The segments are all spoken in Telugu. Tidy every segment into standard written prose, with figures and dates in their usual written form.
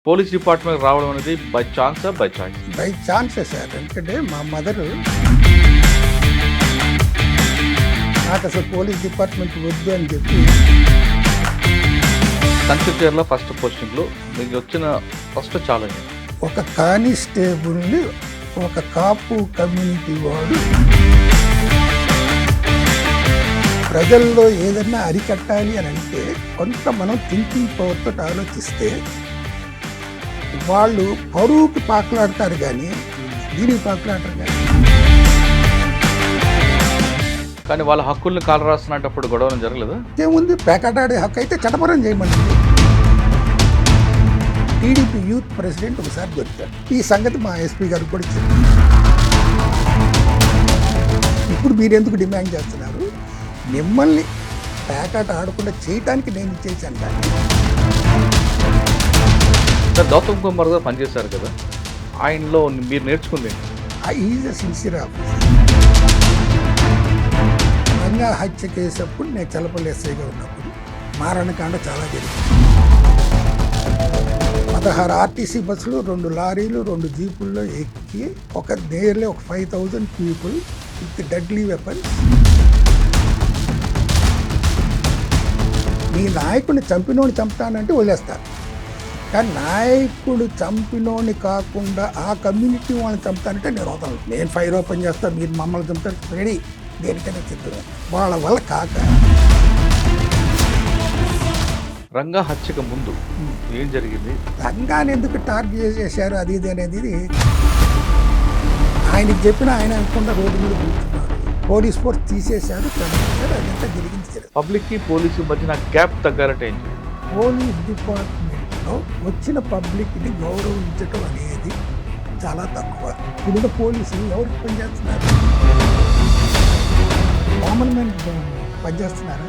పోలీస్ డిపార్ట్మెంట్ రావడం అనేది బై ఛాన్సా బై చాయిస్? బై ఛాన్సే సార్. ఎందుకంటే మా మదరు నాకు అసలు పోలీస్ డిపార్ట్మెంట్ వద్దు అని చెప్పి సంక్షిప్తంలో ఫస్ట్ పోస్టింగ్లో మీకు వచ్చిన ఫస్ట్ ఛాలెంజ్, ఒక కానిస్టేబుల్ని ఒక కాపు కమ్యూనిటీ వాడు ప్రజల్లో ఏదన్నా అరికట్టాలి అని అంటే కొంత మనం థింకింగ్ పవర్తో ఆలోచిస్తే వాళ్ళు పరువుకి పాకులాడతారు కానీ దీనికి పాకులాడతారు కానీ వాళ్ళ హక్కుల్ని కాలు రాస్తున్నప్పుడు గొడవలు జరగలేదు. ఏముంది, పేకాటాడే హక్కు అయితే చట్టపరం చేయమండి. టీడీపీ యూత్ ప్రెసిడెంట్ ఒకసారి దొరికారు. ఈ సంగతి మా ఎస్పీ గారికి కూడా చెప్పారు. ఇప్పుడు మీరు ఎందుకు డిమాండ్ చేస్తున్నారు? మిమ్మల్ని పేకాట ఆడకుండా చేయటానికి నేను ఇచ్చేసాను. కానీ సార్ గౌతమ్ కుమార్ గారు పనిచేశారు కదా, ఆయనలో మీరు నేర్చుకుంది is a sincere officer. Ranga హత్య కేసు అప్పుడు నేను చలపల్లి ఎస్ఐగా ఉన్నప్పుడు మారణకాండ చాలా జరిగింది. 16 ఆర్టీసీ బస్సులు, 2 లారీలు, 2 జీపుల్లో ఎక్కి నేర్లీ ఒక 5,000 పీపుల్ విత్ డెడ్లీ వెపన్స్. మీ నాయకుడిని చంపినోని చంపుతానంటే వదిలేస్తారు, కానీ నాయకుడు చంపినోని కాకుండా ఆ కమ్యూనిటీ వాళ్ళని చంపుతానంటే నేను వదలను. నేను ఫైర్ ఓపెన్ చేస్తాను, మీరు మమ్మల్ని చంపుతారు, రెడీ, దేనికైనా సిద్ధమే. వాళ్ళ వల్ల కాక రంగా హత్యకు ముందు ఏం జరిగింది, రంగాన్ని ఎందుకు టార్గెట్ చేశారు అది ఇది అనేది ఆయనకి చెప్పిన ఆయన అనుకున్న రోడ్డు మీద కూర్చున్నారు. పోలీస్ ఫోర్స్ తీసేశారు, చంపేశారు, అదంతా జరిగింది. పబ్లిక్కి పోలీసు మధ్యన గ్యాప్ తగ్గారంటే ఏం చేయాలి? పోలీస్ డిపార్ట్మెంట్లో వచ్చిన పబ్లిక్ని గౌరవించడం అనేది చాలా తక్కువ. ఇప్పుడు పోలీసులు ఎవరికి పనిచేస్తున్నారు? కామన్ మ్యాన్ పనిచేస్తున్నారా?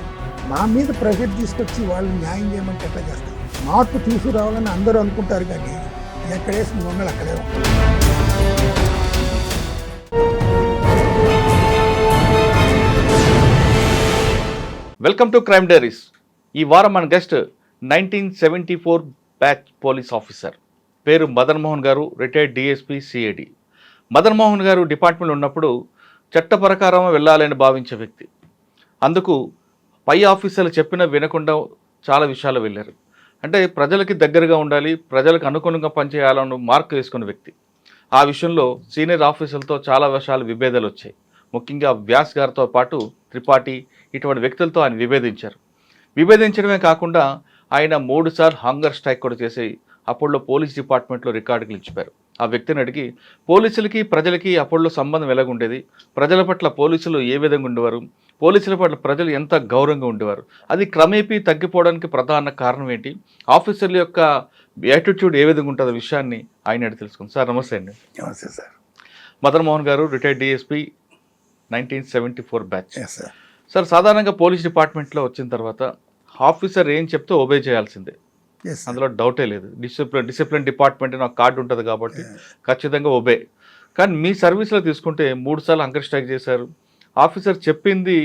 మా మీద ప్రెషర్ తీసుకొచ్చి వాళ్ళు న్యాయం చేయమంటే ఎట్లా చేస్తారు? మార్పు తీసుకురావాలని అందరూ అనుకుంటారు, కానీ ఎక్కడేసిన మొంగలు అక్కడే ఉంటారు. Welcome to crime diaries. ఈ వారం మన గెస్ట్ 1974 బ్యాచ్ పోలీస్ ఆఫీసర్, పేరు మదన్ మోహన్ గారు, retired DSP CID. Madan Mohan గారు డిపార్ట్మెంట్లో ఉన్నప్పుడు చట్ట ప్రకారం వెళ్ళాలని భావించే వ్యక్తి. అందుకు పై ఆఫీసర్లు చెప్పినా వినకుండా చాలా విషయాలు వెళ్ళారు. అంటే ప్రజలకి దగ్గరగా ఉండాలి, ప్రజలకు అనుగుణంగా పనిచేయాలని మార్క్ వేసుకున్న వ్యక్తి. ఆ విషయంలో సీనియర్ ఆఫీసర్లతో చాలా విషయాలు విభేదాలు వచ్చాయి. ముఖ్యంగా వ్యాస్ గారితో పాటు త్రిపాఠి ఇటువంటి వ్యక్తులతో ఆయన విభేదించడమే కాకుండా ఆయన 3 సార్లు హంగర్ స్ట్రైక్ కూడా చేసి అప్పట్లో పోలీస్ డిపార్ట్మెంట్లో రికార్డులు ఇచ్చిపోయారు. ఆ వ్యక్తిని అడిగి పోలీసులకి ప్రజలకి అప్పట్లో సంబంధం ఎలాగుండేది, ప్రజల పట్ల పోలీసులు ఏ విధంగా ఉండేవారు, పోలీసుల పట్ల ప్రజలు ఎంత గౌరవంగా ఉండేవారు, అది క్రమేపీ తగ్గిపోవడానికి ప్రధాన కారణం ఏంటి, ఆఫీసర్ల యొక్క యాటిట్యూడ్ ఏ విధంగా ఉంటుందో విషయాన్ని ఆయన అడిగి తెలుసుకుంది. సార్ నమస్తే అండి. నమస్తే సార్. మదన్ మోహన్ గారు, రిటైర్డ్ డిఎస్పీ, 1974 బ్యాచ్. సార్ సాధారణంగా పోలీస్ డిపార్ట్మెంట్లో వచ్చిన తర్వాత ఆఫీసర్ ఏం చెప్తే ఒబే చేయాల్సిందే, అందులో డౌటే లేదు. డిసిప్లిన్ డిపార్ట్మెంట్ నాకు కార్డు ఉంటుంది కాబట్టి ఖచ్చితంగా ఒబే. కానీ మీ సర్వీస్లో తీసుకుంటే 3 సార్లు హంగర్ స్ట్రైక్ చేశారు. ఆఫీసర్ చెప్పింది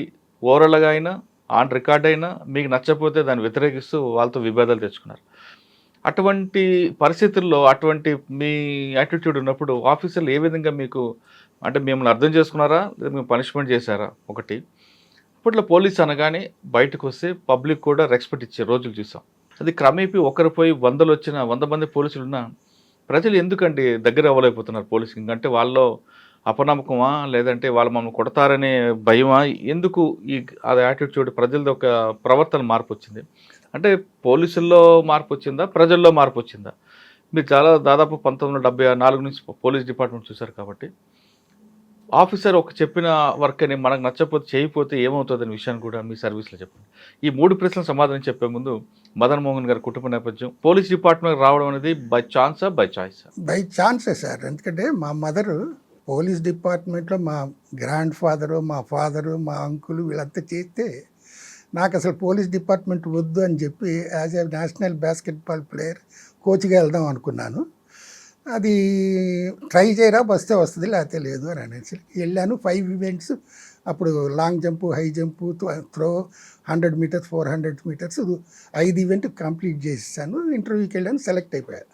ఓవరాల్గా అయినా ఆన్ రికార్డ్ అయినా మీకు నచ్చకపోతే దాన్ని వ్యతిరేకిస్తూ వాళ్ళతో విభేదాలు తెచ్చుకున్నారు. అటువంటి పరిస్థితుల్లో అటువంటి మీ యాటిట్యూడ్ ఉన్నప్పుడు ఆఫీసర్లు ఏ విధంగా మీకు, అంటే మిమ్మల్ని అర్థం చేసుకున్నారా లేదా మేము పనిష్మెంట్ చేశారా? ఒకటి, అప్పట్లో పోలీస్ అనగానే బయటకు వస్తే పబ్లిక్ కూడా రెస్పెక్ట్ ఇచ్చే రోజులు చూసాం. అది క్రమేపీ ఒకరు పోయి 100 మంది పోలీసులు ఉన్నా ప్రజలు ఎందుకండి దగ్గర అవ్వలేకపోతున్నారు పోలీసింగ్? అంటే వాళ్ళలో అపనమ్మకమా, లేదంటే వాళ్ళు మమ్మల్ని కొడతారనే భయమా? ఎందుకు ఈ అది యాటిట్యూడ్ ప్రజలది ఒక ప్రవర్తన మార్పు వచ్చింది? అంటే పోలీసుల్లో మార్పు వచ్చిందా, ప్రజల్లో మార్పు వచ్చిందా? మీరు దాదాపు 1974 నుంచి పోలీస్ డిపార్ట్మెంట్ చూశారు కాబట్టి ఆఫీసర్ ఒక చెప్పిన వర్క్ అని మనకు నచ్చకపోతే చేయకపోతే ఏమవుతుంది అనే విషయాన్ని కూడా మీ సర్వీస్లో చెప్పండి. ఈ 3 ప్రశ్నలు సమాధానం చెప్పే ముందు మదన్ మోహన్ గారి కుటుంబ నేపథ్యం, పోలీస్ డిపార్ట్మెంట్ రావడం అనేది బై ఛాన్సా బై చాయిస్? బై ఛాన్సే సార్. ఎందుకంటే మా మదరు పోలీస్ డిపార్ట్మెంట్లో మా గ్రాండ్ ఫాదరు, మా ఫాదరు, మా అంకులు వీళ్ళంతా చేస్తే నాకు అసలు పోలీస్ డిపార్ట్మెంట్ వద్దు అని చెప్పి as a national basketball player కోచ్గా వెళ్దాం అనుకున్నాను. అది ట్రై చేయరా, వస్తే వస్తుంది లేకపోతే లేదు అని అనేసి వెళ్ళాను. 5 ఈవెంట్స్ అప్పుడు long jump, high jump, throw, 100 meters, 400 meters 5 event complete చేసేసాను. ఇంటర్వ్యూకి వెళ్ళాను, సెలెక్ట్ అయిపోయాను.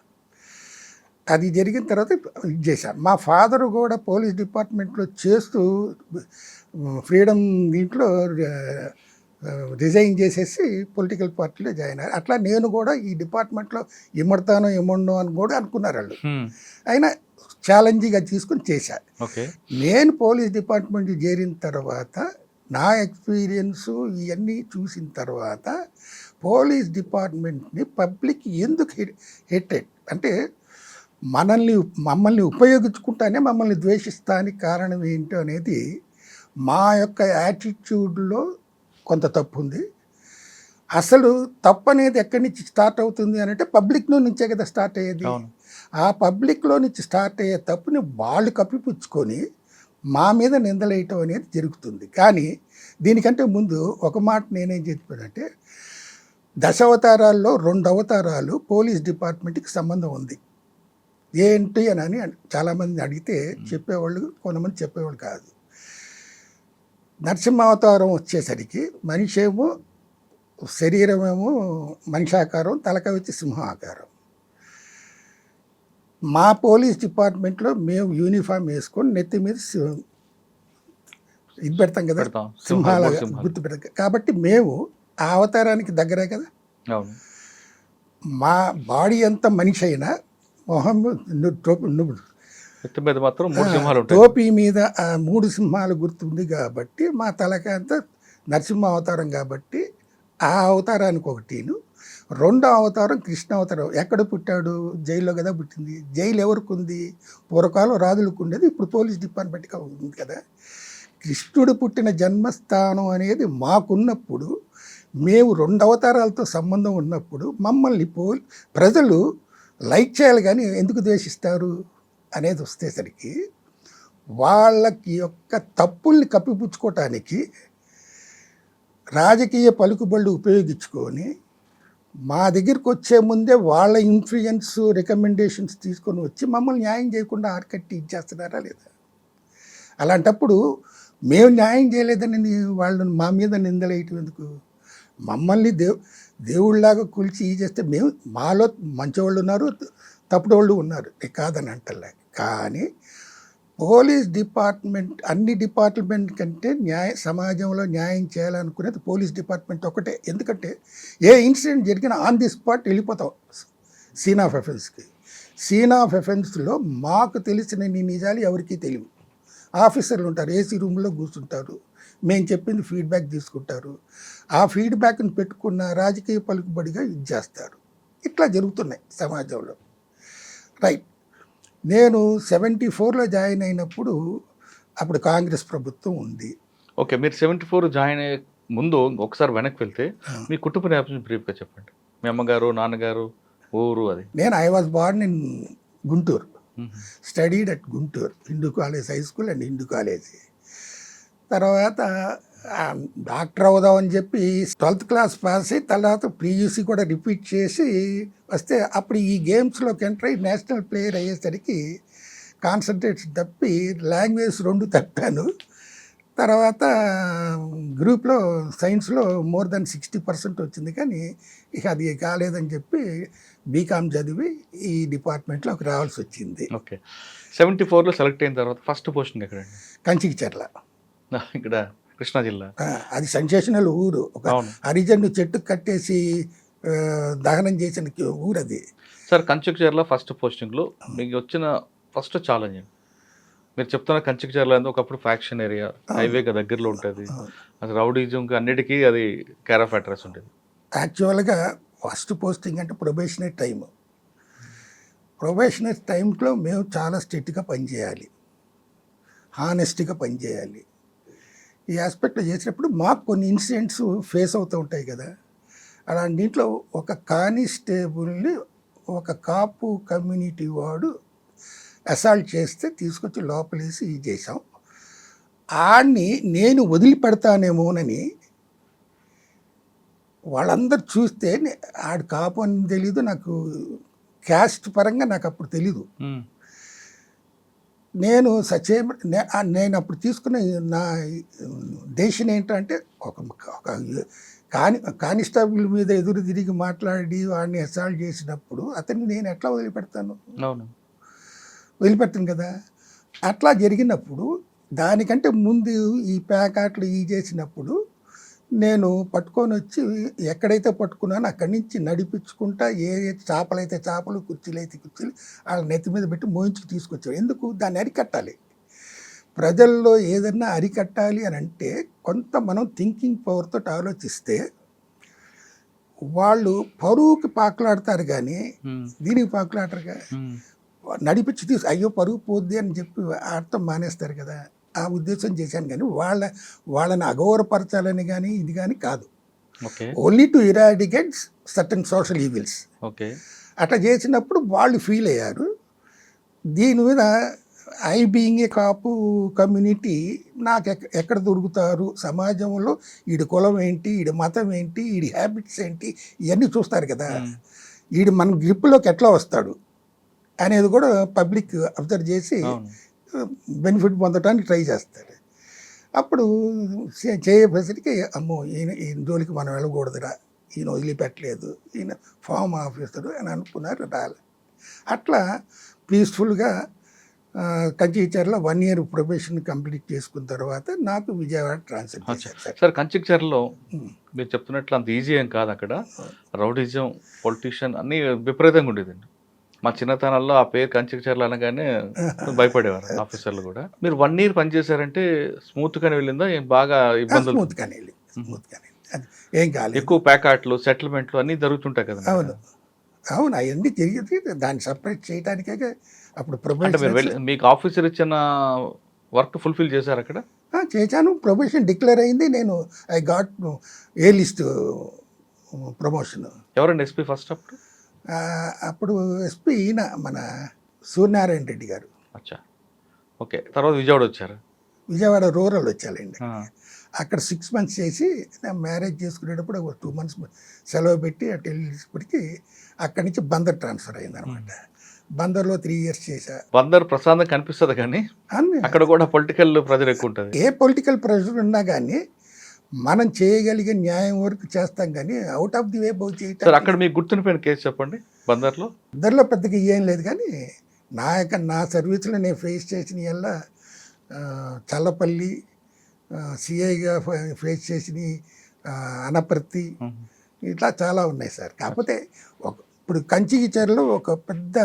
అది జరిగిన తర్వాత ఇది చేశాను. మా ఫాదరు కూడా పోలీస్ డిపార్ట్మెంట్లో చేస్తూ ఫ్రీడమ్ దీంట్లో రిజైన్ చేసేసి పొలిటికల్ పార్టీలో జాయిన్ అయ్యారు. అట్లా నేను కూడా ఈ డిపార్ట్మెంట్లో ఇమ్మడతానో ఇమ్మడను అని కూడా అనుకున్నారు వాళ్ళు. అయినా ఛాలెంజింగ్గా తీసుకుని చేశాను. నేను పోలీస్ డిపార్ట్మెంట్కి చేరిన తర్వాత నా ఎక్స్పీరియన్సు ఇవన్నీ చూసిన తర్వాత పోలీస్ డిపార్ట్మెంట్ని పబ్లిక్ ఎందుకు హెటెడ్ అంటే మమ్మల్ని ఉపయోగించుకుంటానే మమ్మల్ని ద్వేషిస్తానికి కారణం ఏంటో అనేది మా యొక్క యాటిట్యూడ్లో కొంత తప్పు ఉంది. అసలు తప్పు అనేది ఎక్కడి నుంచి స్టార్ట్ అవుతుంది అని అంటే పబ్లిక్లో నుంచే కదా స్టార్ట్ అయ్యేది. ఆ పబ్లిక్లో నుంచి స్టార్ట్ అయ్యే తప్పుని వాళ్ళు కప్పిపుచ్చుకొని మా మీద నిందలేయటం అనేది జరుగుతుంది. కానీ దీనికంటే ముందు ఒక మాట నేనేం చెప్పానంటే, దశావతారాల్లో 2 అవతారాలు పోలీస్ డిపార్ట్మెంట్కి సంబంధం ఉంది. ఏంటి అని చాలామంది అడిగితే చెప్పేవాళ్ళు, కొంతమంది చెప్పేవాళ్ళు కాదు. నరసింహావతారం వచ్చేసరికి మనిషి ఏమో శరీరమేమో మనిషి ఆకారం, తలకాయ వచ్చి సింహం ఆకారం. మా పోలీస్ డిపార్ట్మెంట్లో మేము యూనిఫామ్ వేసుకొని నెత్తి మీద ఇది పెడతాం కదా, సింహాల గుర్తు పెడతాం. కాబట్టి మేము ఆ అవతారానికి దగ్గరే కదా. మా బాడీ అంతా మనిషి అయినా మొహం టోపీ మీద 3 సింహాలు గుర్తుంది కాబట్టి మా తలకాయ అంతా నరసింహ అవతారం కాబట్టి ఆ అవతారానికి ఒకటిను. 2వ అవతారం కృష్ణ అవతారం. ఎక్కడ పుట్టాడు? జైల్లో కదా పుట్టింది. జైలు ఎవరికి ఉంది? పూర్వకాలం రాజులకు ఉండేది, ఇప్పుడు పోలీస్ డిపార్ట్మెంట్గా ఉంది కదా. కృష్ణుడు పుట్టిన జన్మస్థానం అనేది మాకున్నప్పుడు, మేము 2 అవతారాలతో సంబంధం ఉన్నప్పుడు మమ్మల్ని ప్రజలు లైక్ చేయాలి కానీ ఎందుకు ద్వేషిస్తారు అనేది వస్తేసరికి వాళ్ళకి యొక్క తప్పుల్ని కప్పిపుచ్చుకోవటానికి రాజకీయ పలుకుబళ్ళు ఉపయోగించుకొని మా దగ్గరికి వచ్చే ముందే వాళ్ళ ఇన్ఫ్లుయెన్స్, రికమెండేషన్స్ తీసుకొని వచ్చి మమ్మల్ని న్యాయం చేయకుండా ఆర్కట్టి ఇచ్చేస్తున్నారా లేదా? అలాంటప్పుడు మేము న్యాయం చేయలేదని వాళ్ళు మా మీద నిందలేయటం ఎందుకు? మమ్మల్ని దేవుళ్ళలాగా కూల్చి చేస్తే మేము మాలో మంచివాళ్ళు ఉన్నారు, తప్పుడు వాళ్ళు ఉన్నారు, కాదని అంటలే. కానీ పోలీస్ డిపార్ట్మెంట్ అన్ని డిపార్ట్మెంట్ కంటే సమాజంలో న్యాయం చేయాలనుకునేది పోలీస్ డిపార్ట్మెంట్ ఒకటే. ఎందుకంటే ఏ ఇన్సిడెంట్ జరిగినా ఆన్ ది స్పాట్ వెళ్ళిపోతాం సీన్ ఆఫ్ ఎఫెన్స్కి. సీన్ ఆఫ్ ఎఫెన్స్లో మాకు తెలిసిన నిజాలు ఎవరికీ తెలియవు. ఆఫీసర్లు ఉంటారు, ఏసీ రూమ్లో కూర్చుంటారు, మేము చెప్పింది ఫీడ్బ్యాక్ తీసుకుంటారు. ఆ ఫీడ్బ్యాక్ని పెట్టుకున్న రాజకీయ పలుకుబడిగా ఇది చేస్తారు. ఇట్లా జరుగుతున్నాయి సమాజంలో. రైట్. నేను 74లో జాయిన్ అయినప్పుడు అప్పుడు కాంగ్రెస్ ప్రభుత్వం ఉంది. ఓకే, మీరు 74 జాయిన్ అయ్యే ముందు ఒకసారి వెనక్కి వెళ్తే మీ కుటుంబ నేపథ్యం బ్రీఫ్గా చెప్పండి. మీ అమ్మగారు, నాన్నగారు, ఊరు అది. I was born in Guntur, studied at Guntur Hindu college high school and Hindu college. తర్వాత డాక్టర్ అవుదామని చెప్పి 12th క్లాస్ పాస్ అయ్యి తర్వాత ప్రీయూసీ కూడా రిపీట్ చేసి వస్తే అప్పుడు ఈ గేమ్స్లోకి ఎంటర్ అయ్యి నేషనల్ ప్లేయర్ అయ్యేసరికి కాన్సన్ట్రేషన్ తప్పి లాంగ్వేజ్ 2 తప్పాను. తర్వాత గ్రూప్లో సైన్స్లో మోర్ దెన్ 60% వచ్చింది, కానీ ఇక అది కాలేదని చెప్పి బీకామ్ చదివి ఈ డిపార్ట్మెంట్లోకి రావాల్సి వచ్చింది. ఓకే, 74లో సెలెక్ట్ అయిన తర్వాత ఫస్ట్ పోస్టింగ్ ఎక్కడండి? కంచికిచర్ల, ఇక్కడ కృష్ణా జిల్లా. అది సెన్సేషనల్ ఊరు. ఒక హరిజన్ను చెట్టు కట్టేసి దహనం చేసిన ఊరు అది. సార్, కంచికిచర్ల ఫస్ట్ పోస్టింగ్లో మీకు వచ్చిన ఫస్ట్ ఛాలెంజ్ మీరు చెప్తున్న కంచికిచర్ల ఒకప్పుడు ఫ్యాక్షన్ ఏరియా, హైవేగా దగ్గరలో ఉంటుంది, అసలు రౌడీజంకి అన్నిటికీ అది కేర్ ఆఫ్ అడ్రస్ ఉంటుంది. యాక్చువల్గా ఫస్ట్ పోస్టింగ్ అంటే ప్రొబేషనరీ టైము. ప్రొబేషనరీ టైంలో మేము చాలా స్ట్రిక్ట్గా పనిచేయాలి, హానెస్ట్గా పనిచేయాలి. ఈ ఆస్పెక్ట్లో చేసినప్పుడు మాకు కొన్ని ఇన్సిడెంట్స్ ఫేస్ అవుతూ ఉంటాయి కదా. అలాంటి దీంట్లో ఒక కానిస్టేబుల్ని ఒక కాపు కమ్యూనిటీ వాడు అసాల్ట్ చేస్తే తీసుకొచ్చి లోపలేసి ఇది చేసాం. ఆడిని నేను వదిలిపెడతానేమోనని వాళ్ళందరూ చూస్తే ఆడు కాపు అని తెలీదు నాకు, క్యాస్ట్ పరంగా నాకు అప్పుడు తెలీదు. నేను సచేమ నేను అప్పుడు తీసుకున్న నా డెసిషన్ ఏంటంటే ఒక కానిస్టేబుల్ మీద ఎదురు తిరిగి మాట్లాడి వాడిని అసాల్ట్ చేసినప్పుడు అతన్ని నేను ఎట్లా వదిలిపెడతాను? అవును. వదిలిపెడతాను కదా. అట్లా జరిగినప్పుడు దానికంటే ముందు ఈ ప్యాకాట్లు చేసినప్పుడు నేను పట్టుకొని వచ్చి ఎక్కడైతే పట్టుకున్నానో అక్కడి నుంచి నడిపించుకుంటా ఏ చేపలైతే చేపలు, కుర్చీలు అయితే కుర్చీలు వాళ్ళ నెత్తి మీద పెట్టి మోయించుకు తీసుకొచ్చాడు. ఎందుకు? దాన్ని అరికట్టాలి. ప్రజల్లో ఏదన్నా అరికట్టాలి అని అంటే కొంత మనం థింకింగ్ పవర్తో ఆలోచిస్తే వాళ్ళు పరువుకి పాకులాడతారు కానీ దీనికి పాకులాడరుగా. నడిపించి అయ్యో పరువు పోద్ది అని చెప్పి ఆడటం మానేస్తారు కదా. ఆ ఉద్దేశం చేశాను కానీ వాళ్ళని అగౌరవపరచాలని కానీ ఇది కానీ కాదు. Only to eradicate certain social evils. అట్లా చేసినప్పుడు వాళ్ళు ఫీల్ అయ్యారు. దీని మీద I being a Kapu community నాకు ఎక్కడ దొరుకుతారు సమాజంలో, ఈడి కులం ఏంటి, ఈడి మతం ఏంటి, ఈడి హ్యాబిట్స్ ఏంటి, ఇవన్నీ చూస్తారు కదా. ఈడు మన గ్రిప్లోకి ఎట్లా వస్తాడు అనేది కూడా పబ్లిక్ అబ్జర్వ్ చేసి బెనిఫిట్ పొందడానికి ట్రై చేస్తారు. అప్పుడు చేయసరికి అమ్మో ఈయన జోలికి మనం వెళ్ళకూడదురా, ఈయన వదిలిపెట్టలేదు, ఈయన ఫామ్ ఆఫీసరు అని అనుకున్నారు. రాలే. అట్లా పీస్ఫుల్గా కంచికచర్ల 1 year ప్రొబేషన్ కంప్లీట్ చేసుకున్న తర్వాత నాకు విజయవాడ ట్రాన్స్ఫర్ చేశారు. సార్ కంచికచర్లలో మీరు చెప్తున్నట్లు అంత ఈజీ ఏం కాదు. అక్కడ రౌడిజం, పొలిటీషియన్ అన్నీ విపరీతంగా ఉండేదండి. మా చిన్నతనాల్లో ఆ పేరు కంచికచర్ల అనగానే భయపడేవారు ఆఫీసర్లు కూడా. మీరు 1 year పనిచేశారంటే స్మూత్గానే వెళ్ళిందా? ఏం బాగా ఇబ్బందులు? స్మూత్గానే అది ఏం కాలేదు. ఎక్కువ ప్యాకాట్లు, సెటిల్మెంట్లు అన్నీ జరుగుతుంటాయి కదా. అవును అవన్నీ జరిగింది. దాన్ని సపరేట్ చేయడానికే అప్పుడు ప్రొబేషన్. మీకు ఆఫీసర్ ఇచ్చిన వర్క్ ఫుల్ఫిల్ చేశారు అక్కడ? చేశాను. ప్రొబేషన్ డిక్లేర్ అయింది. నేను I got a list promotion. ఎవరండి ఎస్పీ ఫస్ట్ అప్పుడు? అప్పుడు ఎస్పీ ఈయన మన సూర్యనారాయణ రెడ్డి గారు. అచ్చా, ఓకే. తర్వాత విజయవాడ వచ్చారు? విజయవాడ రూరల్ వచ్చాలండి. అక్కడ 6 months చేసి మ్యారేజ్ చేసుకునేటప్పుడు 2 months సెలవు పెట్టి అటు వెళ్ళేటప్పటికి అక్కడి నుంచి బందర్ ట్రాన్స్ఫర్ అయింది అనమాట. బందర్లో 3 years చేశా. బందర్ ప్రశాంతంగా కనిపిస్తుంది కానీ అక్కడ కూడా పొలిటికల్ ప్రెజర్ ఎక్కువ ఉంటుంది. ఏ పొలిటికల్ ప్రెజర్ ఉన్నా కానీ మనం చేయగలిగే న్యాయం వరకు చేస్తాం కానీ అవుట్ ఆఫ్ ది వే బౌ చేయటం. అక్కడ మీకు గుర్తుండిపోయిన కేసు చెప్పండి. బందర్లో పెద్దగా ఏం లేదు కానీ నా సర్వీస్లో నేను ఫేస్ చేసిన వల్ల చల్లపల్లి సిఐగా ఫేస్ చేసిన అనపర్తి ఇట్లా చాలా ఉన్నాయి సార్. కాకపోతే ఇప్పుడు కంచికచర్లో ఒక పెద్ద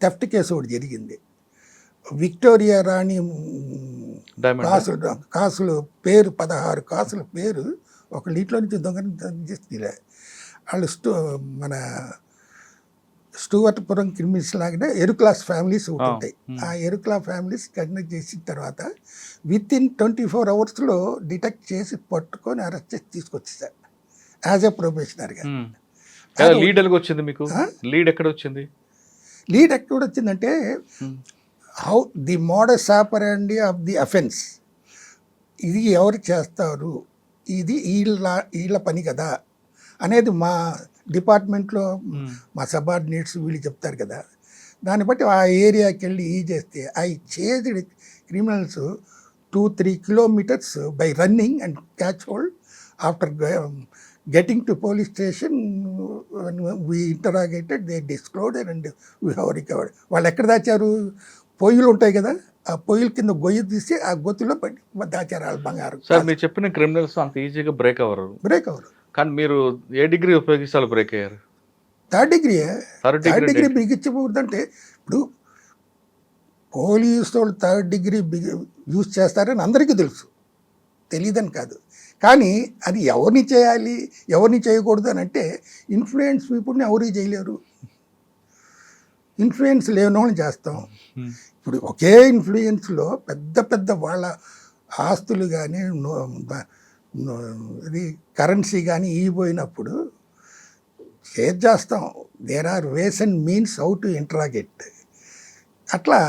థెఫ్ట్ కేసు ఒకటి జరిగింది. విక్టోరియా రాణి కాసులు పేరు 16 కాసుల పేరు ఒక నీటిలో నుంచి దొంగ వాళ్ళు మన స్టూవర్ట్పురం క్రిమినల్స్ లాగానే ఎరుక్లాస్ ఫ్యామిలీస్ ఉంటాయి. ఆ ఎరుక్లా ఫ్యామిలీస్ కండక్ట్ చేసిన తర్వాత వితిన్ 24 hours డిటెక్ట్ చేసి పట్టుకొని అరెస్ట్ చేసి తీసుకొచ్చేసారు యాజ్ ఎ ప్రొబేషనర్గా. లీడ్ ఎలాగ వచ్చింది మీకు? లీడ్ ఎక్కడ వచ్చింది? లీడ్ ఎక్కడ వచ్చిందంటే how the modus ఆపరెండి of the offence, ఇది ఎవరు చేస్తారు, ఇది వీళ్ళ పని కదా అనేది మా డిపార్ట్మెంట్లో మా సబార్డినేట్స్ వీళ్ళు చెప్తారు కదా. దాన్ని బట్టి ఆ ఏరియాకి వెళ్ళి చేస్తే I chased criminals 2-3 kilometers by running and catch hold. After getting to police station, we interrogated, they disclosed and we have recovered. వాళ్ళు ఎక్కడ దాచారు? పొయ్యిలు ఉంటాయి కదా, ఆ పొయ్యిల కింద గొయ్యి తీసి ఆ గొత్తులో దాచారు వాళ్ళ బంగారు. సార్ మీరు చెప్పిన క్రిమినల్స్ అంత ఈజీగా బ్రేక్ అవ్వరు. కానీ మీరు ఏ డిగ్రీ ఉపయోగిస్తారు బ్రేక్ అయ్యారు? థర్డ్ డిగ్రీ బిగించకూడదంటే ఇప్పుడు పోలీసు వాళ్ళు 3rd degree యూజ్ చేస్తారని అందరికీ తెలుసు, తెలియదని కాదు. కానీ అది ఎవరిని చేయాలి ఎవరిని చేయకూడదు అని అంటే ఇన్ఫ్లుయెన్స్ పీపుల్ని ఎవరికి చేయలేరు. ఇన్ఫ్లుయెన్స్ లేని వాళ్ళని చేస్తాం. ఇప్పుడు ఒకే ఇన్ఫ్లుయెన్స్లో పెద్ద వాళ్ళ ఆస్తులు కానీ ఇది కరెన్సీ కానీ ఇగిపోయినప్పుడు చేస్తాం. There are ways and means how to interrogate. అట్లా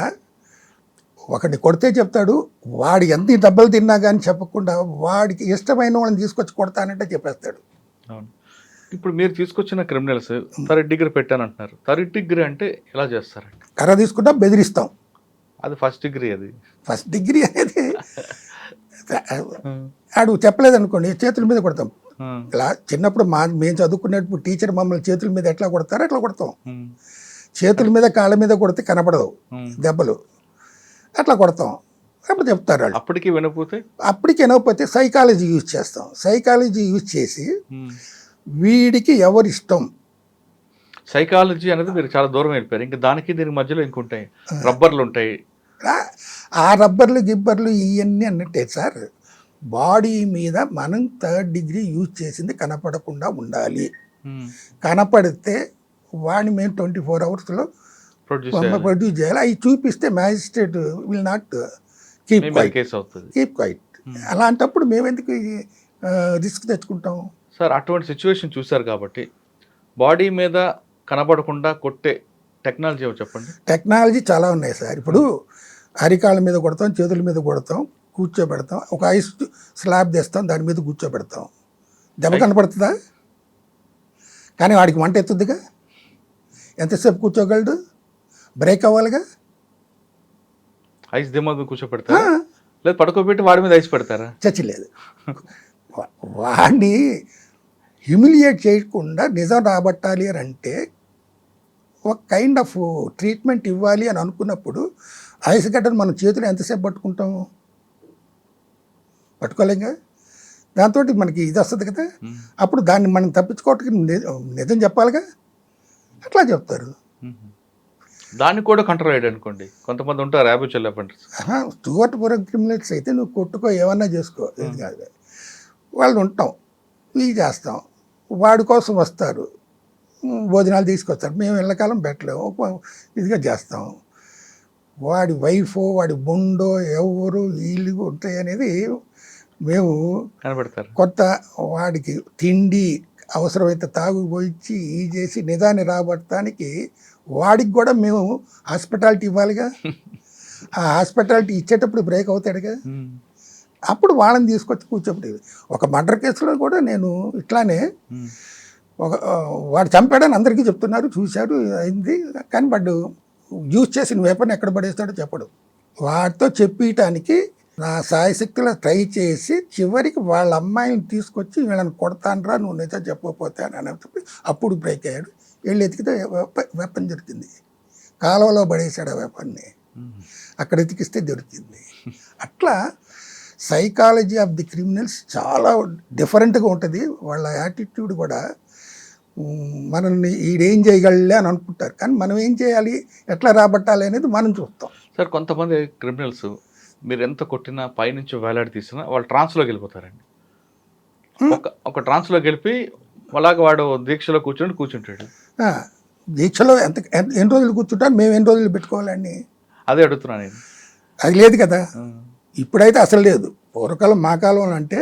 ఒకటి కొడితే చెప్తాడు, వాడు ఎంత డబ్బులు తిన్నా కానీ చెప్పకుండా వాడికి ఇష్టమైన వాళ్ళని తీసుకొచ్చి కొడతానంటే చెప్పేస్తాడు. అవును. ఇప్పుడు మీరు తీసుకొచ్చిన criminals 3rd degree పెట్టానంటున్నారు. 3rd degree అంటే ఎలా చేస్తారండి? కర్ర తీసుకుంటాం, బెదిరిస్తాం. అది ఫస్ట్ డిగ్రీ అది. ఫస్ట్ డిగ్రీ అనేది ఆడు చెప్పలేదు అనుకోండి, చేతుల మీద కొడతాం. ఇలా చిన్నప్పుడు మేము చదువుకునేటప్పుడు టీచర్ మమ్మల్ని చేతుల మీద ఎట్లా కొడతారో అట్లా కొడతాం. చేతుల మీద కాళ్ళ మీద కొడితే కనపడదు దెబ్బలు, అట్లా కొడతాం. అప్పుడు చెప్తారు వాళ్ళు. అప్పటికి వినకపోతే సైకాలజీ యూజ్ చేస్తాం. సైకాలజీ యూజ్ చేసి వీడికి ఎవరిష్టం, సైకాలజీ అనేది మీరు చాలా దూరం వెళ్ళిపోయారు. ఇంకా దీనికి మధ్యలో ఇంకుంటాయి, రబ్బర్లు ఉంటాయి. ఆ రబ్బర్లు గిబ్బర్లు ఇవన్నీ అన్నట్టే సార్. బాడీ మీద మనం 3rd డిగ్రీ యూజ్ చేసింది కనపడకుండా ఉండాలి. కనపడితే వాడిని మేము 24 అవర్స్లో ప్రొడ్యూస్ చేయాలి. అవి చూపిస్తే magistrate will not keep quiet. అలాంటప్పుడు మేము ఎందుకు రిస్క్ తెచ్చుకుంటాం సార్? అటువంటి సిచ్యువేషన్ చూశారు కాబట్టి బాడీ మీద కనబడకుండా కొట్టే టెక్నాలజీ చెప్పండి. టెక్నాలజీ చాలా ఉన్నాయి సార్. ఇప్పుడు అరికాళ్ళ మీద కొడతాం, చేతుల మీద కొడతాం, కూర్చోబెడతాం, ఒక ఐస్ స్లాబ్ తెస్తాం, దాని మీద కూర్చోబెడతాం. దెబ్బ కనపడుతుందా? కానీ వాడికి మంట ఎత్తుద్దిగా. ఎంతసేపు కూర్చోగలడు? బ్రేక్ అవ్వాలిగా. ఐస్ దిమ్మ కూర్చోబెడతారా? లేదు పడుకోబెట్టి వాడి మీద ఐస్ పెడతారా? చచ్చలేదు. వాడిని హ్యూమిలియేట్ చేయకుండా నిజం రాబట్టాలి అని అంటే ఒక కైండ్ ఆఫ్ ట్రీట్మెంట్ ఇవ్వాలి అని అనుకున్నప్పుడు ఐస్ గడ్డను మనం చేతులు ఎంతసేపు పట్టుకుంటాము? పట్టుకోలేంగా. దాంతో మనకి ఇది వస్తుంది కదా. అప్పుడు దాన్ని మనం తప్పించుకోవటానికి నిజం చెప్పాలిగా. అట్లా చెప్తారు. దాన్ని కూడా కంట్రోల్ అయ్యాడు అనుకోండి. కొంతమంది ఉంటారు హ్యాబిచువల్ అఫెండర్స్. స్టూవర్ట్పురం క్రిమినల్స్ అయితే నువ్వు కొట్టుకో, ఏమన్నా చేసుకో, ఇది కాదు. వాళ్ళు ఉంటాం, ఇవి చేస్తాం, వాడి కోసం వస్తారు, భోజనాలు తీసుకొస్తారు, మేము ఎల్లకాలం పెట్టలేము, ఇదిగా చేస్తాం. వాడి వైఫో వాడి బొండో ఎవరు వీళ్ళు ఉంటాయి అనేది మేము కనబడతారు. కొత్త వాడికి తిండి అవసరమైతే తాగుపోయించి ఈ చేసి నిదాన్ని రాబట్టడానికి వాడికి కూడా మేము హాస్పిటాలిటీ ఇవ్వాలిగా. ఆ హాస్పిటాలిటీ ఇచ్చేటప్పుడు బ్రేక్ అవుతాడుగా. అప్పుడు వాళ్ళని తీసుకొచ్చి కూర్చోబెట్టేది. ఒక మర్డర్ కేసులో కూడా నేను ఇట్లానే వాడు చంపాడని అందరికీ చెప్తున్నారు, చూశారు, అయింది. కానీ వాడు యూజ్ చేసిన వెపన్ ఎక్కడ పడేస్తాడో చెప్పడు. వాడితో చెప్పటానికి నా సాయశక్తిలో ట్రై చేసి చివరికి వాళ్ళ అమ్మాయిని తీసుకొచ్చి వీళ్ళని కొడతానరా నువ్వు నిజం చెప్పకపోతే అని చెప్పి అప్పుడు బ్రేక్ అయ్యాడు. వెళ్ళి ఎతికితే వెపన్ దొరికింది. కాలువలో పడేశాడు ఆ వెపన్ని. అక్కడ ఎతికిస్తే దొరికింది. అట్లా సైకాలజీ ఆఫ్ ది క్రిమినల్స్ చాలా డిఫరెంట్గా ఉంటుంది. వాళ్ళ యాటిట్యూడ్ కూడా మనల్ని ఈడేం చేయగలలే అని అనుకుంటారు, కానీ మనం ఏం చేయాలి, ఎట్లా రాబట్టాలి అనేది మనం చూస్తాం. సార్ కొంతమంది క్రిమినల్స్ మీరు ఎంత కొట్టినా పైనుంచి వేలాడి తీసినా వాళ్ళు ట్రాన్స్లోకి వెళ్ళిపోతారండి. ఒక ట్రాన్స్లోకి వెళ్ళి అలాగే వాడు దీక్షలో కూర్చుంటాడు. దీక్షలో ఎన్ని రోజులు కూర్చుంటాను, మేము ఎన్ని రోజులు పెట్టుకోవాలండి? అదే అడుగుతున్నాను నేను. అది లేదు కదా, ఇప్పుడైతే అసలు లేదు. పూర్వకాలం మా కాలం అంటే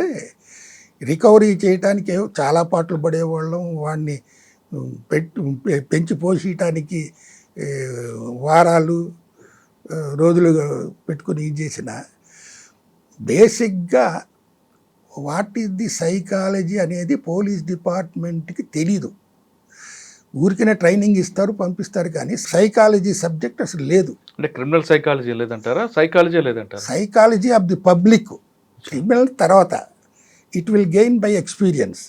రికవరీ చేయటానికి చాలా పాటలు పడేవాళ్ళం. వాడిని పెంచి పోషించడానికి వారాలు రోజులు పెట్టుకుని ఇది చేసిన బేసిక్గా వాట్ ఈస్ ది సైకాలజీ అనేది పోలీస్ డిపార్ట్మెంట్కి తెలీదు. ఊరికనే ట్రైనింగ్ ఇస్తారు, పంపిస్తారు, కానీ సైకాలజీ సబ్జెక్ట్ అసలు లేదు. అంటే క్రిమినల్ సైకాలజీ లేదంటారా? సైకాలజీ లేదంటారా? Psychology of the public. Criminal తర్వాత it will gain by experience.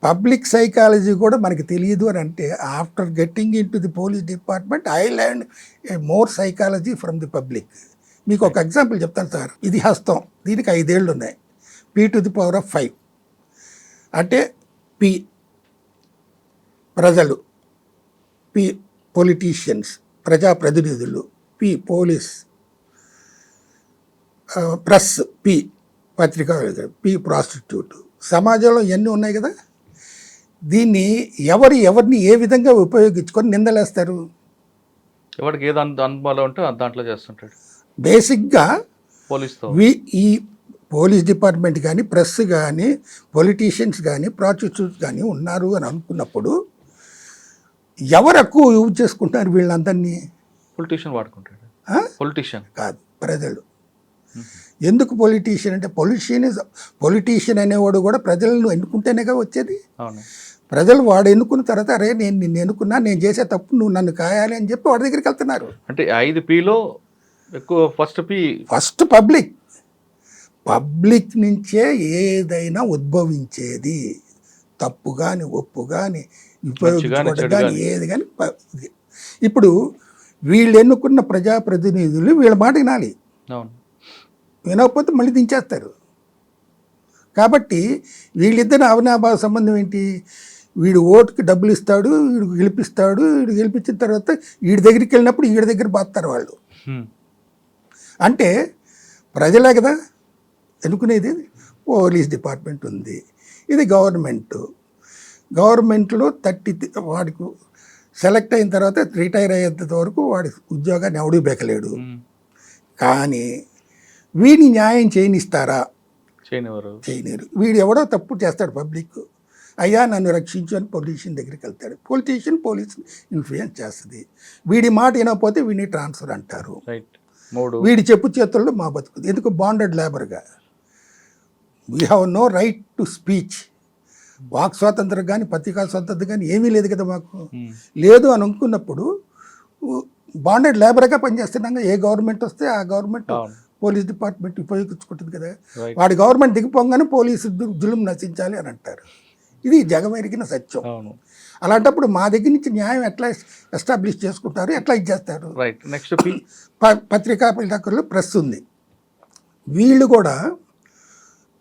Public psychology కూడా మనకి తెలియదు అని అంటే after getting in to the police department I learn more psychology from the public. మీకు ఒక ఎగ్జాంపుల్ చెప్తాను సార్. ఇది హస్తం, దీనికి 5 ఏళ్ళు ఉన్నాయి. P⁵ అంటే P ప్రజలు, P పొలిటీషియన్స్ ప్రజాప్రతినిధులు, P పోలీస్, ప్రెస్, P పత్రికా, P ప్రాస్టిట్యూట్. సమాజంలో ఇవన్నీ ఉన్నాయి కదా. దీన్ని ఎవరిని ఏ విధంగా ఉపయోగించుకొని నిందలేస్తారు? ఎవరికి ఏది అనుభవాలు ఉంటే దాంట్లో చేస్తుంటాడు. బేసిక్గా పోలీస్తో ఈ పోలీస్ డిపార్ట్మెంట్ కానీ, ప్రెస్ కానీ, పొలిటీషియన్స్ కానీ, ప్రాసిక్యూటర్స్ కానీ ఉన్నారు అని అనుకున్నప్పుడు ఎవరు ఎక్కువ యూజ్ చేసుకుంటారు వీళ్ళందరినీ? పొలిటీషియన్ వాడుకుంటాడు. పొలిటీషియన్ కాదు, ప్రజలు. ఎందుకు పొలిటీషియన్ అంటే పొలిటీషియన్ అనేవాడు కూడా ప్రజలను ఎన్నుకుంటేనేగా వచ్చేది. ప్రజలు వాడు ఎన్నుకున్న తర్వాత అరే నేను నిన్ను ఎన్నుకున్నా, నేను చేసే తప్పు నువ్వు నన్ను కాయాలి అని చెప్పి వాడి దగ్గరికి వెళ్తున్నారు. అంటే 5Pలో ఎక్కువ ఫస్ట్ పబ్లిక్ నుంచే ఏదైనా ఉద్భవించేది, తప్పు కానీ ఒప్పు కానీ ఉపయోగించుకోవడం కానీ ఏది కానీ ఇప్పుడు వీళ్ళు ఎన్నుకున్న ప్రజాప్రతినిధులు వీళ్ళ మాట వినాలి, వినకపోతే మళ్ళీ దించేస్తారు. కాబట్టి వీళ్ళిద్దరు అవినాభావ సంబంధం ఏంటి? వీడు ఓటుకి డబ్బులు ఇస్తాడు, వీడు గెలిపిస్తాడు, వీడు గెలిపించిన తర్వాత వీడి దగ్గరికి వెళ్ళినప్పుడు వీడి దగ్గర బాస్తారు వాళ్ళు. అంటే ప్రజలే కదా ఎన్నుకునేది. పోలీస్ డిపార్ట్మెంట్ ఉంది, ఇది గవర్నమెంట్లో వాడికి సెలెక్ట్ అయిన తర్వాత రిటైర్ అయ్యేంత వరకు వాడి ఉద్యోగాన్ని ఎవడూ బెక్కలేడు. కానీ వీడిని న్యాయం చేయనిస్తారా? చేయలేరు. వీడు ఎవడో తప్పు చేస్తాడు, పబ్లిక్ అయ్యా నన్ను రక్షించు అని పొలిటీషియన్ దగ్గరికి వెళ్తాడు. పోలీస్ ఇన్ఫ్లుయెన్స్ చేస్తుంది. వీడి మాట వినకపోతే వీడిని ట్రాన్స్ఫర్ అంటారు. వీడి చెప్పు చేతుల్లో మా బతుకుతుంది. ఎందుకు? బాండెడ్ లేబర్గా. We have no right to speech. వాక్ స్వాతంత్రం కానీ పత్రికా స్వాతంత్రం కానీ ఏమీ లేదు కదా మాకు. లేదు అని అనుకున్నప్పుడు బాండెడ్ లేబర్గా పనిచేస్తున్నాగా. ఏ గవర్నమెంట్ వస్తే ఆ గవర్నమెంట్ పోలీస్ డిపార్ట్మెంట్ ఉపయోగించుకుంటుంది కదా. వాడి గవర్నమెంట్ దిగిపోగానే పోలీసు జులుం నశించాలి అని అంటారు. ఇది జగమెరిగిన సత్యం. అలాంటప్పుడు మా దగ్గర నుంచి న్యాయం ఎట్లా ఎస్టాబ్లిష్ చేసుకుంటారు, ఎట్లా ఇచ్చేస్తారు? పత్రికా విలేకరులు ప్రెస్ ఉంది. వీళ్ళు కూడా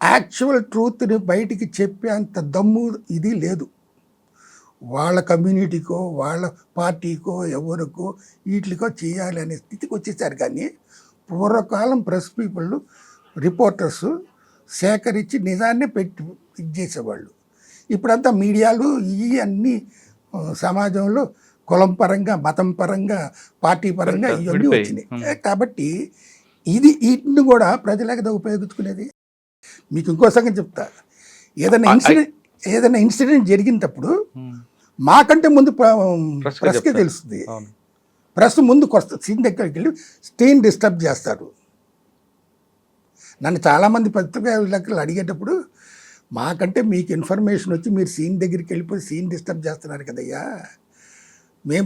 యాక్చువల్ ట్రూత్ని బయటికి చెప్పేంత దమ్ము ఇది లేదు. వాళ్ళ కమ్యూనిటీకో వాళ్ళ పార్టీకో ఎవరికో వీటికో చేయాలి అనే స్థితికి వచ్చేసారు. కానీ పూర్వకాలం ప్రెస్ పీపుల్ రిపోర్టర్స్ సేకరించి నిజాన్ని పెట్టి ఇది చేసేవాళ్ళు. ఇప్పుడంతా మీడియాలు ఇవన్నీ సమాజంలో కులం పరంగా, మతం పరంగా, పార్టీ పరంగా ఇవన్నీ వచ్చినాయి. కాబట్టి వీటిని కూడా ప్రజలే కదా ఉపయోగించుకునేది. మీకు ఇంకో సంగతి చెప్తా. ఏదైనా ఇన్సిడెంట్ జరిగినప్పుడు మాకంటే ముందు ప్రెస్కే తెలుస్తుంది. ప్రెస్ ముందుకు వస్తుంది, సీన్ దగ్గరికి వెళ్ళి స్టేన్ డిస్టర్బ్ చేస్తారు. నన్ను చాలామంది పత్రికా విలేకరులు అడిగేటప్పుడు మాకంటే మీకు ఇన్ఫర్మేషన్ వచ్చి మీరు సీన్ దగ్గరికి వెళ్ళిపోయి సీన్ డిస్టర్బ్ చేస్తున్నారు కదయ్యా,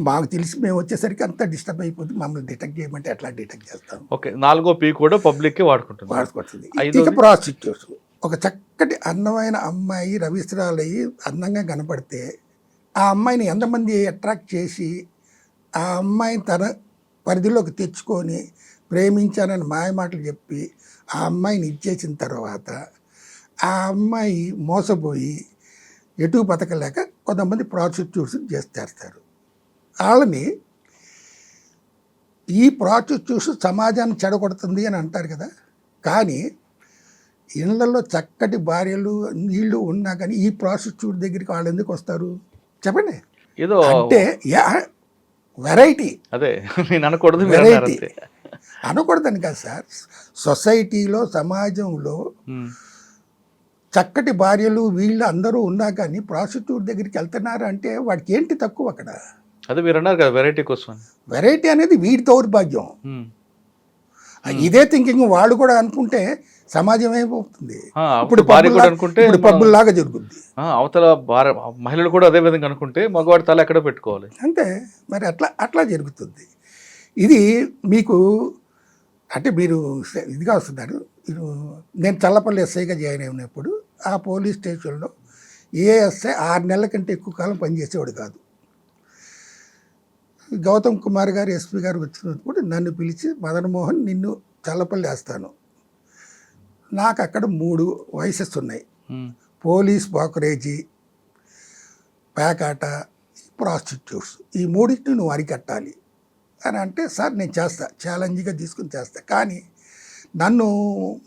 మాకు తెలిసి మేము వచ్చేసరికి అంతా డిస్టర్బ్ అయిపోతుంది, మమ్మల్ని డిటెక్ట్ చేయమంటే ఎట్లా డిటెక్ట్ చేస్తాం? ఓకే, 4వ పీ కూడా పబ్లిక్కే వాడుకుంటుంది. ఇక ప్రాస్టిట్యూట్స్. ఒక చక్కటి అందమైన అమ్మాయి రవిస్త్రాలయ్యి అందంగా కనపడితే ఆ అమ్మాయిని ఎంతమంది అట్రాక్ట్ చేసి ఆ అమ్మాయిని తన పరిధిలోకి తెచ్చుకొని ప్రేమించానని మాయమాటలు చెప్పి ఆ అమ్మాయిని ఇచ్చేసిన తర్వాత ఆ అమ్మాయి మోసపోయి ఎటు బతకలేక కొంతమంది ప్రాస్టిట్యూట్స్ చేస్తారు. వాళ్ళని ఈ ప్రాస్టిట్యూట్స్ సమాజాన్ని చెడగొడుతుంది అని అంటారు కదా. కానీ ఇళ్లలో చక్కటి భార్యలు నీళ్లు ఉన్నా కానీ ఈ ప్రాస్టిట్యూట్ దగ్గరికి వాళ్ళు ఎందుకు వస్తారు చెప్పండి? ఏదో అంటే వెరైటీ. అదే నేను అనకూడదు, వెరైటీ అనకూడదని కాదు సార్. సొసైటీలో సమాజంలో చక్కటి భార్యలు వీళ్ళు అందరూ ఉన్నా కానీ ప్రాస్టిట్యూట్ దగ్గరికి వెళ్తున్నారు అంటే వాడికి ఏంటి తక్కువ అక్కడ? అదే మీరు అన్నారు కదా వెరైటీ కోసం. వెరైటీ అనేది వీడి దౌర్భాగ్యం. ఇదే థింకింగ్ వాళ్ళు కూడా అనుకుంటే సమాజం ఏమవుతుంది? ఇప్పుడు పబ్బుల్లాగా జరుగుద్ది. అవతల మహిళలు కూడా అదే విధంగా అనుకుంటే మగవాడి తల ఎక్కడ పెట్టుకోవాలి అంతే. మరి అట్లా జరుగుతుంది. ఇది మీకు అంటే మీరు ఇదిగా వస్తున్నారు. నేను చల్లపల్లి ఎస్ఐగా జాయిన్ అయినప్పుడు ఆ పోలీస్ స్టేషన్లో ఏఎస్ఐ 6 నెలల కంటే ఎక్కువ కాలం పనిచేసేవాడు కాదు. గౌతమ్ కుమార్ గారు ఎస్పీ గారు వచ్చినప్పుడు నన్ను పిలిచి మదన్మోహన్ నిన్ను చల్లపల్లి వేస్తాను. నాకు అక్కడ 3 వయసెస్ ఉన్నాయి. పోలీస్ బ్రోకరేజీ, పేకాట, ప్రాస్టిట్యూట్స్. ఈ 3టిని నువ్వు అరికట్టాలి అని అంటే సార్ నేను చేస్తా, ఛాలెంజ్గా తీసుకుని చేస్తా. కానీ నన్ను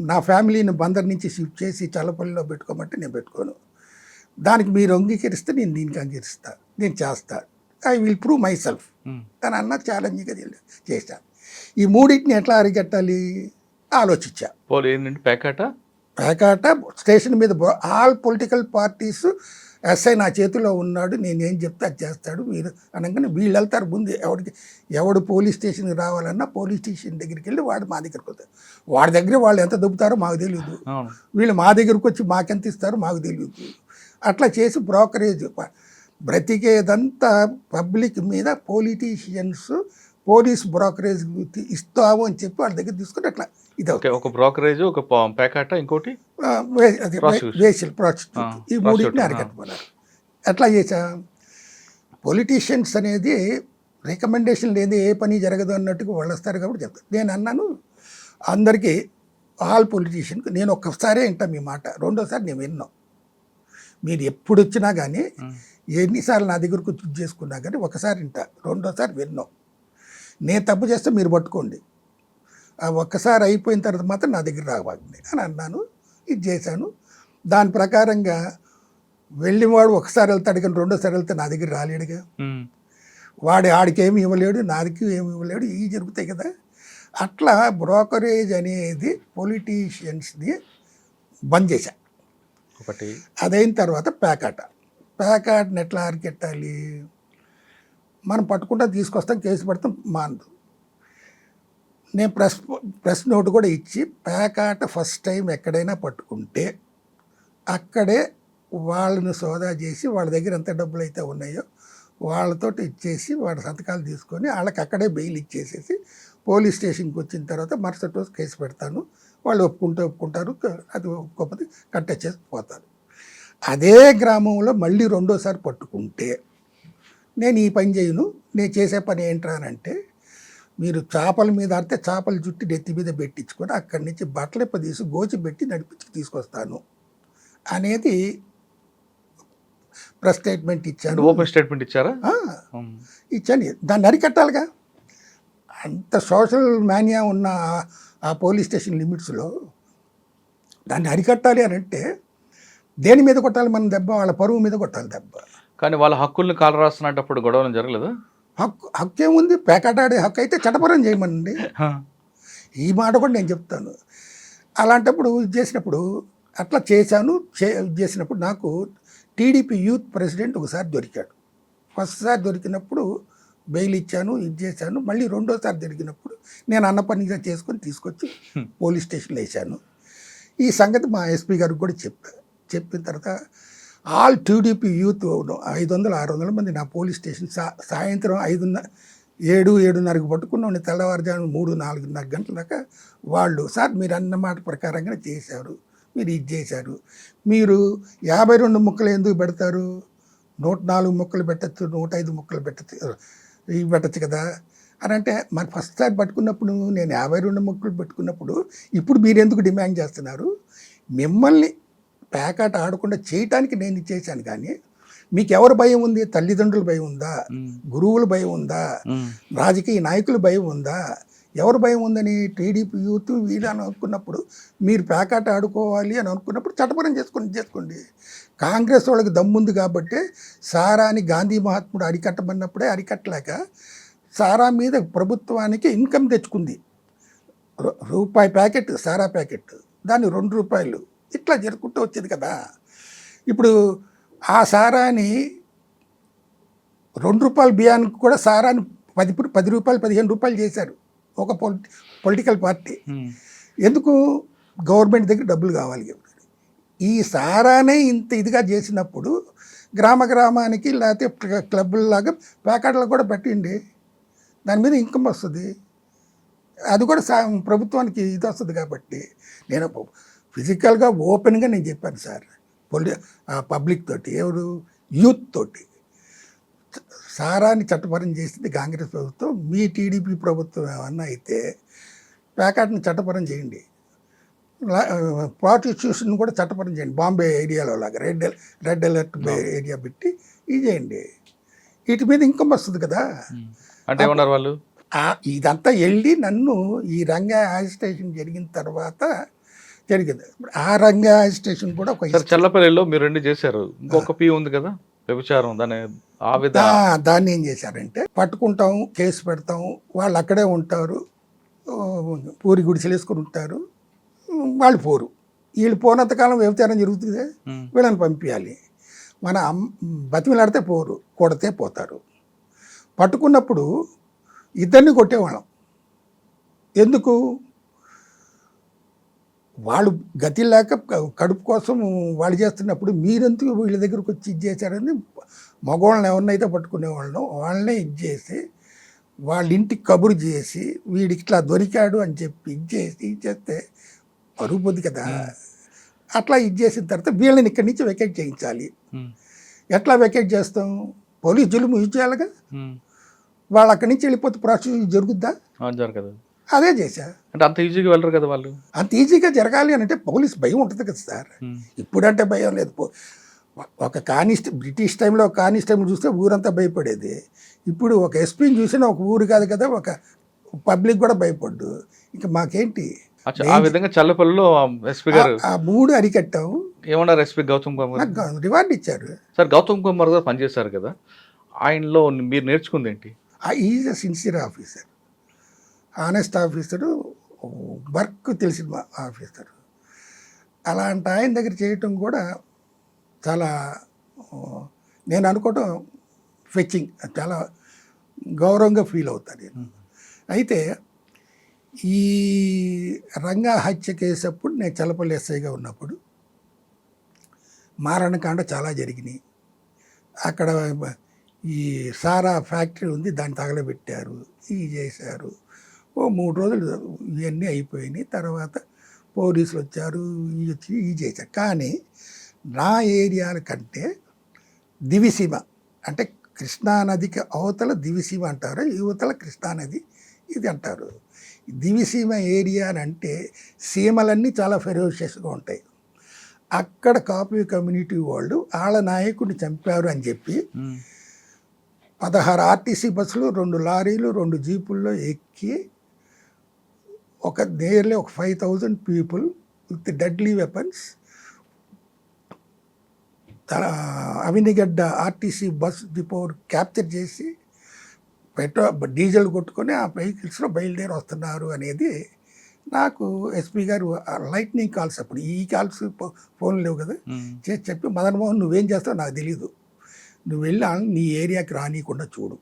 నా ఫ్యామిలీని బందర్ నుంచి షిఫ్ట్ చేసి చల్లపల్లిలో పెట్టుకోమంటే నేను పెట్టుకోను. దానికి మీరు అంగీకరిస్తే నేను దీనికి అంగీకరిస్తా, నేను చేస్తా, I will prove my self అని అన్న ఛాలెంజ్గా చేశాను. ఈ 3టిని ఎట్లా అరికట్టాలి ఆలోచించా. పేకాట స్టేషన్ మీద ఆల్ పొలిటికల్ పార్టీస్ ఎస్ఐ నా చేతిలో ఉన్నాడు, నేనేం చెప్తే అది చేస్తాడు మీరు అనగానే వీళ్ళు వెళ్తారు ముందు. ఎవడు పోలీస్ స్టేషన్కి రావాలన్నా పోలీస్ స్టేషన్ దగ్గరికి వెళ్ళి వాడు మా దగ్గరికి వస్తారు. వాడి దగ్గర వాళ్ళు ఎంత దొబ్బుతారో మాకు తెలియదు, వీళ్ళు మా దగ్గరకు వచ్చి మాకెంత ఇస్తారో మాకు తెలియదు. అట్లా చేసి బ్రోకరేజ్ బ్రతికేదంతా పబ్లిక్ మీద పొలిటీషియన్స్ పోలీస్ బ్రోకరేజ్ ఇస్తాము అని చెప్పి వాళ్ళ దగ్గర తీసుకుని అట్లా ఇది ఓకే, ఒక బ్రోకరేజ్, ఒక ప్యాకాట, ఇంకోటి వేషల్ ప్రాస్టిట్యూట్, ఈ మూడింటిని అరికట్టుకున్నారు. ఎట్లా చేశా, పొలిటీషియన్స్ అనేది రికమెండేషన్ లేని ఏ పని జరగదు అన్నట్టుగా వాళ్ళు వస్తారు కాబట్టి చెప్తాను. నేను అన్నాను అందరికీ, ఆల్ పొలిటీషియన్కి నేను ఒక్కసారే వింటా మీ మాట, రెండోసారి నేను విన్నాం. మీరు ఎప్పుడు వచ్చినా కానీ ఎన్నిసార్లు నా దగ్గరకు చూజ్ చేసుకున్నా కానీ ఒకసారి వింటా, రెండోసారి విన్నాం. నేను తప్పు చేస్తే మీరు పట్టుకోండి, ఆ ఒక్కసారి అయిపోయిన తర్వాత మాత్రం నా దగ్గర రావాలి అని అన్నాను. ఇది చేశాను. దాని ప్రకారంగా వెళ్ళినవాడు ఒకసారి వెళ్తాడు కానీ రెండోసారి వెళ్తే నా దగ్గర రాలేడుగా. ఆడికి ఏమి ఇవ్వలేడు, నాదికి ఏమి ఇవ్వలేడు, ఇవి జరుగుతాయి కదా. అట్లా బ్రోకరేజ్ అనేది పొలిటీషియన్స్ని బంద్ చేశా ఒకటి. అదైన తర్వాత ప్యాకాటని ఎట్లా అరికెట్టాలి, మనం పట్టుకుంటా తీసుకొస్తాం, కేసు పెడతాం, మాందు. నేను ప్రెస్ నోట్ కూడా ఇచ్చి, ప్యాకాట ఫస్ట్ టైం ఎక్కడైనా పట్టుకుంటే అక్కడే వాళ్ళని సోదా చేసి వాళ్ళ దగ్గర ఎంత డబ్బులు అయితే ఉన్నాయో వాళ్ళతో ఇచ్చేసి వాళ్ళ సంతకాలు తీసుకొని వాళ్ళకి అక్కడే బెయిల్ ఇచ్చేసేసి పోలీస్ స్టేషన్కి వచ్చిన తర్వాత మరుసటి రోజు కేసు పెడతాను. వాళ్ళు ఒప్పుకుంటారు, అది ఒప్పుకోకపోతే కట్టేసేసి పోతారు. అదే గ్రామంలో మళ్ళీ రెండోసారి పట్టుకుంటే నేను ఈ పని చేయను. నేను చేసే పని ఏంట్రా అని అంటే, మీరు చేపల మీద ఆడితే చేపల జుట్టి నెత్తి మీద పెట్టించుకొని అక్కడి నుంచి బట్టలు తీసి గోచి పెట్టి నడిపించి తీసుకొస్తాను అనేది ప్రెస్ స్టేట్మెంట్ ఇచ్చాను. ఓపెన్ స్టేట్మెంట్ ఇచ్చారా? ఇచ్చాను. దాన్ని అరికట్టాలిగా. అంత సోషల్ మానియా ఉన్న ఆ పోలీస్ స్టేషన్ లిమిట్స్లో దాన్ని అరికట్టాలి అని అంటే దేని మీద కొట్టాలి మన దెబ్బ? వాళ్ళ పరువు మీద కొట్టాలి దెబ్బ. కానీ వాళ్ళ హక్కుల్ని కాలు రాస్తున్నప్పుడు గొడవలు జరగలేదు. హక్కు ఏముంది? పేకాటాడే హక్కు అయితే చట్టపరం చేయమనండి. ఈ మాట కూడా నేను చెప్తాను. అలాంటప్పుడు చేసినప్పుడు అట్లా చేశాను. చేసినప్పుడు నాకు టీడీపీ యూత్ ప్రెసిడెంట్ ఒకసారి దొరికాడు. ఫస్ట్ సారి దొరికినప్పుడు బెయిల్ ఇచ్చాను, ఇది చేశాను. మళ్ళీ రెండోసారి దొరికినప్పుడు నేను అన్న పనిగా చేసుకొని తీసుకొచ్చి పోలీస్ స్టేషన్లో వేసాను. ఈ సంగతి మా ఎస్పీ గారికి కూడా చెప్పిన తర్వాత ఆల్ టీడీపీ యూత్ 500-600 మంది నా పోలీస్ స్టేషన్ సాయంత్రం 7-7:30కి పట్టుకున్నాం. తెల్లవారుజాము 3-4:30 గంటల దాకా వాళ్ళు, సార్ మీరు అన్న మాట ప్రకారంగా చేశారు, మీరు ఇది చేశారు, మీరు 52 ముక్కలు ఎందుకు పెడతారు, 104 ముక్కలు పెట్టచ్చు, 105 ముక్కలు పెట్టచ్చు కదా అని అంటే, మరి ఫస్ట్ సారి పట్టుకున్నప్పుడు నేను 52 ముక్కలు పెట్టుకున్నప్పుడు ఇప్పుడు మీరు ఎందుకు డిమాండ్ చేస్తున్నారు? మిమ్మల్ని ప్యాకాట ఆడకుండా చేయటానికి నేను ఇచ్చేసాను. కానీ మీకు ఎవరు భయం ఉంది? తల్లిదండ్రుల భయం ఉందా? గురువుల భయం ఉందా? రాజకీయ నాయకుల భయం ఉందా? ఎవరు భయం ఉందని టీడీపీ యూత్ వీళ్ళు అని అనుకున్నప్పుడు, మీరు ప్యాకాట ఆడుకోవాలి అని అనుకున్నప్పుడు చట్టపరం చేసుకోండి. కాంగ్రెస్ వాళ్ళకి దమ్ముంది కాబట్టి సారాని గాంధీ మహాత్ముడు అరికట్టమన్నప్పుడే అరికట్టలేక సారా మీద ప్రభుత్వానికి ఇన్కమ్ తెచ్చుకుంది. రూపాయి ప్యాకెట్ సారా ప్యాకెట్, దాన్ని ₹2 ఇట్లా జరుపుకుంటూ వచ్చేది కదా. ఇప్పుడు ఆ సారాని ₹2 బియ్యానికి కూడా సారాని ₹10, ₹15 చేశారు ఒక పొలిటికల్ పార్టీ. ఎందుకు? గవర్నమెంట్ దగ్గర డబ్బులు కావాలి. ఈ సారానే ఇంత ఇదిగా చేసినప్పుడు గ్రామానికి లేకపోతే క్లబ్బుల్లాగా ప్యాకెట్లు కూడా పెట్టండి, దాని మీద ఇన్కమ్ వస్తుంది. అది కూడా ప్రభుత్వానికి ఇది వస్తుంది. కాబట్టి నేను ఫిజికల్గా ఓపెన్గా నేను చెప్పాను సార్, పబ్లిక్ తోటి, ఎవరు యూత్ తోటి. సారాన్ని చట్టపరం చేసింది కాంగ్రెస్ ప్రభుత్వం. మీ టీడీపీ ప్రభుత్వం ఏమన్నా అయితే ప్యాకెట్ని చట్టపరం చేయండి, ప్రాస్టిట్యూషన్ కూడా చట్టపరం చేయండి. బాంబే ఏరియాలో లాగా రెడ్ అలర్ట్ ఏరియా పెట్టి ఇది చేయండి. వీటి మీద ఇన్కమ్ వస్తుంది కదా. అంటే ఏమన్నారు వాళ్ళు? ఇదంతా వెళ్ళి నన్ను ఈ రంగా యాజిటేషన్ జరిగిన తర్వాత జరిగింది. ఆ రంగా యాజిటేషన్ కూడా ఒక చల్లపల్లిలో మీరు 2 చేశారు. ఇంకొక పీ ఉంది కదా, వ్యభిచారం. దాన్ని ఏం చేశారంటే, పట్టుకుంటాం, కేసు పెడతాం, వాళ్ళు అక్కడే ఉంటారు, పూరి గుడిసెలు వేసుకుని ఉంటారు, వాళ్ళు పోరు. వీళ్ళు పోనంతకాలం వ్యభిచారం జరుగుతుంది, వీళ్ళని పంపించాలి. మన బతిమిలాడితే పోరు, కొడితే పోతారు. పట్టుకున్నప్పుడు ఇద్దరిని కొట్టేవాళ్ళం. ఎందుకు? వాళ్ళు గతి లేక కడుపు కోసం వాళ్ళు చేస్తున్నప్పుడు మీరెందుకు వీళ్ళ దగ్గరకు వచ్చి ఇది చేశారని మగవాళ్ళని ఎవరినైతే పట్టుకునేవాళ్ళం వాళ్ళనే ఇది చేసి వాళ్ళ ఇంటికి కబురు చేసి వీడికి ఇట్లా దొరికాడు అని చెప్పి ఇచ్చేస్తే పరుగు పోద్ది కదా. అట్లా చేసిన తర్వాత వీళ్ళని ఇక్కడి నుంచి వెకేట్ చేయించాలి. ఎట్లా వెకేట్ చేస్తాం? పోలీస్ జులుము యూజ్ చేయాలిగా. వాళ్ళు అక్కడి నుంచి వెళ్ళిపోతే ప్రాసిక్యూషన్ జరుగుద్దా? జరగదు. అదే చేశా. అంటే అంత ఈజీగా వెళ్ళరు కదా వాళ్ళు. అంత ఈజీగా జరగాలి అని అంటే పోలీస్ భయం ఉంటుంది కదా సార్. ఇప్పుడంటే భయం లేదు. ఒక బ్రిటిష్ టైంలో ఒక కానిస్టేబుల్ చూస్తే ఊరంతా భయపడేది. ఇప్పుడు ఒక ఎస్పీని చూసినా ఒక ఊరు కాదు కదా, ఒక పబ్లిక్ కూడా భయపడ్డు. ఇంకా మాకేంటి? ఆ విధంగా చల్లపల్లిలో ఎస్పీ గారు ఆ 3 అరికట్టాము. ఏమన్నారు ఎస్పీ గౌతమ్ కుమార్? రివార్డు ఇచ్చారు. సార్ గౌతమ్ కుమార్ గారు పనిచేశారు కదా, ఆయనలో మీరు నేర్చుకుంది ఏంటి? Is a sincere officer, honest officer, work తెలిసిన ఆఫీసరు. అలాంటి ఆయన దగ్గర చేయటం కూడా చాలా నేను అనుకోవటం ఫెచ్చింగ్, చాలా గౌరవంగా ఫీల్ అవుతాను నేను. అయితే ఈ రంగా హత్య కేసు అప్పుడు నేను చల్లపల్లి ఎస్ఐగా ఉన్నప్పుడు మారణకాండ చాలా జరిగినాయి. అక్కడ ఈ సారా ఫ్యాక్టరీ ఉంది, దాన్ని తగలబెట్టారు, ఇవి చేశారు. 3 రోజులు ఇవన్నీ అయిపోయినాయి. తర్వాత పోలీసులు వచ్చారు, ఇవి చేశారు. కానీ నా ఏరియాల కంటే దివిసీమ అంటే కృష్ణానదికి అవతల దివిసీమ అంటారు, యువతల కృష్ణానది ఇది అంటారు. దివిసీమ ఏరియా అని అంటే సీమలన్నీ చాలా ఫెరోషియస్గా ఉంటాయి. అక్కడ కాపు కమ్యూనిటీ వాళ్ళు వాళ్ళ నాయకుడిని చంపారు అని చెప్పి 16 ఆర్టీసీ బస్సులు, 2 లారీలు, 2 జీపుల్లో ఎక్కి nearly 5,000 people with deadly weapons Avanigadda RTC bus depot capture చేసి డీజిల్ కొట్టుకొని ఆ వెహికల్స్లో బయలుదేరి వస్తున్నారు అనేది నాకు ఎస్పీ గారు లైట్నింగ్ కాల్స్, అప్పుడు ఈ కాల్స్ ఫోన్ లేవు కదా, చేసి చెప్పి మదన్ మోహన్ నువ్వేం చేస్తావు నాకు తెలీదు, నువ్వు వెళ్ళి నీ ఏరియాకి రానియకుండా చూడు.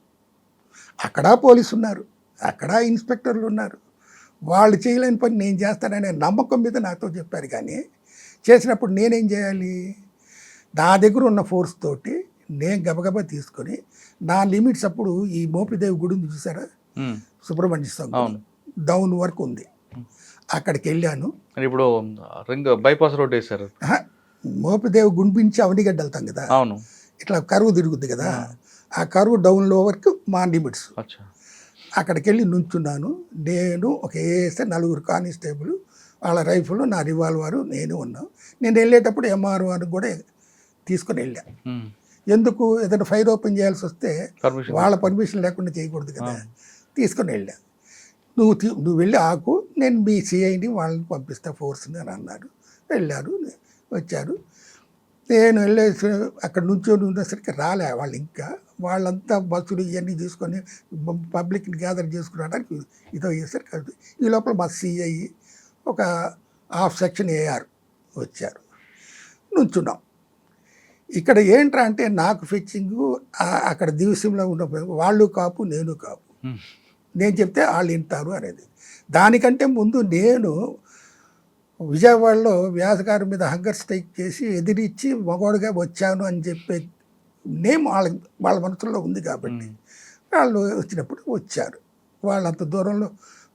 అక్కడ పోలీసు ఉన్నారు, అక్కడ ఇన్స్పెక్టర్లు ఉన్నారు, వాళ్ళు చేయలేని పని నేను చేస్తాననే నమ్మకం మీద నాతో చెప్పారు. కానీ చేసినప్పుడు నేనేం చేయాలి? నా దగ్గర ఉన్న ఫోర్స్ తోటి నేను గబగబా తీసుకొని నా లిమిట్స్, అప్పుడు ఈ మోపిదేవి గుడి ఉంది చూసారా, సుబ్రహ్మణ్య స్వామి డౌన్ వరకు ఉంది, అక్కడికి వెళ్ళాను. ఇప్పుడు బైపాస్ రోడ్ వేశారు. మోపిదేవి గుంపించి అవనిగడ్డ వెళ్తాం కదా, అవును, ఇట్లా కరువు తిరుగుద్ది కదా, ఆ కరువు డౌన్లో వరకు మా లిమిట్స్. అక్కడికి వెళ్ళి నుంచున్నాను. నేను ఒక ఏఎస్ఐ, 4 కానిస్టేబుల్, వాళ్ళ రైఫిల్, నా రివాల్వరు, నేను ఉన్నాం. నేను వెళ్ళేటప్పుడు ఎంఆర్ఓని కూడా తీసుకొని వెళ్ళా. ఎందుకు? ఏదైనా ఫైర్ ఓపెన్ చేయాల్సి వస్తే వాళ్ళ పర్మిషన్ లేకుండా చేయకూడదు కదా, తీసుకొని వెళ్ళా. నువ్వు వెళ్ళి ఆకు, నేను మీ సిఐని వాళ్ళని పంపిస్తా ఫోర్స్ని అని అన్నారు. వెళ్ళారు, వచ్చారు. నేను వెళ్ళేసి అక్కడ నుంచి ఉండేసరికి రాలే వాళ్ళు. ఇంకా వాళ్ళంతా బస్సులు ఇవన్నీ తీసుకొని పబ్లిక్ని గ్యాదర్ చేసుకురావడానికి ఇదో చేస్తారు. ఈ లోపల మా సిఐ, ఒక హాఫ్ సెక్షన్ ఏఆర్ వచ్చారు. నుంచున్నాం. ఇక్కడ ఏంట్రా అంటే నాకు ఫిక్సింగ్, అక్కడ దివసంలో ఉన్న వాళ్ళు కాపు, నేను కాపు, నేను చెప్తే వాళ్ళు వింటారు అనేది. దానికంటే ముందు నేను విజయవాడలో వ్యాసగారి మీద హంగర్ స్ట్రైక్ చేసి ఎదిరించి మగవాడుగా వచ్చాను అని చెప్పే నేమ్ వాళ్ళ మనసులో ఉంది. కాబట్టి వాళ్ళు వచ్చినప్పుడు వచ్చారు. వాళ్ళు అంత దూరంలో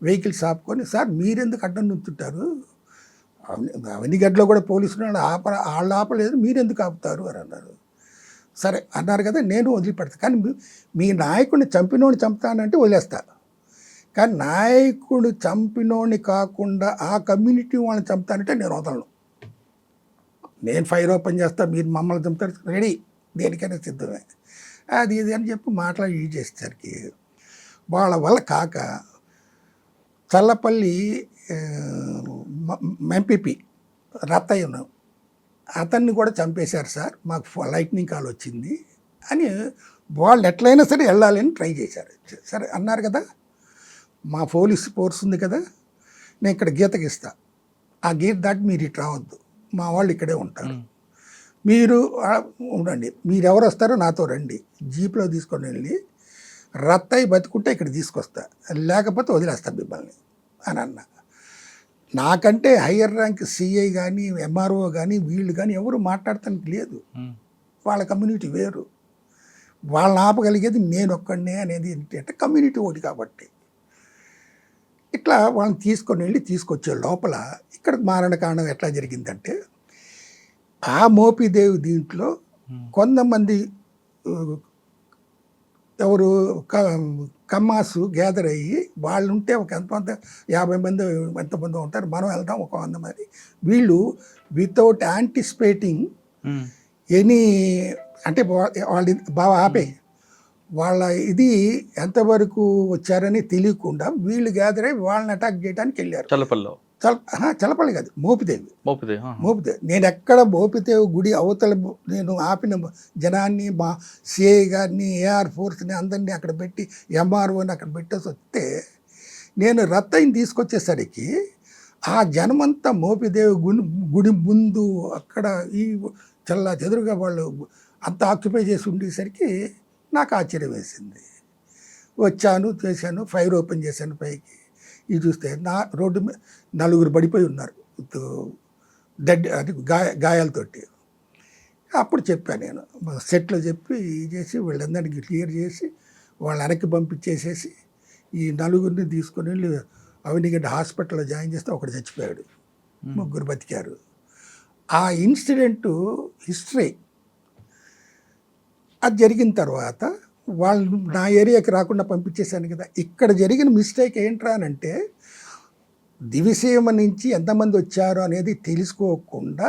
వెహికల్స్ ఆపుకొని, సార్ మీరెందుకు అడ్డం నుంచుంటారు, అవనిగడ్డలో కూడా పోలీసులు వాళ్ళు ఆపలేదు, మీరెందుకు ఆపుతారు అని అన్నారు. సరే అన్నారు కదా, నేను వదిలిపెడతాను. కానీ మీ నాయకుడిని చంపినోడిని చంపుతానంటే వదిలేస్తా, కానీ నాయకుడు చంపినోడిని కాకుండా ఆ కమ్యూనిటీ వాళ్ళని చంపుతానంటే నేను వదలను. నేను ఫైర్ ఓపెన్ చేస్తా, మీరు మమ్మల్ని చంపుతారు, రెడీ, దేనికైనా సిద్ధమే, అది ఇది అని చెప్పి మాట్లాడి యూజ్ చేసేసరికి వాళ్ళ వల్ల కాక చల్లపల్లి ఎంపీపీ రత్తయ్యను, అతన్ని కూడా చంపేశారు సార్, మాకు లైట్నింగ్ కాల్ వచ్చింది అని వాళ్ళు ఎట్లయినా సరే వెళ్ళాలని ట్రై చేశారు. సరే అన్నారు కదా, మా పోలీస్ ఫోర్స్ ఉంది కదా, నేను ఇక్కడ గీతకి ఇస్తా, ఆ గీత దాటి మీరు ఇటు రావద్దు, మా వాళ్ళు ఇక్కడే ఉంటారు, మీరు ఉండండి, మీరు ఎవరు వస్తారో నాతో రండి, జీప్లో తీసుకొని వెళ్ళి రత్తయ్య బతుకుంటే ఇక్కడ తీసుకొస్తా, లేకపోతే వదిలేస్తా మిమ్మల్ని అని అన్నా. నాకంటే హయ్యర్ ర్యాంక్ సిఐ కానీ ఎంఆర్ఓ కానీ వీళ్ళు కానీ ఎవరు మాట్లాడటానికి లేదు, వాళ్ళ కమ్యూనిటీ వేరు. వాళ్ళని ఆపగలిగేది నేను ఒక్కడినే అనేది ఏంటంటే కమ్యూనిటీ ఒకటి కాబట్టి. ఇట్లా వాళ్ళని తీసుకొని వెళ్ళి తీసుకొచ్చే లోపల ఇక్కడ మారణకాండం ఎట్లా జరిగిందంటే, ఆ మోపిదేవి దీంట్లో కొంతమంది ఎవరు కమ్మాసు గ్యాదర్ అయ్యి వాళ్ళు ఉంటే ఒక ఎంతమంది 50 మంది ఎంతమంది ఉంటారు, మనం వెళ్దాం ఒక 100 మంది. వీళ్ళు వితౌట్ యాంటిసిపేటింగ్ ఎనీ అంటే వాళ్ళు బాగా ఆపే వాళ్ళ ఇది ఎంతవరకు వచ్చారని తెలియకుండా వీళ్ళు గ్యాదర్ అయ్యి వాళ్ళని అటాక్ చేయడానికి వెళ్ళారు. చలపల్లి కాదు, మోపిదేవి. నేను ఎక్కడ మోపిదేవి గుడి అవతల నేను ఆపిన జనాన్ని, మా సిఐ గారిని, ఏఆర్ ఫోర్స్ని అందరినీ అక్కడ పెట్టి, ఎంఆర్ఓని అక్కడ పెట్టేసి వస్తే, నేను రత్తయిని తీసుకొచ్చేసరికి ఆ జనమంతా మోపిదేవి గుడి ముందు అక్కడ ఈ చల్ల చెదురుగా వాళ్ళు అంత ఆక్యుపై చేసి ఉండేసరికి నాకు ఆశ్చర్యం వేసింది. వచ్చాను, చేశాను, ఫైర్ ఓపెన్ చేశాను పైకి. ఇది చూస్తే నా రోడ్డు మీద 4 పడిపోయి ఉన్నారు డెడ్, అది గాయాలతోటి. అప్పుడు చెప్పాను నేను సెట్లో చెప్పి చేసి వీళ్ళందరికీ క్లియర్ చేసి వాళ్ళ వెనక్కి పంపించేసేసి ఈ 4 తీసుకొని వెళ్ళి అవినిగడ్డ హాస్పిటల్లో జాయిన్ చేస్తే ఒకడు చచ్చిపోయాడు, 3 బతికారు. ఆ ఇన్సిడెంటు హిస్టరీ. అది జరిగిన తర్వాత వాళ్ళు నా ఏరియాకి రాకుండా పంపించేశాను కదా. ఇక్కడ జరిగిన మిస్టేక్ ఏంట్రా అంటే, దివిసీమ నుంచి ఎంతమంది వచ్చారో అనేది తెలుసుకోకుండా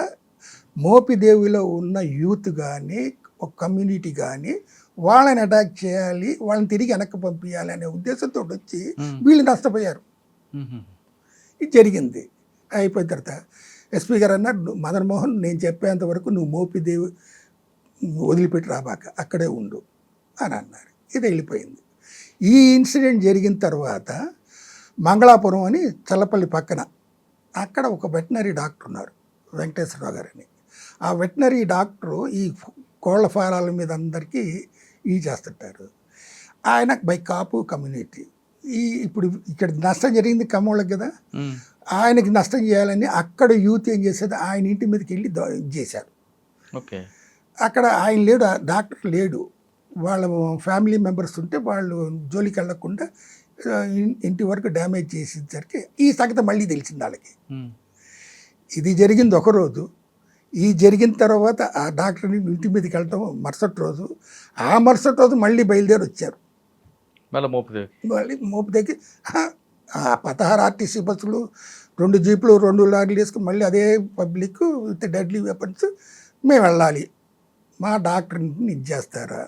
మోపిదేవిలో ఉన్న యూత్ కానీ ఒక కమ్యూనిటీ కానీ వాళ్ళని అటాక్ చేయాలి, వాళ్ళని తిరిగి వెనక్కి పంపించాలి అనే ఉద్దేశంతో వచ్చి వీళ్ళు నష్టపోయారు. ఇది జరిగింది. అయిపోయిన తర్వాత ఎస్పీ గారు అన్నారు, మదన్ మోహన్ నేను చెప్పేంత వరకు నువ్వు మోపిదేవి వదిలిపెట్టి రాబాక, అక్కడే ఉండు అని అన్నారు. ఇది వెళ్ళిపోయింది. ఈ ఇన్సిడెంట్ జరిగిన తర్వాత మంగళాపురం అని చల్లపల్లి పక్కన అక్కడ ఒక వెటనరీ డాక్టర్ ఉన్నారు, వెంకటేశ్వరరావు గారని. ఆ వెటనరీ డాక్టరు ఈ కోళ్ల ఫారాల మీద అందరికీ చేస్తుంటారు. ఆయన బై కాపు కమ్యూనిటీ. ఇప్పుడు ఇక్కడ నష్టం జరిగింది కమ్మోళ్ళకి కదా, ఆయనకి నష్టం చేయాలని అక్కడ యూత్ ఏం చేసేది, ఆయన ఇంటి మీదకి వెళ్ళి చేశారు. ఓకే, అక్కడ ఆయన లేడు, డాక్టర్ లేడు, వాళ్ళ ఫ్యామిలీ మెంబర్స్ ఉంటే వాళ్ళు జోలికి వెళ్ళకుండా ఇంటి వరకు డ్యామేజ్ చేసేసరికి ఈ సంగతి మళ్ళీ తెలిసింది వాళ్ళకి. ఇది జరిగింది ఒకరోజు. ఈ జరిగిన తర్వాత ఆ డాక్టర్ని ఇంటి మీదకి వెళ్ళటం మరుసటి రోజు, ఆ మరుసటి రోజు మళ్ళీ బయలుదేరి వచ్చారు. మళ్ళీ మోపిదేవికి ఆ 16 ఆర్టీసీ బస్సులు, 2 జీపులు, 2 లారీలు వేసుకుని మళ్ళీ అదే పబ్లిక్ విత్ డెడ్లీ వెపన్స్ మేము వెళ్ళాలి. మా డాక్టర్ని ఇది చేస్తారా,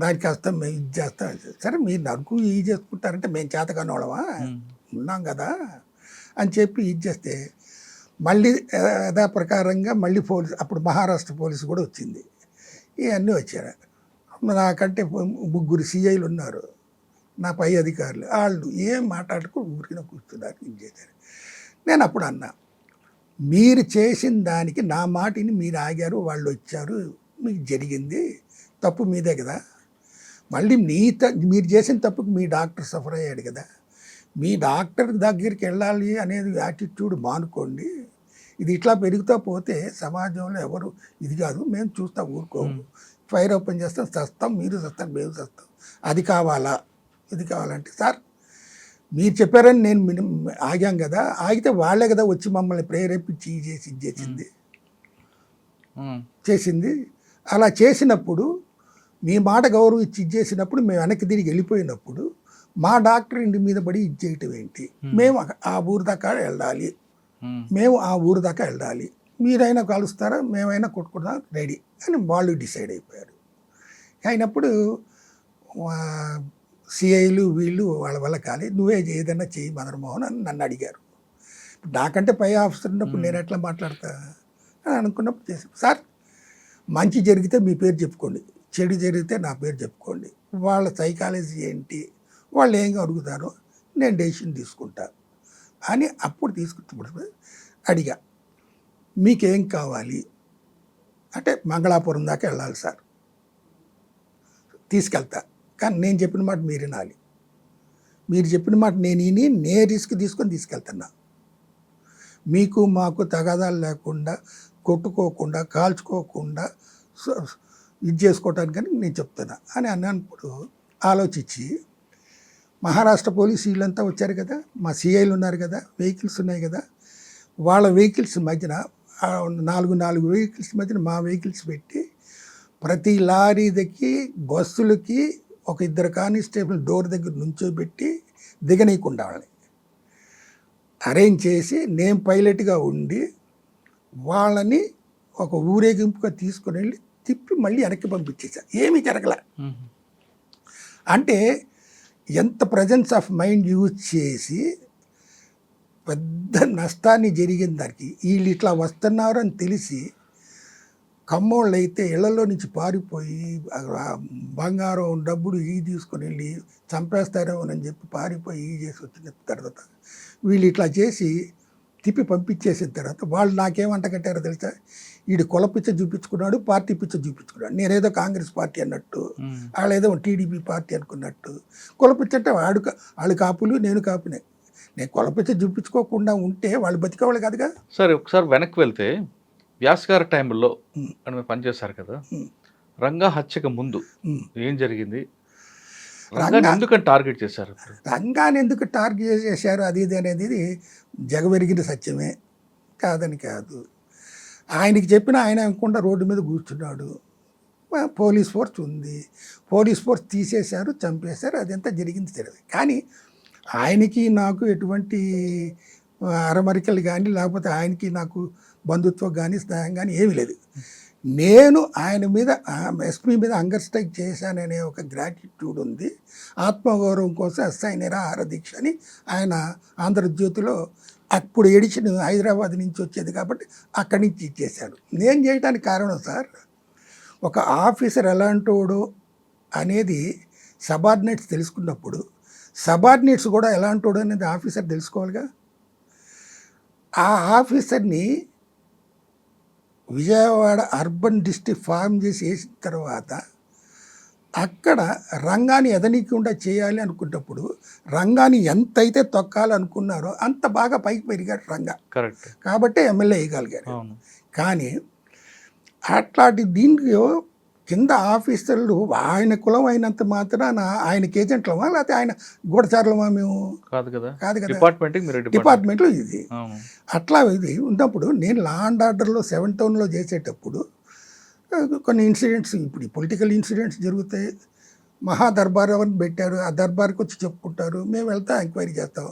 దానికి కాస్త మేము ఇది చేస్తాం. సరే మీరు నరుకు ఇది చేసుకుంటారంటే మేము చేతకాని వాళ్ళమా ఉన్నాం కదా అని చెప్పి ఇది చేస్తే మళ్ళీ యథా ప్రకారంగా మళ్ళీ పోలీసు, అప్పుడు మహారాష్ట్ర పోలీసు కూడా వచ్చింది. ఇవన్నీ వచ్చారు. నాకంటే 3 సిఐలు ఉన్నారు, నా పై అధికారులు. వాళ్ళు ఏం మాట్లాడుకో ఊరికిన కూర్చున్నారు, ఇది చేశారు. నేను అప్పుడు అన్నా, మీరు చేసిన దానికి నా మాటిని మీరు ఆగారు, వాళ్ళు వచ్చారు, మీకు జరిగింది, తప్పు మీదే కదా. మళ్ళీ మీరు చేసిన తప్పుకు మీ డాక్టర్ సఫర్ అయ్యాడు కదా, మీ డాక్టర్ దగ్గరికి వెళ్ళాలి అనేది యాటిట్యూడ్ మానుకోండి. ఇది ఇట్లా పెరుగుతూ పోతే సమాజంలో ఎవరు ఇది కాదు, మేము చూస్తా ఊరుకోము, ఫైర్ ఓపెన్ చేస్తాం, చస్తాం, మీరు చస్తాం, మేము చస్తాం, అది కావాలా ఇది కావాలంటే సార్ మీరు చెప్పారని నేను ఆగాం కదా, ఆగితే వాళ్ళే కదా వచ్చి మమ్మల్ని ప్రేరేపించి చేసింది. అలా చేసినప్పుడు మీ మాట గౌరవం ఇచ్చి చేసినప్పుడు మేము వెనక్కి తిరిగి వెళ్ళిపోయినప్పుడు మా డాక్టర్ ఇంటి మీద పడి చేయటం ఏంటి, మేము ఆ ఊరు దాకా వెళ్ళాలి, మీరైనా కలుస్తారా, మేమైనా కొట్టుకుంటాం, రెడీ అని వాళ్ళు డిసైడ్ అయిపోయారు. అయినప్పుడు సిఐలు వీళ్ళు వాళ్ళ వల్ల కాలి, నువ్వే ఏదైనా చెయ్యి మదన్ మోహన్ అని నన్ను అడిగారు. నాకంటే పై ఆఫీసర్ ఉన్నప్పుడు నేను ఎట్లా మాట్లాడతా అని అనుకున్నప్పుడు చేసి, సార్ మంచి జరిగితే మీ పేరు చెప్పుకోండి, చెడు జరిగితే నా పేరు చెప్పుకోండి, వాళ్ళ సైకాలజీ ఏంటి, వాళ్ళు ఏం అడుగుతారో నేను డెసిషన్ తీసుకుంటా అని అప్పుడు తీసుకుంటున్నప్పుడు అడిగా, మీకేం కావాలి అంటే మంగళాపురం దాకా వెళ్ళాలి సార్, తీసుకెళ్తా, కానీ నేను చెప్పిన మాట మీరు వినాలి, మీరు చెప్పిన మాట నేను రిస్క్ తీసుకొని తీసుకెళ్తున్నా, మీకు మాకు తగాదాలు లేకుండా, కొట్టుకోకుండా, కాల్చుకోకుండా ఇది చేసుకోవటానికని నేను చెప్తున్నా అని అన్నప్పుడు ఆలోచించి మహారాష్ట్ర పోలీసు వీళ్ళంతా వచ్చారు కదా, మా సిఐలు ఉన్నారు కదా, వెహికల్స్ ఉన్నాయి కదా, వాళ్ళ వెహికల్స్ మధ్యన 4 వెహికల్స్ మధ్యన మా వెహికల్స్ పెట్టి ప్రతి లారీకి బస్సులకి ఒక 2 కానిస్టేబుల్ డోర్ దగ్గర నుంచోబెట్టి దిగనీయకుండా వాళ్ళని అరేంజ్ చేసి నేను పైలట్గా ఉండి వాళ్ళని ఒక ఊరేగింపుగా తీసుకుని వెళ్ళి తిప్పి మళ్ళీ వెనక్కి పంపించేసా. ఏమీ జరగల. అంటే ఎంత ప్రజెన్స్ ఆఫ్ మైండ్ యూజ్ చేసి పెద్ద నష్టాన్ని జరిగిన దానికి వీళ్ళు ఇట్లా వస్తున్నారు అని తెలిసి కమ్మోళ్ళు అయితే ఇళ్లలో నుంచి పారిపోయి బంగారం డబ్బులు తీసుకొని వెళ్ళి చంపేస్తారేమోనని చెప్పి పారిపోయి చేసి వచ్చిన తర్వాత వీళ్ళు ఇట్లా చేసి తిప్పి పంపించేసిన తర్వాత వాళ్ళు నాకేమంట కట్టారో తెలుసా, వీడు కుల పిచ్చ చూపించుకున్నాడు, పార్టీ పిచ్చ చూపించుకున్నాడు. నేనేదో కాంగ్రెస్ పార్టీ అన్నట్టు, వాళ్ళేదో టీడీపీ పార్టీ అనుకున్నట్టు. కుల పిచ్చ అంటే వాళ్ళు కాపులు, నేను కాపునే. నేను కుల పిచ్చ చూపించుకోకుండా ఉంటే వాళ్ళు బతికేవాళ్ళు కాదుగా. సరే, ఒకసారి వెనక్కి వెళ్తే వ్యాస్ గారి టైంలో మీరు పనిచేశారు కదా, రంగా హత్యకు ముందు ఏం జరిగింది? రంగాన్ని ఎందుకని టార్గెట్ చేశారు? రంగాన్ని ఎందుకు టార్గెట్ చేశారు అది ఇది అనేది జగమెరిగిన సత్యమే, కాదని కాదు. ఆయనకి చెప్పిన ఆయన అనుకుంటా రోడ్డు మీద కూర్చున్నాడు. పోలీస్ ఫోర్స్ ఉంది, పోలీస్ ఫోర్స్ తీసేశారు, చంపేశారు, అదంతా జరిగింది తెలియదు. కానీ ఆయనకి నాకు ఎటువంటి అరమరికలు కానీ లేకపోతే ఆయనకి నాకు బంధుత్వం కానీ స్నేహం కానీ ఏమీ లేదు. నేను ఆయన మీద ఎస్పీ మీద హంగర్ స్ట్రైక్ చేశాననే ఒక గ్రాటిట్యూడ్ ఉంది. ఆత్మగౌరవం కోసం ఎస్ఐ నిరాహార దీక్ష అని ఆయన ఆంధ్రజ్యోతిలో అప్పుడు ఎడిషన్ హైదరాబాద్ నుంచి వచ్చేది కాబట్టి అక్కడి నుంచి ఇచ్చేశాడు. నేను చేయడానికి కారణం సార్, ఒక ఆఫీసర్ ఎలాంటోడు అనేది సబార్డినేట్స్ తెలుసుకున్నప్పుడు సబార్డినేట్స్ కూడా ఎలాంటోడు అనేది ఆఫీసర్ తెలుసుకోవాలిగా. ఆ ఆఫీసర్ని విజయవాడ అర్బన్ డిస్ట్రిక్ట్ ఫామ్ చేసి వేసిన తర్వాత అక్కడ రంగాన్ని ఎదనీయకుండా చేయాలి అనుకున్నప్పుడు రంగాన్ని ఎంతైతే తొక్కాలనుకున్నారో అంత బాగా పైకి పెరిగాడు రంగా. కరెక్ట్. కాబట్టి ఎమ్మెల్యే వేయగలిగారు. కానీ అట్లాంటి దీంట్లో కింద ఆఫీసర్లు ఆయన కులం అయినంత మాత్రాన ఆయనకి ఏజెంట్లమా లేకపోతే ఆయన గూఢచారులమా? మేము కాదు కదా. డిపార్ట్మెంట్లో ఇది అట్లా ఇది ఉన్నప్పుడు నేను లా అండ్ ఆర్డర్లో 7 టౌన్లో చేసేటప్పుడు కొన్ని ఇన్సిడెంట్స్, ఇప్పుడు పొలిటికల్ ఇన్సిడెంట్స్ జరుగుతాయి. మహా దర్బార్ అని పెట్టారు, ఆ దర్బార్కి వచ్చి చెప్పుకుంటారు, మేము వెళ్తాం ఎంక్వైరీ చేస్తాం.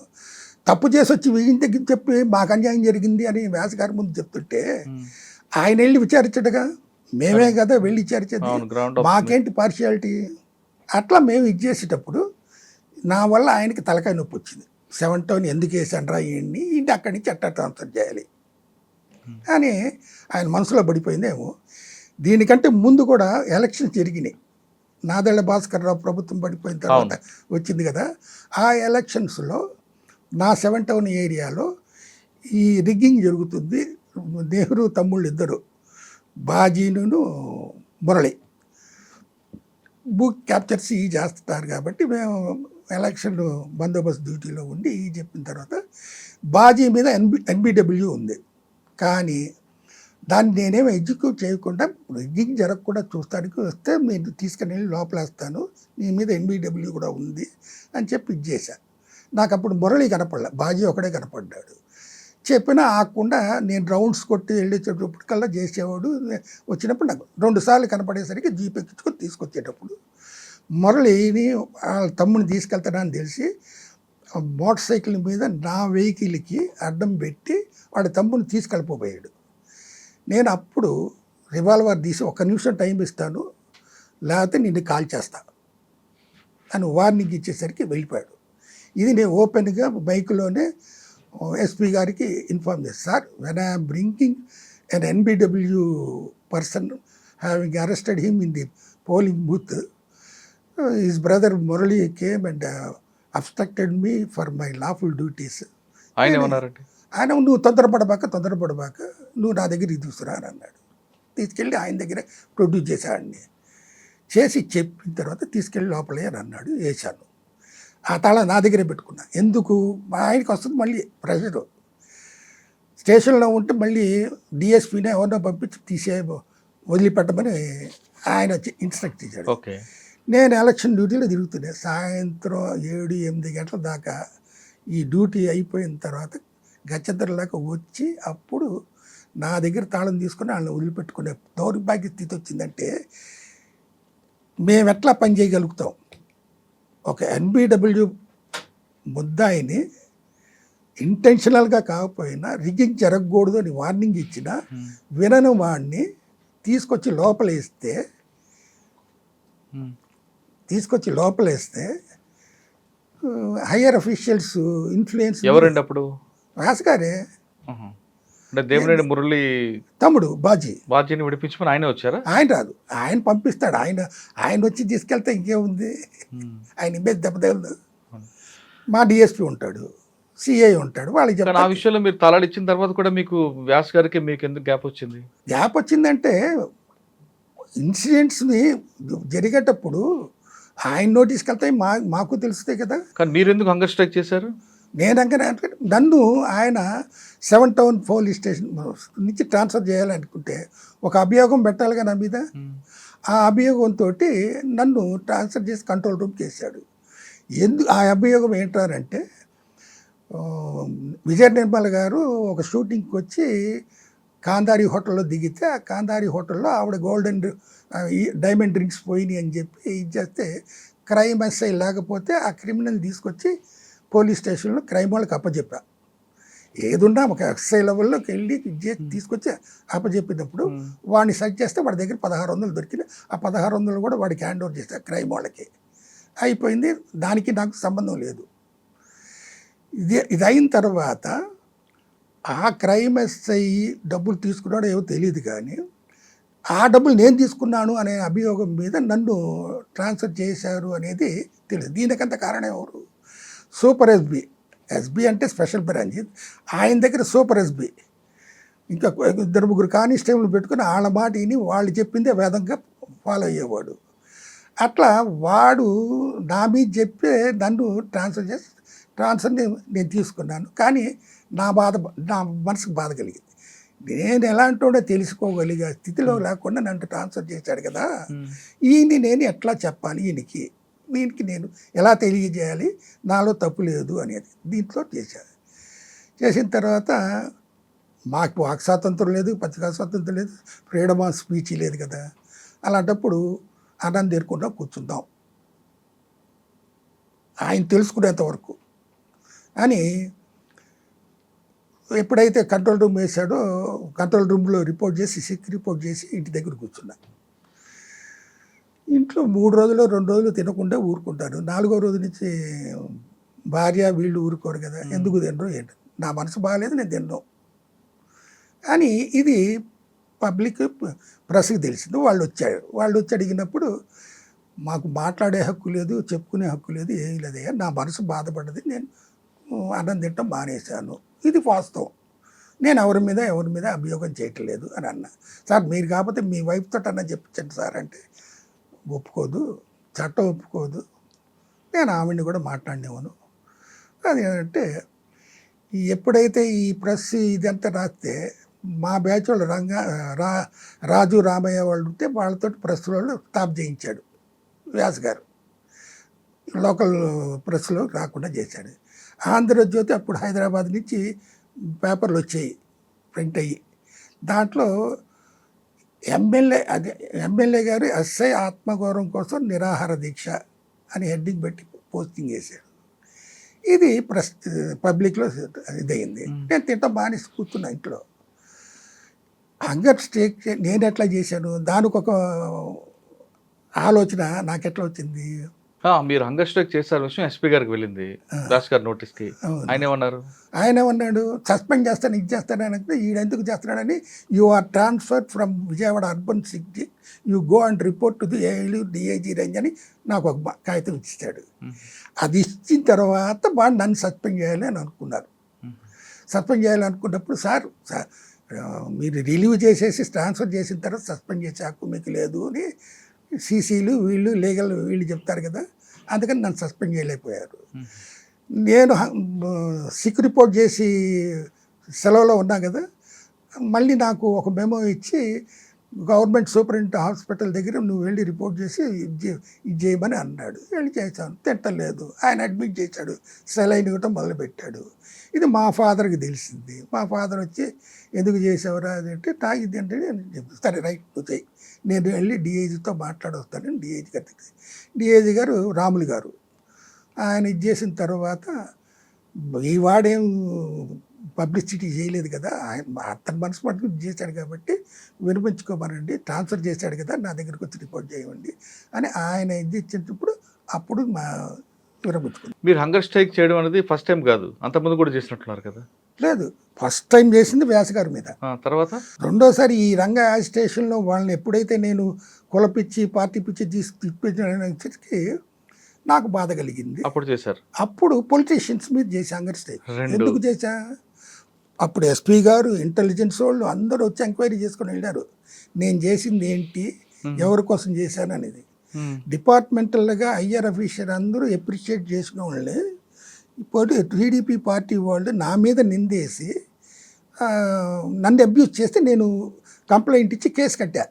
తప్పు చేసి వచ్చి వీళ్ళ దగ్గర చెప్పి మాకు అన్యాయం జరిగింది అని వ్యాస్ గారి ముందు చెప్తుంటే ఆయన వెళ్ళి విచారించడుగా, మేమే కదా వెళ్ళి విచారించేది, మాకేంటి పార్షియాలిటీ? అట్లా మేము ఇది చేసేటప్పుడు నా వల్ల ఆయనకి తలకాయ నొప్పి వచ్చింది. 7 టౌన్ ఎందుకు వేసాండ్రా ఇవన్నీ, ఇంటి అక్కడి నుంచి అట్టా ట్రాన్స్ఫర్ చేయాలి అని ఆయన మనసులో పడిపోయిందేమో. దీనికంటే ముందు కూడా ఎలక్షన్స్ జరిగినాయి. నాదెళ్ల భాస్కర్ రావు ప్రభుత్వం పడిపోయిన తర్వాత వచ్చింది కదా, ఆ ఎలక్షన్స్లో నా 7 టౌన్ ఏరియాలో ఈ రిగ్గింగ్ జరుగుతుంది. నెహ్రూ తమ్ముళ్ళు ఇద్దరు, బాజీను మురళి బూత్ క్యాప్చర్స్ ఈ చేస్తారు కాబట్టి మేము ఎలక్షన్ బందోబస్తు డ్యూటీలో ఉండి ఈ చెప్పిన తర్వాత బాజీ మీద ఎన్బిడబ్ల్యూ ఉంది. కానీ దాన్ని నేనేమో ఎగ్జిక్యూట్ చేయకుండా రిగ్గింగ్ జరగకుండా చూస్తానికి వస్తే నేను తీసుకుని వెళ్ళి లోపలేస్తాను, నీ మీద ఎన్బిడబ్ల్యూ కూడా ఉంది అని చెప్పి ఇది చేశా. నాకు అప్పుడు మురళి కనపడలే, బాజీ ఒకడే కనపడ్డాడు. చెప్పినా ఆకుండా నేను రౌండ్స్ కొట్టి వెళ్ళేటప్పటికల్లా చేసేవాడు. వచ్చినప్పుడు నాకు 2 సార్లు కనపడేసరికి జీప్ ఎక్కించుకొని తీసుకొచ్చేటప్పుడు మురళిని వాళ్ళ తమ్ముని తీసుకెళ్తానని తెలిసి మోటార్ సైకిల్ మీద నా వెహికల్కి అడ్డం పెట్టి వాడి తమ్ముని తీసుకెళ్ళిపోయాడు. నేను అప్పుడు రివాల్వర్ తీసి 1 నిమిషం టైం ఇస్తాను లేకపోతే నిన్ను కాల్ చేస్తా అని వార్నింగ్ ఇచ్చేసరికి వెళ్ళిపోయాడు. ఇది నేను ఓపెన్గా బైక్లోనే ఎస్పీ గారికి ఇన్ఫార్మ్ చేస్తాను. Sir, when I'm bringing N NBW person having arrested him in the polling booth, his brother Murali came and obstructed me for my lawful duties. ఆయన నువ్వు తొందరపడబాక నువ్వు నా దగ్గరికి తీసుకురా అని అన్నాడు. తీసుకెళ్ళి ఆయన దగ్గర ప్రొడ్యూస్ చేశాడిని. చేసి చెప్పిన తర్వాత తీసుకెళ్ళి లోపలే అని అన్నాడు. వేశాను. ఆ తాళ నా దగ్గరే పెట్టుకున్నా. ఎందుకు? మా ఆయనకి వస్తుంది మళ్ళీ ప్రెషరు. స్టేషన్లో ఉంటే మళ్ళీ డిఎస్పీనే ఎవరినో పంపించి వదిలిపెట్టమని ఆయన వచ్చి ఇన్స్ట్రక్ట్ చేశాడు. ఓకే. నేను ఎలక్షన్ డ్యూటీలో తిరుగుతున్నా సాయంత్రం 7-8 గంటల దాకా. ఈ డ్యూటీ అయిపోయిన తర్వాత గచ్చద్దరులాగా వచ్చి అప్పుడు నా దగ్గర తాళం తీసుకొని వాళ్ళని వదిలిపెట్టుకునే దౌర్భాగ్య స్థితి వచ్చిందంటే మేము ఎట్లా పని చేయగలుగుతాం. ఒక ఎన్బిడబ్ల్యూ ముద్దాయిని ఇంటెన్షనల్గా కాకపోయినా రిగ్గింగ్ జరగకూడదు అని వార్నింగ్ ఇచ్చిన వినని వాడిని తీసుకొచ్చి లోపలేస్తే హయ్యర్ అఫీషియల్స్ ఇన్ఫ్లుయెన్స్. ఎవరండి అప్పుడు? రాజుగారే, అంటే దేవినేని మురళి తమ్ముడు బాజీని విడిపించుకుని ఆయనే వచ్చారా? ఆయన రాదు, ఆయన పంపిస్తాడు. ఆయన వచ్చి తీసుకెళ్తే ఇంకేముంది, ఆయన ఇమేజ్ దెబ్బతగలదు. మా డిఎస్పీ ఉంటాడు, సిఐ ఉంటాడు, వాళ్ళకి కానీ ఆ విషయంలో మీరు తలాలు ఇచ్చిన తర్వాత కూడా మీకు వ్యాస్ గారికి మీకు ఎందుకు గ్యాప్ వచ్చింది? గ్యాప్ వచ్చిందంటే ఇన్సిడెంట్స్ని జరిగేటప్పుడు ఆయన నోటీస్కి వెళ్తాయి, మాకు తెలుస్తాయి కదా. కానీ మీరు ఎందుకు హంగర్ స్ట్రైక్ చేశారు? నన్ను ఆయన 7 టౌన్ పోలీస్ స్టేషన్ నుంచి ట్రాన్స్ఫర్ చేయాలనుకుంటే ఒక అభియోగం పెట్టాలిగా నా మీద. ఆ అభియోగంతో నన్ను ట్రాన్స్ఫర్ చేసి కంట్రోల్ రూమ్కి వేసాడు. ఆ అభియోగం ఏంటారంటే విజయ నిర్మల్ గారు ఒక షూటింగ్కి వచ్చి కాందారి హోటల్లో దిగితే ఆ కాందారి హోటల్లో ఆవిడ గోల్డెన్ డైమండ్ రింగ్స్ పోయినాయి అని చెప్పి ఇది చేస్తే క్రైమ్ ఎస్ఐ లేకపోతే ఆ క్రిమినల్ తీసుకొచ్చి పోలీస్ స్టేషన్లో క్రైమ్ వాళ్ళకి అప్పచెప్పా. ఏదున్నా ఒక ఎస్ఐ లెవెల్లోకి వెళ్ళి తీసుకొచ్చి అప్పచెప్పినప్పుడు వాడిని సెర్చ్ చేస్తే వాడి దగ్గర 1600 దొరికింది. ఆ 1600 కూడా వాడికి హ్యాండ్ ఓవర్ చేస్తా క్రైమ్ వాళ్ళకి. అయిపోయింది, దానికి నాకు సంబంధం లేదు. ఇది అయిన తర్వాత ఆ క్రైమ్ ఎస్ఐ డబ్బులు తీసుకున్నాడో ఏమో తెలియదు, కానీ ఆ డబ్బులు నేను తీసుకున్నాను అనే అభియోగం మీద నన్ను ట్రాన్స్ఫర్ చేశారు అనేది తెలియదు. దీనికంత కారణం ఎవరు? సూపర్ ఎస్బీ అంటే స్పెషల్ బ్రాంచ్, ఆయన దగ్గర సూపర్ ఎస్బీ ఇంకా 2-3 కానిస్టేబుల్ పెట్టుకుని వాళ్ళ మాట విని వాళ్ళు చెప్పిందే వేదంగా ఫాలో అయ్యేవాడు. అట్లా వాడు నా మీద చెప్పే నన్ను ట్రాన్స్ఫర్ నేను తీసుకున్నాను. కానీ నా మనసుకు బాధ కలిగింది. నేను ఎలాంటోడో తెలుసుకోగలిగే స్థితిలో లేకుండా నన్ను ట్రాన్స్ఫర్ చేశాడు కదా, ఈయన్ని నేను ఎట్లా చెప్పాలి, వీనికి నేను ఎలా తెలియజేయాలి నాలో తప్పు లేదు అనేది దీంట్లో చేసిన తర్వాత మాకు వాక్ స్వాతంత్రం లేదు, పత్రికా స్వాతంత్రం లేదు, ఫ్రీడమ్ ఆఫ్ స్పీచ్ లేదు కదా. అలాంటప్పుడు అన్నం తీరుకుండా కూర్చుందాం ఆయన తెలుసుకునేంత వరకు అని ఎప్పుడైతే కంట్రోల్ రూమ్ వేశాడో కంట్రోల్ రూమ్లో రిపోర్ట్ చేసి ఇంటి దగ్గర కూర్చున్నా. ఇంట్లో 3 రోజులు 2 రోజులు తినకుండా ఊరుకుంటారు. 4వ రోజు నుంచి భార్య వీళ్ళు ఊరుకోరు కదా, ఎందుకు తినరు ఏంటి, నా మనసు బాగాలేదు నేను తినను అని. ఇది పబ్లిక్ ప్రెస్కి తెలిసింది. వాళ్ళు వచ్చి అడిగినప్పుడు మాకు మాట్లాడే హక్కు లేదు, చెప్పుకునే హక్కు లేదు, ఏమీ లేదయ్యా, నా మనసు బాధపడ్డది, నేను అన్నం తినటం మానేశాను, ఇది వాస్తవం, నేను ఎవరి మీద అభియోగం చేయట్లేదు అని అన్నా. సార్ మీరు కాకపోతే మీ వైఫ్తో అన్నా చెప్పించండి సార్ అంటే ఒప్పుకోదు, చట్టం ఒప్పుకోదు, నేను ఆవిడ్ని కూడా మాట్లాడినేవాను. అది ఏంటంటే ఎప్పుడైతే ఈ ప్రెస్ ఇదంతా రాస్తే మా బ్యాచ్ వాళ్ళు రాజు రామయ్య వాళ్ళు ఉంటే వాళ్ళతో ప్రెస్ వాళ్ళు స్టాప్ చేయించాడు వ్యాస్ గారు, లోకల్ ప్రెస్లో రాకుండా చేశాడు. ఆంధ్రజ్యోతి అప్పుడు హైదరాబాద్ నుంచి పేపర్లు వచ్చాయి ప్రింట్ అయ్యి, దాంట్లో ఎమ్మెల్యే గారు ఎస్ఐ ఆత్మగౌరవం కోసం నిరాహార దీక్ష అని హెడ్డింగ్ పెట్టి పోస్టింగ్ చేశాడు. ఇది పబ్లిక్లో ఇదయింది. నేను తింటాం మానేసి కూర్చున్నా ఇంట్లో. హంగర్ స్ట్రైక్ నేను ఎట్లా చేశాను, దానికి ఒక ఆలోచన నాకెట్లా వచ్చింది. మీరు హంగర్ స్ట్రైక్ చేశారు విషయం ఎస్పీ గారికి వెళ్ళింది, దాస్ గారి నోటీస్కి. ఆయన ఏమన్నాడు? సస్పెండ్ చేస్తాను, ఇది చేస్తానని అంటే ఈడెందుకు చేస్తున్నాడని, you are transferred from Vijayawada urban city, you go and report to the DIG range అని నాకు ఒక కాగితం ఇచ్చాడు. అది ఇచ్చిన తర్వాత వాళ్ళు నన్ను సస్పెండ్ చేయాలి అని అనుకున్నారు. సస్పెండ్ చేయాలనుకున్నప్పుడు సార్ మీరు రిలీవ్ చేసేసి ట్రాన్స్ఫర్ చేసిన తర్వాత సస్పెండ్ చేసే హక్కు మీకు లేదు అని సీసీలు లీగల్ వీళ్ళు చెప్తారు కదా, అందుకని నన్ను సస్పెండ్ చేయలేకపోయారు. నేను సిక్ రిపోర్ట్ చేసి సెలవులో ఉన్నా కదా, మళ్ళీ నాకు ఒక మెమో ఇచ్చి గవర్నమెంట్ సూపరింటెండెంట్ హాస్పిటల్ దగ్గర నువ్వు వెళ్ళి రిపోర్ట్ చేసి ఇది చేయమని అన్నాడు. వెళ్ళి చేశాను, తిట్టలేదు. ఆయన అడ్మిట్ చేశాడు, సెలైన్ ఇవ్వటం మొదలుపెట్టాడు. ఇది మా ఫాదర్కి తెలిసింది. మా ఫాదర్ వచ్చి ఎందుకు చేసావురా అదంటే తాగిద్ది అంటే చెప్పి సరే రైట్ నువ్వు చేయి, నేను వెళ్ళి డిఐజీతో మాట్లాడొస్తానని డిఐజీ గారు, డిఐజీ గారు రాములు గారు ఆయన ఇది చేసిన తర్వాత ఈ వాడేం పబ్లిసిటీ చేయలేదు కదా, ఆయన అతని మనసు మటుకు చేశాడు కాబట్టి వినిపించుకోమనండి, ట్రాన్స్ఫర్ చేశాడు కదా నా దగ్గరికి వచ్చి రిపోర్ట్ చేయండి అని ఆయన ఇది ఇచ్చినప్పుడు అప్పుడు మా విరమించుకున్నాం. మీరు హంగర్ స్ట్రైక్ చేయడం అనేది ఫస్ట్ టైం కాదు, అంతకుముందు కూడా చేసినట్టున్నారు కదా? లేదు, ఫస్ట్ టైం చేసింది వ్యాస గారి మీద. తర్వాత రెండోసారి ఈ రంగ యాజిటేషన్లో వాళ్ళని ఎప్పుడైతే నేను కులపిచ్చి పార్టీ పిచ్చి తీసుకొచ్చి నాకు బాధ కలిగింది. అప్పుడు చేశారు. అప్పుడు పొలిటీషియన్స్ మీద చేసి హంగర్ స్ట్రైక్. ఎందుకు చేశా? అప్పుడు ఎస్పీ గారు, ఇంటెలిజెన్స్ వాళ్ళు అందరూ వచ్చి ఎంక్వైరీ చేసుకొని వెళ్ళారు నేను చేసింది ఏంటి, ఎవరి కోసం చేశాను అనేది. డిపార్ట్మెంటల్గా ఐఆర్ ఆఫీసర్ అందరూ ఎప్రిషియేట్ చేసిన వాళ్ళే. ఇప్పుడు టీడీపీ పార్టీ వాళ్ళు నా మీద నిందేసి నన్ను అబ్యూజ్ చేస్తే నేను కంప్లైంట్ ఇచ్చి కేసు కట్టా.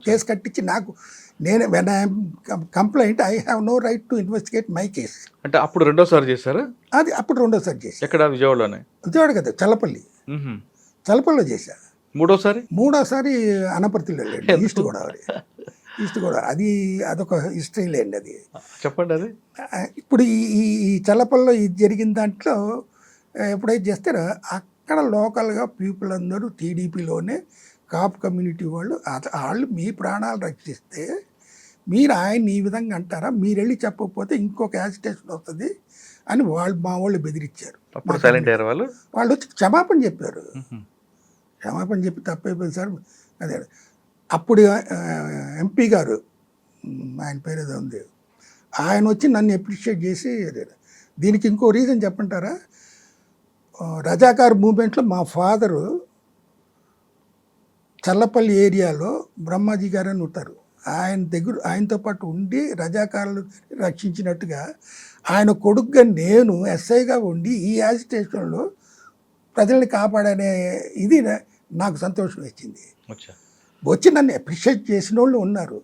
కేసు కట్టించి నాకు నేను when I'm complaint I have no right to investigate my case. అంటే అప్పుడు రెండోసారి చేశారు? అది అప్పుడు రెండోసారి చేశా. ఎక్కడ? విజయవాడలోనే? విజయవాడ కదా, చల్లపల్లిలో చేశా. మూడోసారి అనపర్తిలో వెళ్ళండి, ఈస్ట్ గోదావరి. అది అదొక హిస్టరీ లేండి. అది చెప్పండి. అది ఇప్పుడు ఈ చల్లపల్లిలో ఇది జరిగిన దాంట్లో ఎప్పుడైతే చేస్తారో అక్కడ లోకల్గా పీపుల్ అందరూ టీడీపీలోనే కాపు కమ్యూనిటీ వాళ్ళు మీ ప్రాణాలు రక్షిస్తే మీరు ఆయన్ని ఈ విధంగా అంటారా, మీరు వెళ్ళి చెప్పకపోతే ఇంకొక యాజిటేషన్ వస్తుంది అని మా వాళ్ళు బెదిరించారు. వాళ్ళు వచ్చి క్షమాపణ చెప్పారు. క్షమాపణ చెప్పి తప్పైపోయింది సార్ అదే. అప్పుడు ఎంపీ గారు, ఆయన పేరు ఏదో ఉంది, ఆయన వచ్చి నన్ను అప్రిషియేట్ చేసి దీనికి ఇంకో రీజన్ చెప్పంటారా, రజాకార్ మూమెంట్లో మా ఫాదరు చల్లపల్లి ఏరియాలో బ్రహ్మాజీ గారు అని ఉంటారు, ఆయనతో పాటు ఉండి రజాకారులు రక్షించినట్టుగా ఆయన కొడుకుగా నేను ఎస్ఐగా ఉండి ఈ యాజిటేషన్లో ప్రజల్ని కాపాడనే ఇది నాకు సంతోషం వచ్చింది. వచ్చి నన్ను అప్రిషియేట్ చేసిన వాళ్ళు ఉన్నారు.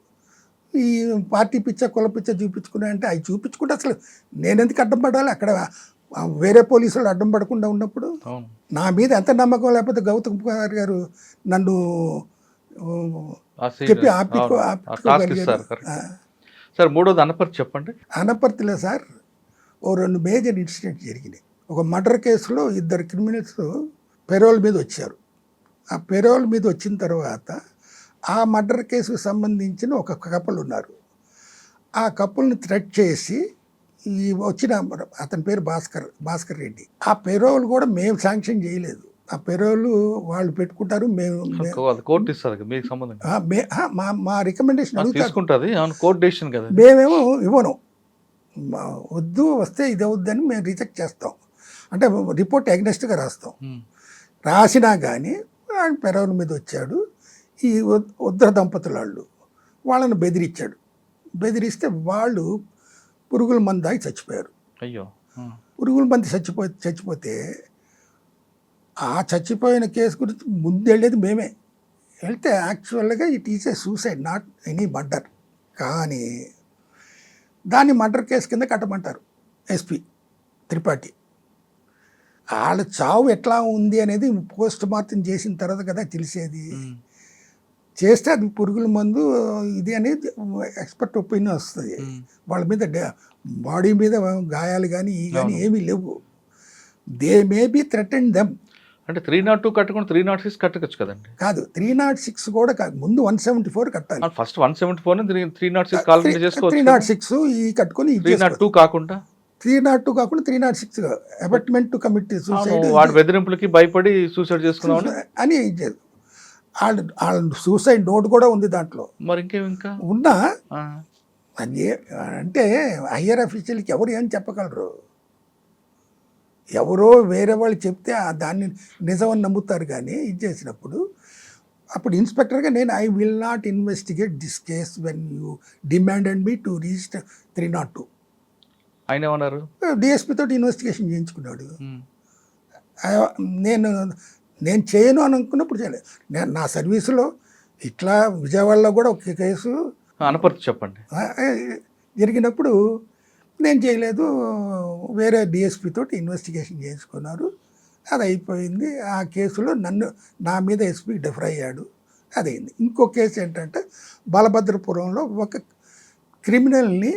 ఈ పార్టీ పిచ్చ కుల పిచ్చ చూపించుకున్నా అంటే అవి చూపించుకుంటే అసలు నేను ఎందుకు అడ్డం పడాలి? అక్కడ వేరే పోలీసులు అడ్డం పడకుండా ఉన్నప్పుడు నా మీద ఎంత నమ్మకం లేకపోతే గౌతమ్ కుమార్ గారు నన్ను చెప్పి సార్. మూడోది అనపర్తి చెప్పండి. అనపర్తిలో సార్ ఓ 2 మేజర్ ఇన్సిడెంట్ జరిగినాయి. ఒక మర్డర్ కేసులో 2 క్రిమినల్స్ పెరోల్ మీద వచ్చారు. ఆ పెరోల్ మీద వచ్చిన తర్వాత ఆ మర్డర్ కేసుకు సంబంధించిన ఒక కపుల్ ఉన్నారు. ఆ కపుల్ని థ్రెట్ చేసి ఈ వచ్చిన అతని పేరు భాస్కర్ రెడ్డి. ఆ పెరోల్ కూడా మేము శాంక్షన్ చేయలేదు. ఆ పెరోల్ వాళ్ళు పెట్టుకుంటారు, మేము కోర్టు ఇస్తుంది, మీకు సంబంధం మా రికమెండేషన్ అడుగుతారు, మేమేమో ఇవ్వను, వద్దు వస్తే ఇది అవుద్దని మేము రిజెక్ట్ చేస్తాం. అంటే రిపోర్ట్ అగ్నెస్ట్గా రాస్తాం. రాసినా కానీ ఆయన పెరోల్ మీద వచ్చాడు. ఈ ఉద్ర దంపతులు వాళ్ళని బెదిరించాడు. బెదిరిస్తే వాళ్ళు పురుగుల మందు దాగి చచ్చిపోయారు. అయ్యో. పురుగుల మందు చచ్చిపోతే ఆ చచ్చిపోయిన కేసు గురించి ముందు వెళ్ళేది మేమే. వెళ్తే యాక్చువల్గా it is a suicide, not any murder. కానీ దాన్ని మర్డర్ కేసు కింద కట్టమంటారు ఎస్పీ త్రిపాఠి. వాళ్ళ చావు ఎట్లా ఉంది అనేది పోస్ట్ మార్టం చేసిన తర్వాత కదా తెలిసేది. చేస్తే అది పురుగుల మందు ఇది అనేది ఎక్స్పర్ట్ ఒపీనియన్ వస్తుంది. వాళ్ళ మీద బాడీ మీద గాయాలు కానీ ఏమీ లేవు. They may be threaten them. అంటే 302 కట్టుకుని 306 కట్టవచ్చు కదండి? కాదు, 306 కూడా కాదు, ముందు 174 కట్టాలి. ఫస్ట్ 174 306 కాల్కులేట్ చేసుకోవచ్చు. 306 ఈ కట్టుకొని 302 కాకుండా 306 అబర్ట్మెంట్ టు కమిట్ సూసైడ్. వాడి బెదిరింపులకి భయపడి సూసైడ్ చేసుకున్నాం అని వాళ్ళ సూసైడ్ నోట్ కూడా ఉంది దాంట్లో. మరి ఇంకా ఉన్నా అది అంటే హయ్యర్ అఫీషియల్కి ఎవరు ఏం చెప్పగలరు? ఎవరో వేరే వాళ్ళు చెప్తే దాన్ని నిజమని నమ్ముతారు. కానీ ఇది చేసినప్పుడు అప్పుడు ఇన్స్పెక్టర్గా నేను I will not investigate this case when you demanded me to register 302. ఆయన ఏమన్నారు? డిఎస్పీ తోటి ఇన్వెస్టిగేషన్ చేయించుకున్నాడు. నేను చేయను అని అనుకున్నప్పుడు చేయలేదు. నా సర్వీసులో ఇట్లా విజయవాడలో కూడా ఒక కేసు అనపర్తి చెప్పండి. జరిగినప్పుడు నేను చేయలేదు, వేరే డిఎస్పీ తోటి ఇన్వెస్టిగేషన్ చేసుకున్నారు, అది అయిపోయింది. ఆ కేసులో నా మీద ఎస్పీ డిఫర్ అయ్యాడు, అదైంది. ఇంకో కేసు ఏంటంటే బలభద్రపురంలో ఒక క్రిమినల్ని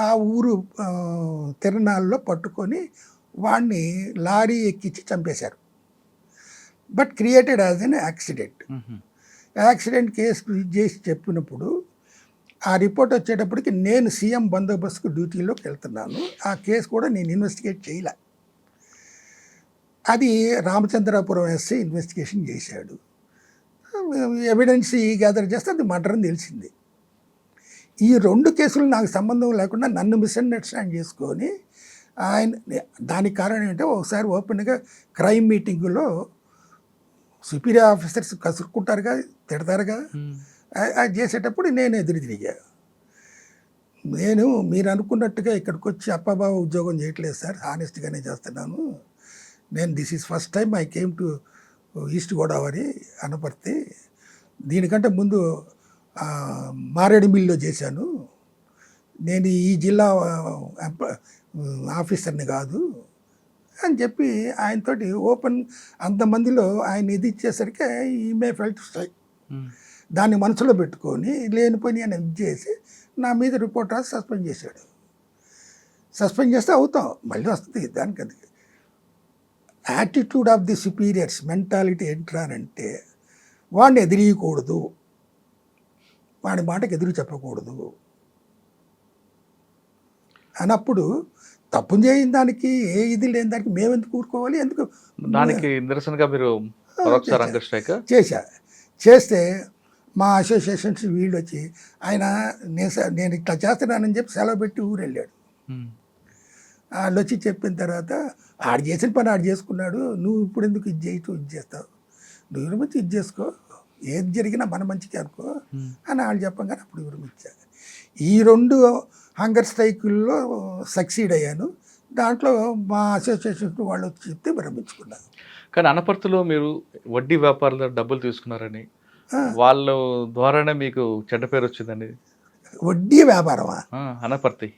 ఆ ఊరు తిరణాల్లో పట్టుకొని వాడిని లారీ ఎక్కించి చంపేశారు. But created as N accident. Accident case చేసి చెప్పినప్పుడు ఆ రిపోర్ట్ వచ్చేటప్పటికి నేను సీఎం బందోబస్తుకు డ్యూటీలోకి వెళ్తున్నాను. ఆ కేసు కూడా నేను ఇన్వెస్టిగేట్ చేయలే. అది రామచంద్రాపురం ఎస్ఐ ఇన్వెస్టిగేషన్ చేశాడు. ఎవిడెన్స్ గ్యాదర్ చేస్తే అది మర్డర్ అని తెలిసింది. ఈ 2 కేసులు నాకు సంబంధం లేకుండా నన్ను మిస్అండర్స్టాండ్ చేసుకొని ఆయన, దానికి కారణం ఏంటంటే ఒకసారి ఓపెన్గా క్రైమ్ మీటింగులో సుపీరియర్ ఆఫీసర్స్ కసురుకుంటారుగా, తిడతారుగా, అది చేసేటప్పుడు నేను ఎదురు తిరిగా. మీరు అనుకున్నట్టుగా ఇక్కడికి వచ్చి అప్పాబాబు ఉద్యోగం చేయట్లేదు సార్, హానెస్ట్గానే చేస్తున్నాను. This is first time I came to east Godavari Anaparthi. దీనికంటే ముందు మారేడుమిల్లిలో చేశాను. నేను ఈ జిల్లా ఆఫీసర్ని కాదు అని చెప్పి ఆయనతోటి ఓపెన్, అంతమందిలో ఆయన ఇది ఇచ్చేసరికి ఈ మే ఫెల్ట్ స్ట్రైక్. దాన్ని మనసులో పెట్టుకొని లేనిపోయి నేను ఇది చేసి నా మీద రిపోర్ట్ రాసి సస్పెండ్ చేశాడు. సస్పెండ్ చేస్తే అవుతాం, మళ్ళీ వస్తుంది. దానికి అది attitude of the superiors mentality ఏంటారంటే వాడిని ఎదిరియకూడదు, వాడి మాటకి ఎదురు చెప్పకూడదు అన్నప్పుడు తప్పు చేయని దానికి ఏ ఇది లేని దానికి మేము ఎందుకు కూరుకోవాలి? ఎందుకు? దానికి నిరసనగా మీరు చేస్తే మా అసోసియేషన్స్ వీళ్ళు వచ్చి నేను ఇట్లా చేస్తున్నానని చెప్పి సెలవు పెట్టి ఊరు వెళ్ళాడు. వాళ్ళు వచ్చి చెప్పిన తర్వాత ఆడు చేసిన పని ఆడు చేసుకున్నాడు, నువ్వు ఇప్పుడు ఎందుకు ఇది చేస్తావు, నువ్వు విరమించి ఇది చేసుకో, ఏది జరిగినా మన మంచికి అనుకో అని వాళ్ళు చెప్పగానే అప్పుడు విరమించాను. ఈ 2 హంగర్ స్ట్రైకుల్లో సక్సీడ్ అయ్యాను. దాంట్లో మా అసోసియేషన్ వాళ్ళు వచ్చి చెప్తే విరమించుకున్నాను. కానీ అనపర్తిలో మీరు వడ్డీ వ్యాపారుల డబ్బులు తీసుకున్నారని, వాళ్ళ ద్వారానే మీకు చెడ్డ పేరు వచ్చిందని. వడ్డీ వ్యాపారమా? అనపర్తి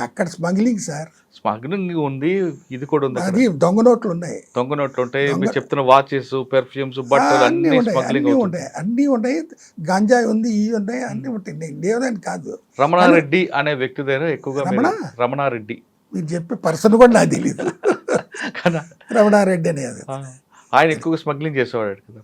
అక్కడ స్మగ్లింగ్ సార్. స్మగ్లింగ్ ఉంది, ఇది కూడా ఉంది. అది దొంగ నోట్లు ఉన్నాయి. దొంగ నోట్లు ఉంటాయి, మీరు చెప్తున్న వాచెస్, పెర్ఫ్యూమ్స్, బట్టలు అన్ని స్మగ్లింగ్ ఉంటాయి. అన్నీ ఉంటాయి, గంజాయి ఉంది, ఇవి ఉన్నాయి, అన్నీ ఉంటాయి. లేదని కాదు. రమణారెడ్డి అనే వ్యక్తి దగ్గర ఎక్కువగా రమణారెడ్డి మీరు చెప్పే పర్సన్ కూడా నాకు తెలీదు. రమణారెడ్డి అనేది ఆయన ఎక్కువగా స్మగ్లింగ్ చేసేవాడు కదా.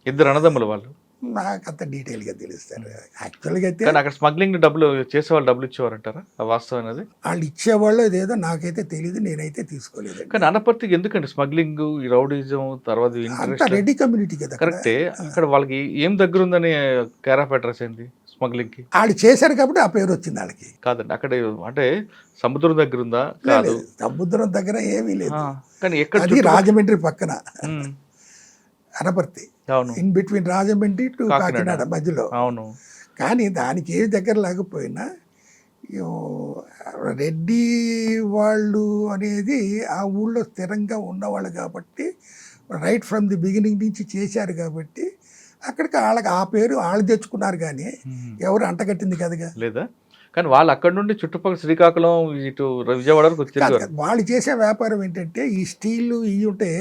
2 అన్నదమ్ములు వాళ్ళు. నాకు అంత డీటెయిల్గా తెలుస్తారు. యాక్చువల్గా అయితే అక్కడ స్మగ్లింగ్ డబ్బులు చేసేవాళ్ళు డబ్బులు ఇచ్చేవారంటారా? వాస్తవం అనేది వాళ్ళు ఇచ్చేవాళ్ళు ఇదేదో నాకైతే తెలియదు, నేనైతే తీసుకోలేదు. కానీ అనపర్తికి ఎందుకండి స్మగ్లింగ్, ఈ రౌడీజం, తర్వాత రెడ్డి కమ్యూనిటీ కదా. కరెక్టే. అక్కడ వాళ్ళకి ఏం దగ్గర ఉందని కేర్ ఆఫ్ అడ్రస్ ఏంది స్మగ్లింగ్ కి? వాళ్ళు చేశారు కాబట్టి ఆ పేరు వచ్చింది వాళ్ళకి. కాదండి, అక్కడ అంటే సముద్రం దగ్గర ఉందా? కాదు, సముద్రం దగ్గర ఏమీ లేదు. కానీ ఎక్కడ? రాజమండ్రి పక్కన Anaparthi, in between Rajahmundry to Kakinada మధ్యలో. అవును. కానీ దానికి ఏ దగ్గర లేకపోయినా రెడ్డి వాళ్ళు అనేది ఆ ఊళ్ళో స్థిరంగా ఉన్నవాళ్ళు కాబట్టి, రైట్ ఫ్రమ్ ది బిగినింగ్ నుంచి చేశారు కాబట్టి అక్కడికి వాళ్ళకి ఆ పేరు వాళ్ళు తెచ్చుకున్నారు, కానీ ఎవరు అంటగట్టింది కదగా. లేదా? కానీ వాళ్ళు అక్కడ నుండి చుట్టుపక్కల శ్రీకాకుళం, ఇటు విజయవాడ వరకు వచ్చారు. వాళ్ళు చేసే వ్యాపారం ఏంటంటే ఈ స్టీల్ ఇవి ఉంటే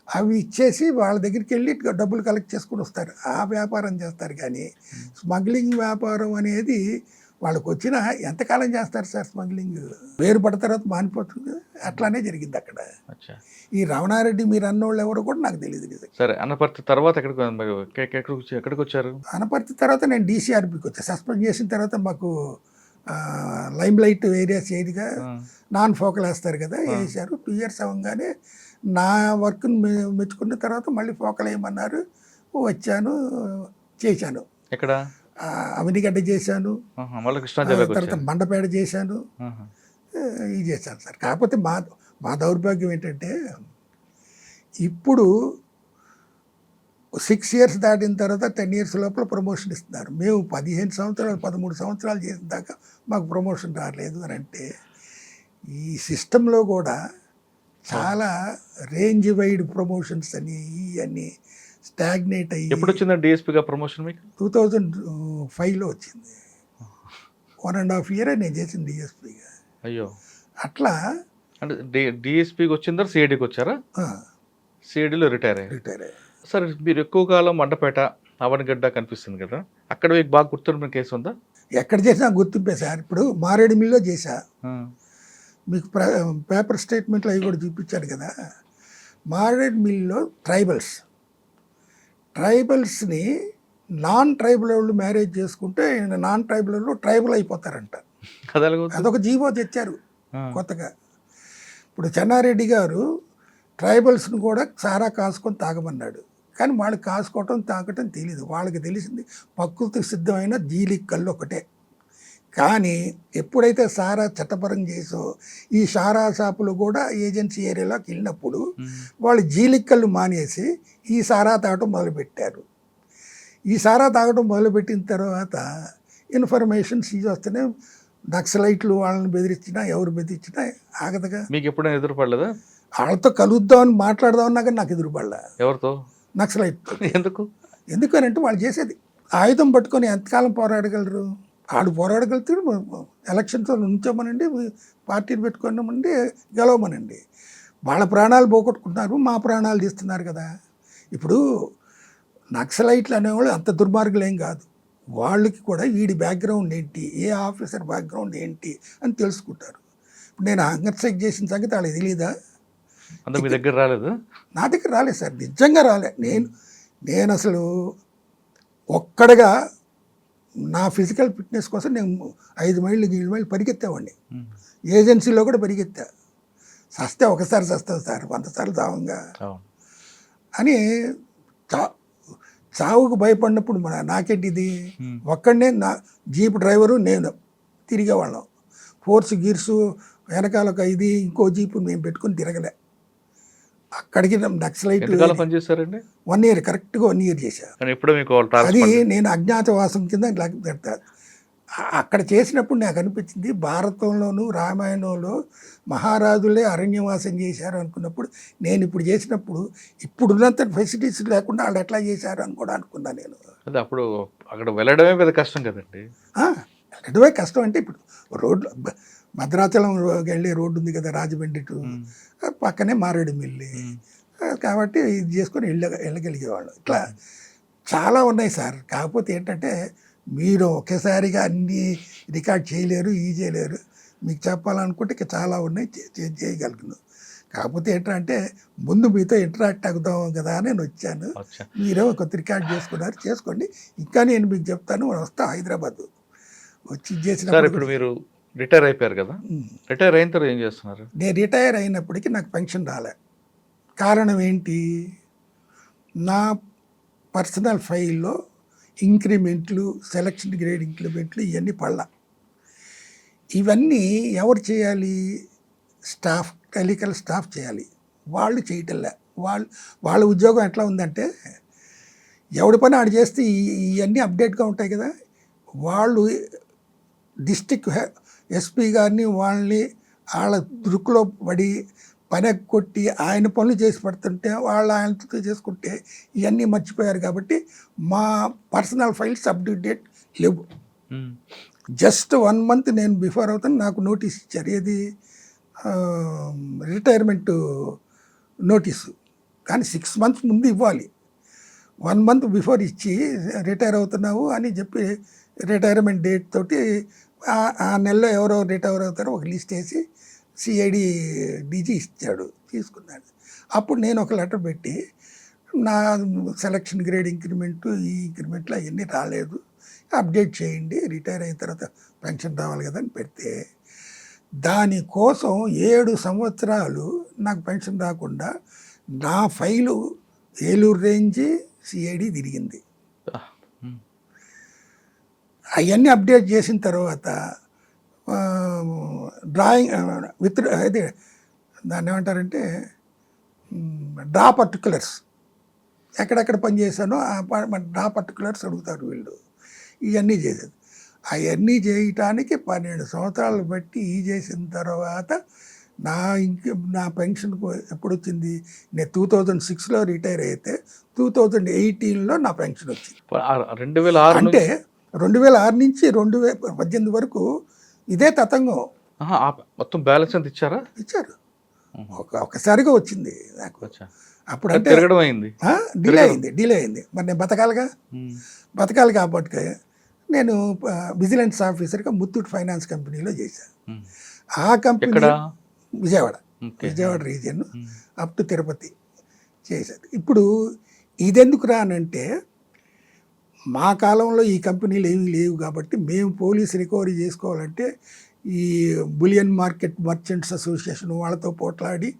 అవి ఇచ్చేసి వాళ్ళ దగ్గరికి వెళ్ళి డబ్బులు కలెక్ట్ చేసుకుని వస్తారు, ఆ వ్యాపారం చేస్తారు. కానీ స్మగ్లింగ్ వ్యాపారం అనేది వాళ్ళకి వచ్చిన ఎంతకాలం చేస్తారు సార్? స్మగ్లింగ్ వేరు పడిన తర్వాత మానిపోతుంది. అట్లానే జరిగింది అక్కడ. ఈ రమణారెడ్డి మీరు అన్నోళ్ళు ఎవరు కూడా నాకు తెలియదు. సరే, అనపర్తి తర్వాత ఎక్కడికి వచ్చారు? అనపర్తి తర్వాత నేను డీసీఆర్బీకి వచ్చాను. సస్పెండ్ చేసిన తర్వాత మాకు లైమ్ లైట్ ఏరియాస్ ఏదిగా నాన్ ఫోకల్ వేస్తారు కదా, వేసారు. 2 years అవ్వగానే నా వర్క్ని మెచ్చుకున్న తర్వాత మళ్ళీ ఫోకల్ వేయమన్నారు, వచ్చాను, చేశాను. ఎక్కడ? అవినిగడ్డ చేశాను, తర్వాత మండపేట చేశాను, ఇది చేశాను సార్. కాకపోతే మా దౌర్భాగ్యం ఏంటంటే ఇప్పుడు 6 years దాటిన తర్వాత 10 years లోపల ప్రమోషన్ ఇస్తున్నారు. మేము 15 సంవత్సరాలు 13 సంవత్సరాలు చేసిన దాకా మాకు ప్రమోషన్ రాలేదు అని అంటే, ఈ సిస్టంలో కూడా చాలా రేంజ్ వైడ్ ప్రమోషన్స్ అని ఇవన్నీ స్టాగ్నేట్ అయ్యి ఎప్పుడు వచ్చిందా డిఎస్పీగా ప్రమోషన్ మీకు? 2005లో వచ్చింది. 1.5 year నేను చేసింది డిఎస్పీగా. అయ్యో, అట్లా అంటే డిఎస్పీకి వచ్చిన తర్వాత సిఐడికి వచ్చారా? సిఐడిలో రిటైర్ అయ్యారు. రిటైర్ అయ్యి సార్ మీరు ఎక్కువ కాలం మండపేట, అవనగడ్డ కనిపిస్తుంది కదా, అక్కడ మీకు బాగా గుర్తుండిన కేసు ఉందా? ఎక్కడ చేసినా గుర్తింపే సార్. ఇప్పుడు మారేడుమిల్లో చేశా, మీకు పేపర్ స్టేట్మెంట్లు అవి కూడా చూపించాడు కదా. మారేడుమిల్లో ట్రైబల్స్ని నాన్ ట్రైబల్ వాళ్ళు మ్యారేజ్ చేసుకుంటే నాన్ ట్రైబల్ వాళ్ళు ట్రైబల్ అయిపోతారంట. అదొక జీవో తెచ్చారు కొత్తగా. ఇప్పుడు చెన్నారెడ్డి గారు ట్రైబల్స్ని కూడా సారా కాసుకొని తాగమన్నాడు, కానీ వాళ్ళు కాసుకోవటం తాగటం తెలీదు. వాళ్ళకి తెలిసింది ప్రకృతి సిద్ధమైన జీలిక్కళ్ళు ఒకటే. కానీ ఎప్పుడైతే సారా చట్టపరం చేసో ఈ సారా షాపులు కూడా ఏజెన్సీ ఏరియాలోకి వెళ్ళినప్పుడు వాళ్ళు జీలిక్కళ్ళు మానేసి ఈ సారా తాగటం మొదలుపెట్టారు. ఈ సారా తాగటం మొదలుపెట్టిన తర్వాత ఇన్ఫర్మేషన్ సీజ్ వస్తేనే నక్సలైట్లు వాళ్ళని బెదిరించినా ఎవరు బెదిరించినా ఆగదుగా. మీకు ఎప్పుడైనా ఎదురుపడలేదా? వాళ్ళతో కలుద్దామని మాట్లాడదామన్నా కానీ నాకు ఎదురుపడలే. ఎవరితో? నక్సలైట్. ఎందుకనంటే వాళ్ళు చేసేది ఆయుధం పట్టుకొని ఎంతకాలం పోరాడగలరు? వాళ్ళు పోరాడగలుగుతారు. ఎలక్షన్స్లో ఉంచామనండి, పార్టీని పెట్టుకున్నామండి, గెలవమనండి. వాళ్ళ ప్రాణాలు పోగొట్టుకుంటున్నారు, మా ప్రాణాలు తీస్తున్నారు కదా. ఇప్పుడు నక్సలైట్లు అనేవాళ్ళు అంత దుర్మార్గులు ఏం కాదు. వాళ్ళకి కూడా వీడి బ్యాక్గ్రౌండ్ ఏంటి, ఏ ఆఫీసర్ బ్యాక్గ్రౌండ్ ఏంటి అని తెలుసుకుంటారు. ఇప్పుడు నేను హంగర్ స్ట్రైక్ చేసిన సంగతి వాళ్ళకి తెలియదా? మీ దగ్గర రాలేదు? నా దగ్గర రాలేదు సార్, నిజంగా రాలే. నేను అసలు ఒక్కడగా నా ఫిజికల్ ఫిట్నెస్ కోసం నేను 5 మైళ్ళు 7 మైళ్ళు పరిగెత్తేవాడిని. ఏజెన్సీలో కూడా పరిగెత్తా. సస్తే ఒకసారి సస్తావు సార్, 100 సార్లు చావంగా అని చావుకు భయపడినప్పుడు నాకేంటి ఇది, ఒక్కడనే నా జీప్ డ్రైవరు నేను తిరిగేవాళ్ళం. ఫోర్స్ గీర్సు వెనకాల ఒక ఇది ఇంకో జీపు మేము పెట్టుకుని తిరగలే. అక్కడికి నక్సలైట్ పనిచేస్తారండి 1 year, కరెక్ట్గా 1 year చేశా. అది నేను అజ్ఞాతవాసం కింద పెడతా. అక్కడ చేసినప్పుడు నాకు అనిపించింది, భారతంలోనూ రామాయణంలో మహారాజులే అరణ్యవాసం చేశారు అనుకున్నప్పుడు, నేను ఇప్పుడు చేసినప్పుడు ఇప్పుడున్నంత ఫెసిలిటీస్ లేకుండా వాళ్ళు ఎట్లా చేశారు అని కూడా అనుకున్నా నేను. అప్పుడు అక్కడ వెళ్ళడమే పెద్ద కష్టం కదండి. వెళ్ళడమే కష్టం అంటే ఇప్పుడు రోడ్లు భద్రాచలం వెళ్ళే రోడ్డు ఉంది కదా, రాజమండ్రి టు పక్కనే మారేడుమిల్లి, కాబట్టి ఇది చేసుకొని వెళ్ళగలిగేవాళ్ళు. ఇట్లా చాలా ఉన్నాయి సార్. కాకపోతే ఏంటంటే మీరు ఒకేసారిగా అన్నీ రికార్డ్ చేయలేరు, చేయలేరు. మీకు చెప్పాలనుకుంటే ఇక చాలా ఉన్నాయి, చేయగలను. కాకపోతే ఏంటంటే ముందు మీతో ఇంటరాక్ట్ అవుదాం కదా అని నేను వచ్చాను. మీరే కొత్త రికార్డ్ చేసుకున్నారు, చేసుకోండి. ఇంకా నేను మీకు చెప్తాను, వస్తా హైదరాబాద్ వచ్చి చేసిన. ఇప్పుడు మీరు రిటైర్ అయిపోయారు కదా, రిటైర్ అయిన తర్వాత ఏం చేస్తున్నారు? నేను రిటైర్ అయినప్పటికీ నాకు పెన్షన్ రాలే. కారణం ఏంటి, నా పర్సనల్ ఫైల్లో ఇంక్రిమెంట్లు, సెలక్షన్ గ్రేడ్ ఇంక్రిమెంట్లు ఇవన్నీ పడలా. ఇవన్నీ ఎవరు చేయాలి? స్టాఫ్, టెలికల్ స్టాఫ్ చేయాలి. వాళ్ళు చేయటంలే. వాళ్ళ ఉద్యోగం ఎట్లా ఉందంటే, ఎవడి పని ఆడు చేస్తే ఇవన్నీ అప్డేట్గా ఉంటాయి కదా. వాళ్ళు డిస్టిక్ ఎస్పీ గారిని వాళ్ళని వాళ్ళ దృక్కులో పడి పని కొట్టి ఆయన పనులు చేసి పెడుతుంటే వాళ్ళు ఆయనతో చేసుకుంటే ఇవన్నీ మర్చిపోయారు. కాబట్టి మా పర్సనల్ ఫైల్స్ అప్డేట్ లేవు. జస్ట్ 1 month నేను బిఫోర్ అవుతాను నాకు నోటీస్ ఇచ్చారు. ఏది, రిటైర్మెంట్ నోటీసు. కానీ 6 months ముందు ఇవ్వాలి. 1 month బిఫోర్ ఇచ్చి రిటైర్ అవుతున్నావు అని చెప్పి రిటైర్మెంట్ డేట్ తోటి ఆ నెలలో ఎవరో రిటైర్ అవుతారో ఒక లిస్ట్ వేసి సిఐడి డీజీ ఇచ్చాడు, తీసుకున్నాడు. అప్పుడు నేను ఒక లెటర్ పెట్టి నా సెలక్షన్ గ్రేడ్ ఇంక్రిమెంటు, ఈ ఇంక్రిమెంట్లు అవన్నీ రాలేదు, అప్డేట్ చేయండి, రిటైర్ అయిన తర్వాత పెన్షన్ రావాలి కదా అని పెడితే, దానికోసం 7 సంవత్సరాలు నాకు పెన్షన్ రాకుండా నా ఫైలు ఏలూరు రేంజ్ సిఐడి తిరిగింది. అవన్నీ అప్డేట్ చేసిన తర్వాత డ్రాయింగ్ విత్ అదే దాన్ని ఏమంటారంటే డ్రా పర్టికులర్స్, ఎక్కడెక్కడ పనిచేశానో ఆ డ్రా పర్టికులర్స్ అడుగుతారు వీళ్ళు. ఇవన్నీ చేసేది. అవన్నీ చేయటానికి 12 సంవత్సరాలు బట్టి చేసిన తర్వాత నా పెన్షన్ ఎప్పుడు వచ్చింది? నేను 2006లో రిటైర్ అయితే 2018లో నా పెన్షన్ వచ్చింది. 2006 అంటే 2006 నుంచి 2018 వరకు ఇదే తతంగం. మొత్తం బ్యాలెన్స్ ఎంత ఇచ్చారా? ఇచ్చారు. ఒకసారిగా వచ్చింది నాకు. అప్పుడు అంటే తిరగడం అయింది, డిలే అయింది. మరి నేను బతకాలి కాబట్టి నేను విజిలెన్స్ ఆఫీసర్గా ముత్తూట్ ఫైనాన్స్ కంపెనీలో చేశాను. ఆ company Vijayawada region up to Tirupati చేశాను. ఇప్పుడు ఇదెందుకు రానంటే మా కాలంలో ఈ కంపెనీలు ఏమీ లేవు కాబట్టి మేము పోలీస్ రికవరీ చేసుకోవాలంటే ఈ బులియన్ మార్కెట్ మర్చెంట్స్ అసోసియేషన్ వాళ్ళతో పోట్లాడి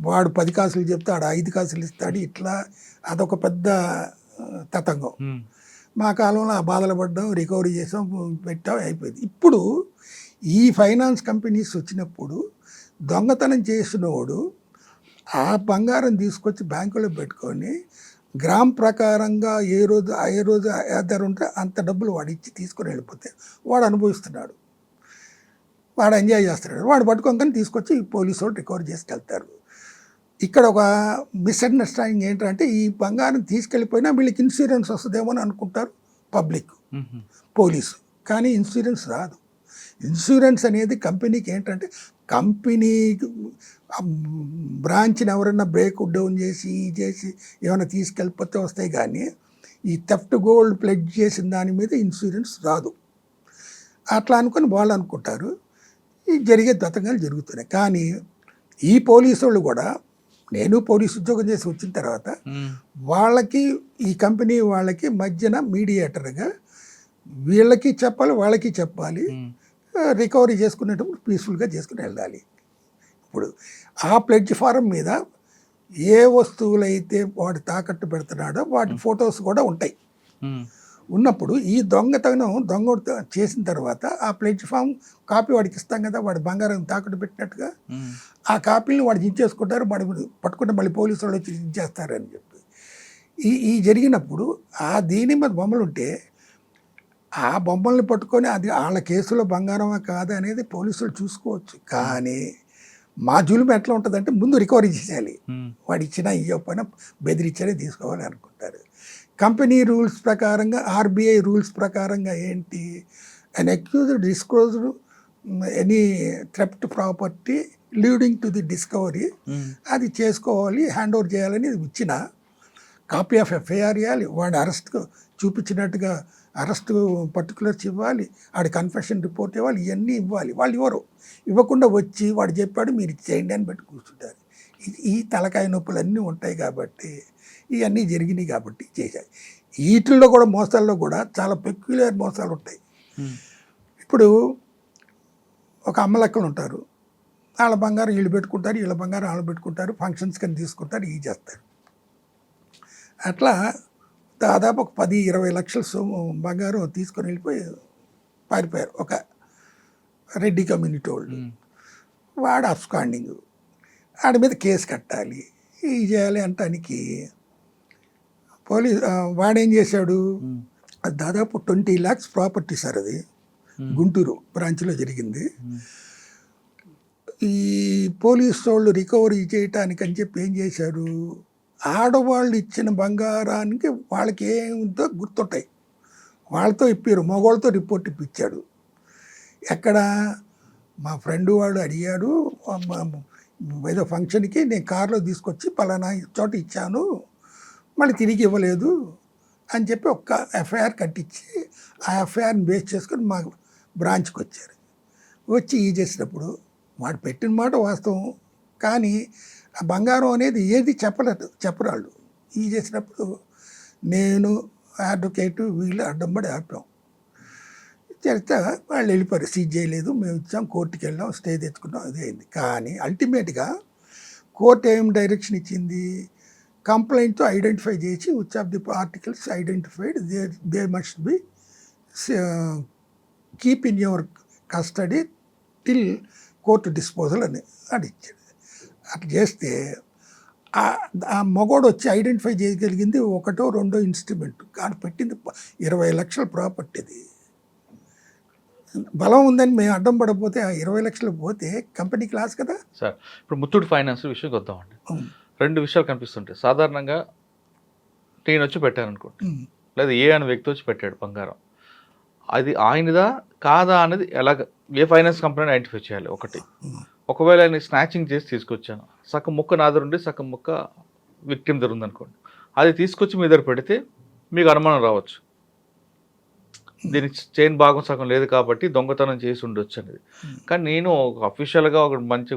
వాడు 10 కాసులు చెప్తే ఆడు 5 కాసులు ఇస్తాడు. ఇట్లా అదొక పెద్ద తతంగం. మా కాలంలో ఆ బాధలు పడ్డాం, రికవరీ చేసాం, పెట్టాం, అయిపోయింది. ఇప్పుడు ఈ ఫైనాన్స్ కంపెనీస్ వచ్చినప్పుడు దొంగతనం చేసినోడు ఆ బంగారం తీసుకొచ్చి బ్యాంకులో పెట్టుకొని గ్రామ్ ప్రకారంగా ఏ రోజు ధర ఉంటే అంత డబ్బులు వాడు ఇచ్చి తీసుకొని వెళ్ళిపోతే వాడు అనుభవిస్తున్నాడు, వాడు ఎంజాయ్ చేస్తున్నాడు. వాడు పట్టుకోగానే తీసుకొచ్చి పోలీసు వాళ్ళు రికవర్ చేసుకెళ్తారు. ఇక్కడ ఒక మిస్అండర్స్టాండింగ్ ఏంటంటే ఈ బంగారం తీసుకెళ్ళిపోయినా వీళ్ళకి ఇన్సూరెన్స్ వస్తుందేమో అని అనుకుంటారు పబ్లిక్, పోలీసు. కానీ ఇన్సూరెన్స్ రాదు. ఇన్సూరెన్స్ అనేది కంపెనీకి ఏంటంటే కంపెనీ బ్రాంచ్ని ఎవరైనా బ్రేక్ డౌన్ చేసి ఏమైనా తీసుకెళ్ళిపోతే వస్తాయి. కానీ ఈ థెఫ్ట్ గోల్డ్ ప్లెడ్జ్ చేసిన దాని మీద ఇన్సూరెన్స్ రాదు. అట్లా అనుకొని వాళ్ళు అనుకుంటారు. ఈ జరిగే దతంగాలు జరుగుతున్నాయి. కానీ ఈ పోలీసు వాళ్ళు కూడా, నేను పోలీసు ఉద్యోగం చేసి వచ్చిన తర్వాత వాళ్ళకి ఈ కంపెనీ వాళ్ళకి మధ్యన మీడియేటర్గా వీళ్ళకి చెప్పాలి, వాళ్ళకి చెప్పాలి. రికవరీ చేసుకునేటప్పుడు పీస్ఫుల్గా చేసుకుని వెళ్ళాలి. ఇప్పుడు ఆ ప్లెడ్జ్ ఫారం మీద ఏ వస్తువులైతే వాడు తాకట్టు పెడుతున్నాడో వాటి ఫొటోస్ కూడా ఉంటాయి. ఉన్నప్పుడు ఈ దొంగ చేసిన తర్వాత ఆ ప్లెడ్జ్ ఫామ్ కాపీ వాడికి ఇస్తాం కదా, వాడి బంగారం తాకట్టు పెట్టినట్టుగా ఆ కాపీని వాడు ఇచ్చేసుకుంటారు. వాడు పట్టుకుంటే మళ్ళీ పోలీసు వాళ్ళు వచ్చి ఇచ్చేస్తారని చెప్పి ఈ జరిగినప్పుడు ఆ దీని మీద బొమ్మలు ఉంటే ఆ బొమ్మల్ని పట్టుకొని అది వాళ్ళ కేసులో బంగారమా కాదా అనేది పోలీసులు చూసుకోవచ్చు. కానీ మా జులుం ఎట్లా ఉంటుందంటే ముందు రికవరీ చేసేయాలి. వాడు ఇచ్చినా ఇవ్వకపోయినా బెదిరించానే తీసుకోవాలి అనుకుంటారు. కంపెనీ రూల్స్ ప్రకారంగా, ఆర్బీఐ రూల్స్ ప్రకారంగా ఏంటి, an accused disclosed any theft property leading to the discovery అది చేసుకోవాలి, హ్యాండ్ ఓవర్ చేయాలని ఇచ్చిన కాపీ ఆఫ్ ఎఫ్ఐఆర్ ఇవ్వాలి, వాడు అరెస్ట్ చూపించినట్టుగా అరెస్ట్ పర్టికులర్స్ ఇవ్వాలి, వాడి కన్ఫెషన్ రిపోర్ట్ ఇవ్వాలి, ఇవన్నీ ఇవ్వాలి. వాళ్ళు ఇవ్వకుండా వచ్చి వాడు చెప్పాడు మీరు చేయండి అని పెట్టి కూర్చుంటారు. ఈ తలకాయ నొప్పులు అన్నీ ఉంటాయి కాబట్టి ఇవన్నీ జరిగినాయి కాబట్టి చేశాయి. వీటిల్లో కూడా మోసాల్లో కూడా చాలా పెక్యులర్ మోసాలు ఉంటాయి. ఇప్పుడు ఒక అమ్మలక్కలు ఉంటారు, వాళ్ళ బంగారం వీళ్ళు పెట్టుకుంటారు, వీళ్ళ బంగారం వాళ్ళు పెట్టుకుంటారు, ఫంక్షన్స్ కానీ తీసుకుంటారు, ఇవి చేస్తారు. అట్లా దాదాపు ఒక 10-20 లక్షల బంగారం తీసుకొని వెళ్ళిపోయి పారిపోయారు ఒక రెడ్డి కమ్యూనిటీ వాళ్ళు. వాడు అబ్స్కాండింగ్, వాడి మీద కేసు కట్టాలి, ఇది చేయాలి అంటానికి వాడేం చేశాడు, అది దాదాపు 20 lakhs ప్రాపర్టీ సార్, అది గుంటూరు బ్రాంచ్లో జరిగింది. ఈ పోలీసు వాళ్ళు రికవరీ చేయటానికి అని చెప్పి ఏం చేశారు, ఆడవాళ్ళు ఇచ్చిన బంగారానికి వాళ్ళకి ఏముందో గుర్తుంటాయి, వాళ్ళతో ఇప్పారు, మగవాళ్ళతో రిపోర్ట్ ఇప్పించాడు. ఎక్కడ మా ఫ్రెండ్ వాడు అడిగాడు, ఏదో ఫంక్షన్కి నేను కారులో తీసుకొచ్చి పలానా చోట ఇచ్చాను, మళ్ళీ తిరిగి ఇవ్వలేదు అని చెప్పి ఒక్క ఎఫ్ఐఆర్ కట్టించి ఆ ఎఫ్ఐఆర్ని బేస్ చేసుకొని మా బ్రాంచ్కి వచ్చారు. వచ్చి ఈ చేసినప్పుడు వాడు పెట్టిన మాట వాస్తవం, కానీ ఆ బంగారం అనేది ఏది చెప్పరాళ్ళు. ఈ చేసినప్పుడు నేను అడ్వకేటు వీళ్ళు అడ్డంబడి ఆపాం. చేస్తే వాళ్ళు వెళ్ళిపోయారు, సీజ్ చేయలేదు, మేము ఇచ్చాం, కోర్టుకి వెళ్ళాం, స్టే తెచ్చుకున్నాం, అదే అయింది. కానీ అల్టిమేట్గా కోర్టు ఏం డైరెక్షన్ ఇచ్చింది, కంప్లైంట్తో ఐడెంటిఫై చేసి which of the articles identified they must be keep in your custody till court disposal అని ఇచ్చాడు. అట్లా చేస్తే ఆ మగోడు వచ్చి ఐడెంటిఫై చేయగలిగింది 1-2 ఇన్స్ట్రుమెంట్, కానీ పెట్టింది 20 లక్షల ప్రాపర్టీది. బలం ఉందని మేము అడ్డం పడకపోతే ఆ 20 లక్షలు పోతే కంపెనీకి లాస్ కదా. సార్ ఇప్పుడు ముత్తూట్ ఫైనాన్స్ విషయంకి వద్దామండి. ఉమ్, 2 విషయాలు కనిపిస్తుంటాయి. సాధారణంగా నేను వచ్చి పెట్టాను అనుకోండి, ఉమ్, లేదా ఏ అనే వ్యక్తి వచ్చి పెట్టాడు బంగారం, అది ఆయనదా కాదా అనేది ఎలాగ ఏ ఫైనాన్స్ కంపెనీ ఐడెంటిఫై చేయాలి ఒకటి. ఉమ్. ఒకవేళ ఆయన స్నాచింగ్ చేసి తీసుకొచ్చాను, సగం ముక్క నా దగ్గర ఉండి సగం ముక్క విక్టిమ్ దగ్గర ఉందనుకోండి, అది తీసుకొచ్చి మీ దగ్గర పెడితే మీకు అనుమానం రావచ్చు, దీనికి చైన్ భాగం సగం లేదు కాబట్టి దొంగతనం చేసి ఉండొచ్చు అనేది. కానీ నేను ఒక అఫీషియల్గా ఒక మంచి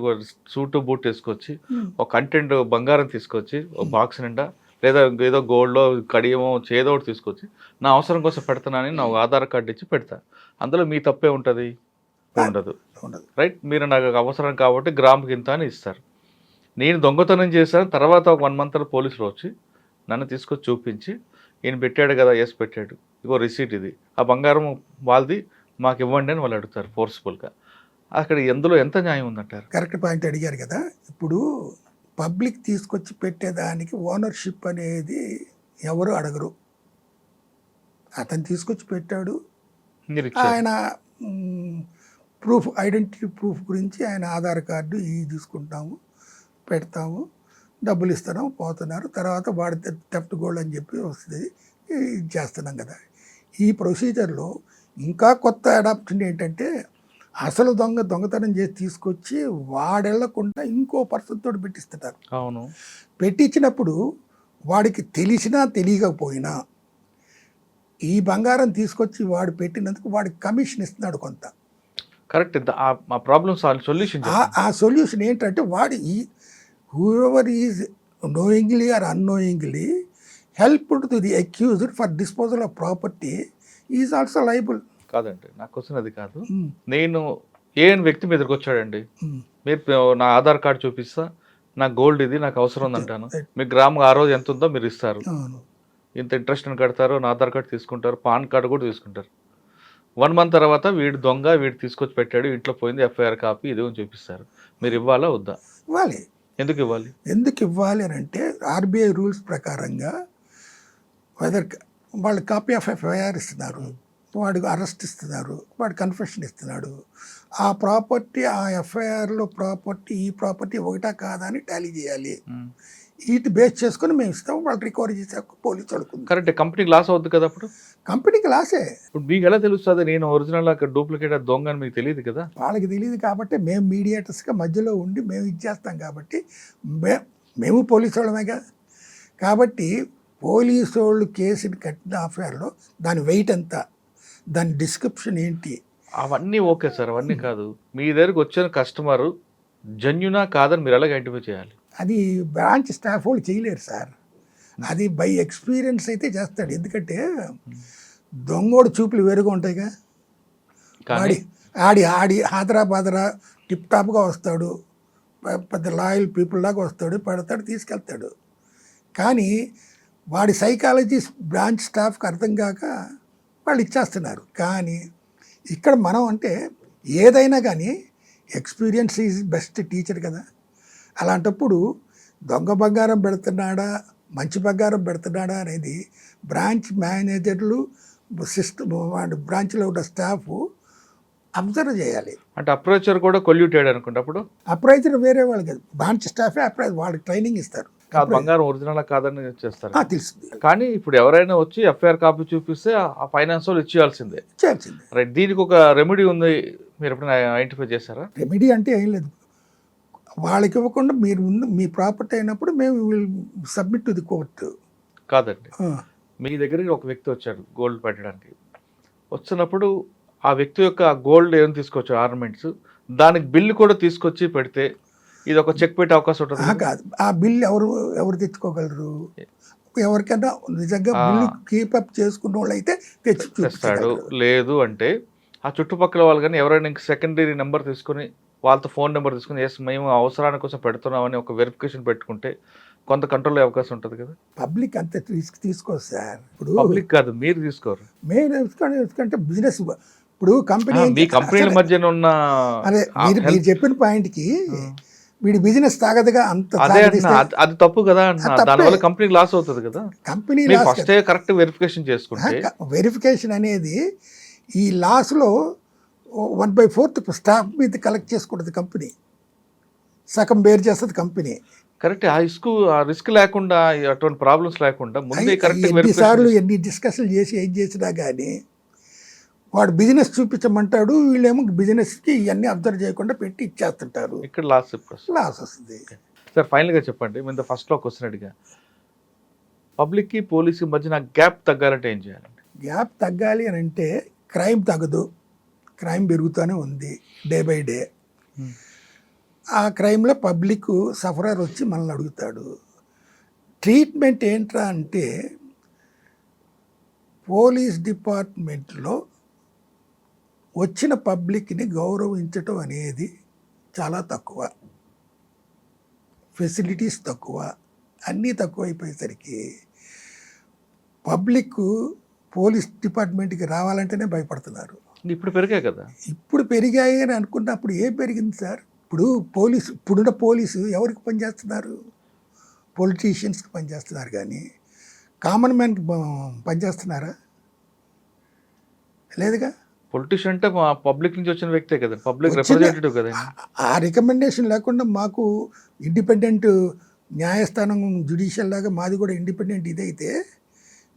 సూటు బూట్ వేసుకొచ్చి ఒక కంటెంట్ బంగారం తీసుకొచ్చి ఒక బాక్స్ నిండా లేదా ఏదో గోల్డ్లో కడియమో చేదో ఒకటి తీసుకొచ్చి నా అవసరం కోసం పెడతానని నా ఆధార్ కార్డు ఇచ్చి పెడతా. అందులో మీ తప్పే ఉంటుంది? ఉండదు. రైట్, మీరు నాకు అవసరం కాబట్టి గ్రాముకి ఇంత అని ఇస్తారు. నేను దొంగతనం చేశాను, తర్వాత ఒక 1 మంత్ పోలీసులు వచ్చి నన్ను తీసుకొచ్చి చూపించి ఈయన పెట్టాడు కదా, ఎస్ పెట్టాడు, ఇగో రిసీట్ ఇది, ఆ బంగారం వాళ్ళది మాకు ఇవ్వండి అని వాళ్ళు అడుగుతారు ఫోర్స్ఫుల్గా. అక్కడ ఎందులో ఎంత న్యాయం ఉందంటారు? కరెక్ట్ పాయింట్ అడిగారు కదా. ఇప్పుడు పబ్లిక్ తీసుకొచ్చి పెట్టేదానికి ఓనర్షిప్ అనేది ఎవరు అడగరు. అతను తీసుకొచ్చి పెట్టాడు, మీరు ఇచ్చారు. ఆయన ప్రూఫ్, ఐడెంటిటీ ప్రూఫ్ గురించి ఆయన ఆధార్ కార్డు ఇవి తీసుకుంటాము, పెడతాము, డబ్బులు ఇస్తున్నాం, పోతున్నారు, తర్వాత వాడి థెఫ్ట్ గోల్డ్ అని చెప్పి వస్తుంది, ఇది చేస్తున్నాం కదా. ఈ ప్రొసీజర్లో ఇంకా కొత్త అడాప్షన్ ఏంటంటే అసలు దొంగతనం చేసి తీసుకొచ్చి వాడెళ్లకుండా ఇంకో పర్సన్ తోటి పెట్టిస్తున్నారు. అవును, పెట్టించినప్పుడు వాడికి తెలిసినా తెలియకపోయినా ఈ బంగారం తీసుకొచ్చి వాడు పెట్టినందుకు వాడికి కమిషన్ ఇస్తున్నాడు కొంత. కరెక్ట్. మా ప్రాబ్లమ్ సొల్యూషన్ ఆ సొల్యూషన్ ఏంటంటే వాడు whoever is knowingly or unknowingly helped to the accused for disposal of property is also liable. కాదండి, నాకు క్వశ్చన్ అది కాదు. నేను ఏ అని వ్యక్తి మీ దగ్గరకు వచ్చాడండి, మీరు నా ఆధార్ కార్డు చూపిస్తా, నా గోల్డ్ ఇది నాకు అవసరం ఉందంటాను, మీ గ్రామ్ ఆ రోజు ఎంత ఉందో మీరు ఇస్తారు, ఇంత ఇంట్రెస్ట్ అని కడతారు, నా ఆధార్ కార్డు తీసుకుంటారు, పాన్ కార్డు కూడా తీసుకుంటారు. 1 మంత్ తర్వాత వీడు దొంగ, వీడు తీసుకొచ్చి పెట్టాడు, ఇంట్లో పోయింది, ఎఫ్ఐఆర్ కాపీ ఇది అని చూపిస్తారు. మీరు ఇవ్వాలా వద్దా? ఇవ్వాలి. ఎందుకు ఇవ్వాలి? ఎందుకు ఇవ్వాలి అని అంటే ఆర్బీఐ రూల్స్ ప్రకారంగా వెదర్ వాళ్ళు కాపీ ఆఫ్ ఎఫ్ఐఆర్ ఇస్తున్నారు, వాడికి అరెస్ట్ ఇస్తున్నారు, వాడు కన్ఫెషన్ ఇస్తున్నాడు, ఆ ప్రాపర్టీ ఆ ఎఫ్ఐఆర్లో ప్రాపర్టీ ఈ ప్రాపర్టీ ఒకటా కాదా అని టాలీ చేయాలి. వీటి బేస్ చేసుకొని మేము ఇస్తాం, వాళ్ళు రికవరీ చేసే పోలీసు అడుగుతుంది. కరెక్ట్, కంపెనీకి లాస్ అవుతుంది కదా. అప్పుడు కంపెనీకి లాసే. ఇప్పుడు మీకు ఎలా తెలుస్తుంది నేను ఒరిజినల్ డూప్లికేట్ దొంగ అని మీకు తెలియదు కదా. వాళ్ళకి తెలియదు కాబట్టి మేము మీడియేటర్స్గా మధ్యలో ఉండి మేము ఇచ్చేస్తాం కాబట్టి మేము పోలీసు వాళ్ళమేగా. కాబట్టి పోలీసు వాళ్ళు కేసుని కట్టిన అఫైర్లో దాని వెయిట్ ఎంత, దాని డిస్క్రిప్షన్ ఏంటి, అవన్నీ ఓకే సార్, అవన్నీ కాదు. మీ దగ్గరకు వచ్చిన కస్టమర్ జెన్యునా కాదని మీరు ఎలాగ ఐడెంటిఫై చేయాలి? అది బ్రాంచ్ స్టాఫ్ వాళ్ళు చేయలేరు సార్. అది బై ఎక్స్పీరియన్స్ అయితే చేస్తాడు. ఎందుకంటే దొంగోడు చూపులు వేరుగా ఉంటాయిగా. ఆడి హైదరాబాద్రా టిప్ టాప్గా వస్తాడు, పెద్ద లాయల్ పీపుల్ లాగా వస్తాడు, పెడతాడు, తీసుకెళ్తాడు. కానీ వాడి సైకాలజీ బ్రాంచ్ స్టాఫ్కి అర్థం కాక వాళ్ళు ఇచ్చేస్తున్నారు. కానీ ఇక్కడ మనం అంటే ఏదైనా కానీ ఎక్స్పీరియన్స్ ఈజ్ బెస్ట్ టీచర్ కదా. అలాంటప్పుడు దొంగ బంగారం పెడుతున్నాడా మంచి బంగారం పెడుతున్నాడా అనేది బ్రాంచ్ మేనేజర్లు, సిస్టమ్, బ్రాంచ్లో ఉన్న స్టాఫ్ అబ్జర్వ్ చేయాలి. అంటే అప్రోచర్ కూడా కొల్యూటెడ్ అనుకుంటే అప్పుడు అప్రైజర్ వేరే వాళ్ళకి కాదు, బ్రాంచ్ స్టాఫే అప్రైజర్, వాళ్ళకి ట్రైనింగ్ ఇస్తారు. బంగారం ఒరిజినల్ కాదని చేస్తారు. తెలుస్తుంది. కానీ ఇప్పుడు ఎవరైనా వచ్చి ఎఫ్ఐఆర్ కాపీ చూపిస్తే ఆ ఫైనాన్స్ వాళ్ళు ఇచ్చేయాల్సిందే. రైట్, దీనికి ఒక రెమెడీ ఉంది, మీరు ఎప్పుడైనా ఐడెంటిఫై చేశారా? రెమెడీ అంటే ఏం లేదు, వాళ్ళకి ఇవ్వకుండా మీరు ముందు మీ ప్రాపర్టీ అయినప్పుడు మేము will submit to the court. కాదండి, మీ దగ్గరికి ఒక వ్యక్తి వచ్చాడు గోల్డ్ పెట్టడానికి. వచ్చినప్పుడు ఆ వ్యక్తి యొక్క గోల్డ్ ఏం తీసుకొచ్చాడు, ఆర్నమెంట్స్, దానికి బిల్లు కూడా తీసుకొచ్చి పెడితే ఇది ఒక చెక్ పెట్టే అవకాశం ఉంటుంది కాదు. ఆ బిల్ ఎవరు తెచ్చుకోగలరు? ఎవరికైనా నిజంగా బిల్లు కీపప్ చేసుకున్న వాళ్ళు అయితే తెస్తాడు. లేదు అంటే ఆ చుట్టుపక్కల వాళ్ళు కానీ ఎవరైనా ఇంక సెకండరీ నెంబర్ తీసుకొని వాళ్ళతో ఫోన్ నెంబర్ తీసుకుని ఎస్ మేము అవసరాని కోసం పెడుతున్నామని ఒక వెరిఫికేషన్ పెట్టుకుంటే కొంత కంట్రోల్ అయ్యే అవకాశం ఉంటుంది కదా. పబ్లిక్ అంత రిస్క్ తీసుకోరు సార్. ఇప్పుడు పబ్లిక్ కాదు, మీరు తీసుకోరు. మేము ఎందుకంటే బిజినెస్ ఇప్పుడు కంపెనీ మీ కంపెనీల మధ్యన ఉన్న అదే మీరు చెప్పిన పాయింట్కి వీడి బిజినెస్ తాగదుగా అంత. అది తప్పు కదా, దానివల్ల కంపెనీ లాస్ అవుతుంది కదా. కంపెనీ ఫస్ట్ కరెక్ట్ వెరిఫికేషన్ చేసుకుంటే వెరిఫికేషన్ అనేది ఈ లాస్లో 1/4 స్టాఫ్ మీద కలెక్ట్ చేసుకుంటుంది కంపెనీ, సగం బేర్ చేస్తుంది కంపెనీ. కరెక్ట్. ఆ రిస్క్ లేకుండా అటువంటి ప్రాబ్లమ్స్ లేకుండా ముందే కరెక్ట్ ఎన్నిసార్లు ఎన్ని డిస్కషన్లు చేసి ఏం చేసినా కానీ వాడు బిజినెస్ చూపించమంటాడు, వీళ్ళేమో బిజినెస్కి ఇవన్నీ అబ్జర్వ్ చేయకుండా పెట్టి ఇచ్చేస్తుంటారు, ఇక్కడ లాస్ లాస్ వస్తుంది. సార్ ఫైనల్గా చెప్పండి, మీద ఫస్ట్లో క్వశ్చన్ అడిగా, పబ్లిక్కి పోలీసు మధ్యన గ్యాప్ తగ్గాలంటే ఏం చేయాలండి? గ్యాప్ తగ్గాలి అని అంటే క్రైమ్ తగ్గదు, క్రైమ్ పెరుగుతూనే ఉంది డే బై డే. ఆ క్రైమ్లో పబ్లిక్ సఫరర్ వచ్చి మనల్ని అడుగుతాడు. ట్రీట్మెంట్ ఏంట్రా అంటే పోలీస్ డిపార్ట్మెంట్లో వచ్చిన పబ్లిక్ని గౌరవించటం అనేది చాలా తక్కువ, ఫెసిలిటీస్ తక్కువ, అన్నీ తక్కువైపోయేసరికి పబ్లిక్ పోలీస్ డిపార్ట్మెంట్కి రావాలంటేనే భయపడుతున్నారు. ఇప్పుడు పెరిగాయి కదా. ఇప్పుడు పెరిగాయి అని అనుకున్నప్పుడు ఏం పెరిగింది సార్? ఇప్పుడున్న పోలీసు ఎవరికి పనిచేస్తున్నారు? పొలిటీషియన్స్కి పనిచేస్తున్నారు, కానీ కామన్ మ్యాన్కి పనిచేస్తున్నారా? లేదుగా. పొలిటీషియన్ అంటే పబ్లిక్ నుంచి వచ్చిన వ్యక్తే కదా, పబ్లిక్ రిప్రజెంటేటివ్ కదా. ఆ రికమెండేషన్ లేకుండా మాకు ఇండిపెండెంట్ న్యాయస్థానం జ్యుడిషియల్ లాగా మాది కూడా ఇండిపెండెంట్ ఇదైతే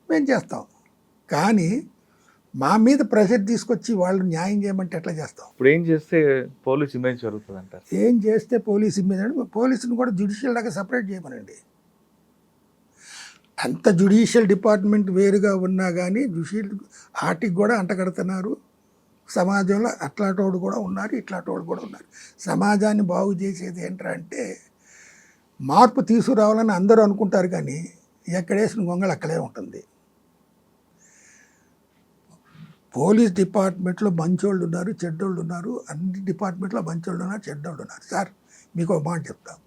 మేము చేస్తాం, కానీ మా మీద ప్రెషర్ తీసుకొచ్చి వాళ్ళు న్యాయం చేయమంటే ఎట్లా చేస్తాం? ఇప్పుడు ఏం చేస్తే పోలీస్ ఇమేజ్ జరుగుతుంది అంటారు? ఏం చేస్తే పోలీస్ ఇమేజ్ అంటే పోలీసుని కూడా జ్యుడిషియల్ లాగా సపరేట్ చేయమనండి. అంత జ్యుడిషియల్ డిపార్ట్మెంట్ వేరుగా ఉన్నా కానీ జ్యుడిషియల్ ఆటికి కూడా అంటగడుతున్నారు. సమాజంలో అట్లాంటోడు కూడా ఉన్నారు, ఇట్లాంటోడు కూడా ఉన్నారు. సమాజాన్ని బాగు చేసేది ఏంట్రా అంటే మార్పు తీసుకురావాలని అందరూ అనుకుంటారు, కానీ ఎక్కడేసిన గొంగళి అక్కడే ఉంటుంది. పోలీస్ డిపార్ట్మెంట్లో మంచోళ్ళు ఉన్నారు, చెడ్డోళ్ళు ఉన్నారు. అన్ని డిపార్ట్మెంట్లో మంచోళ్ళు ఉన్నారు, చెడ్డోళ్ళు ఉన్నారు. సార్ మీకు ఒక మాట చెప్తాం,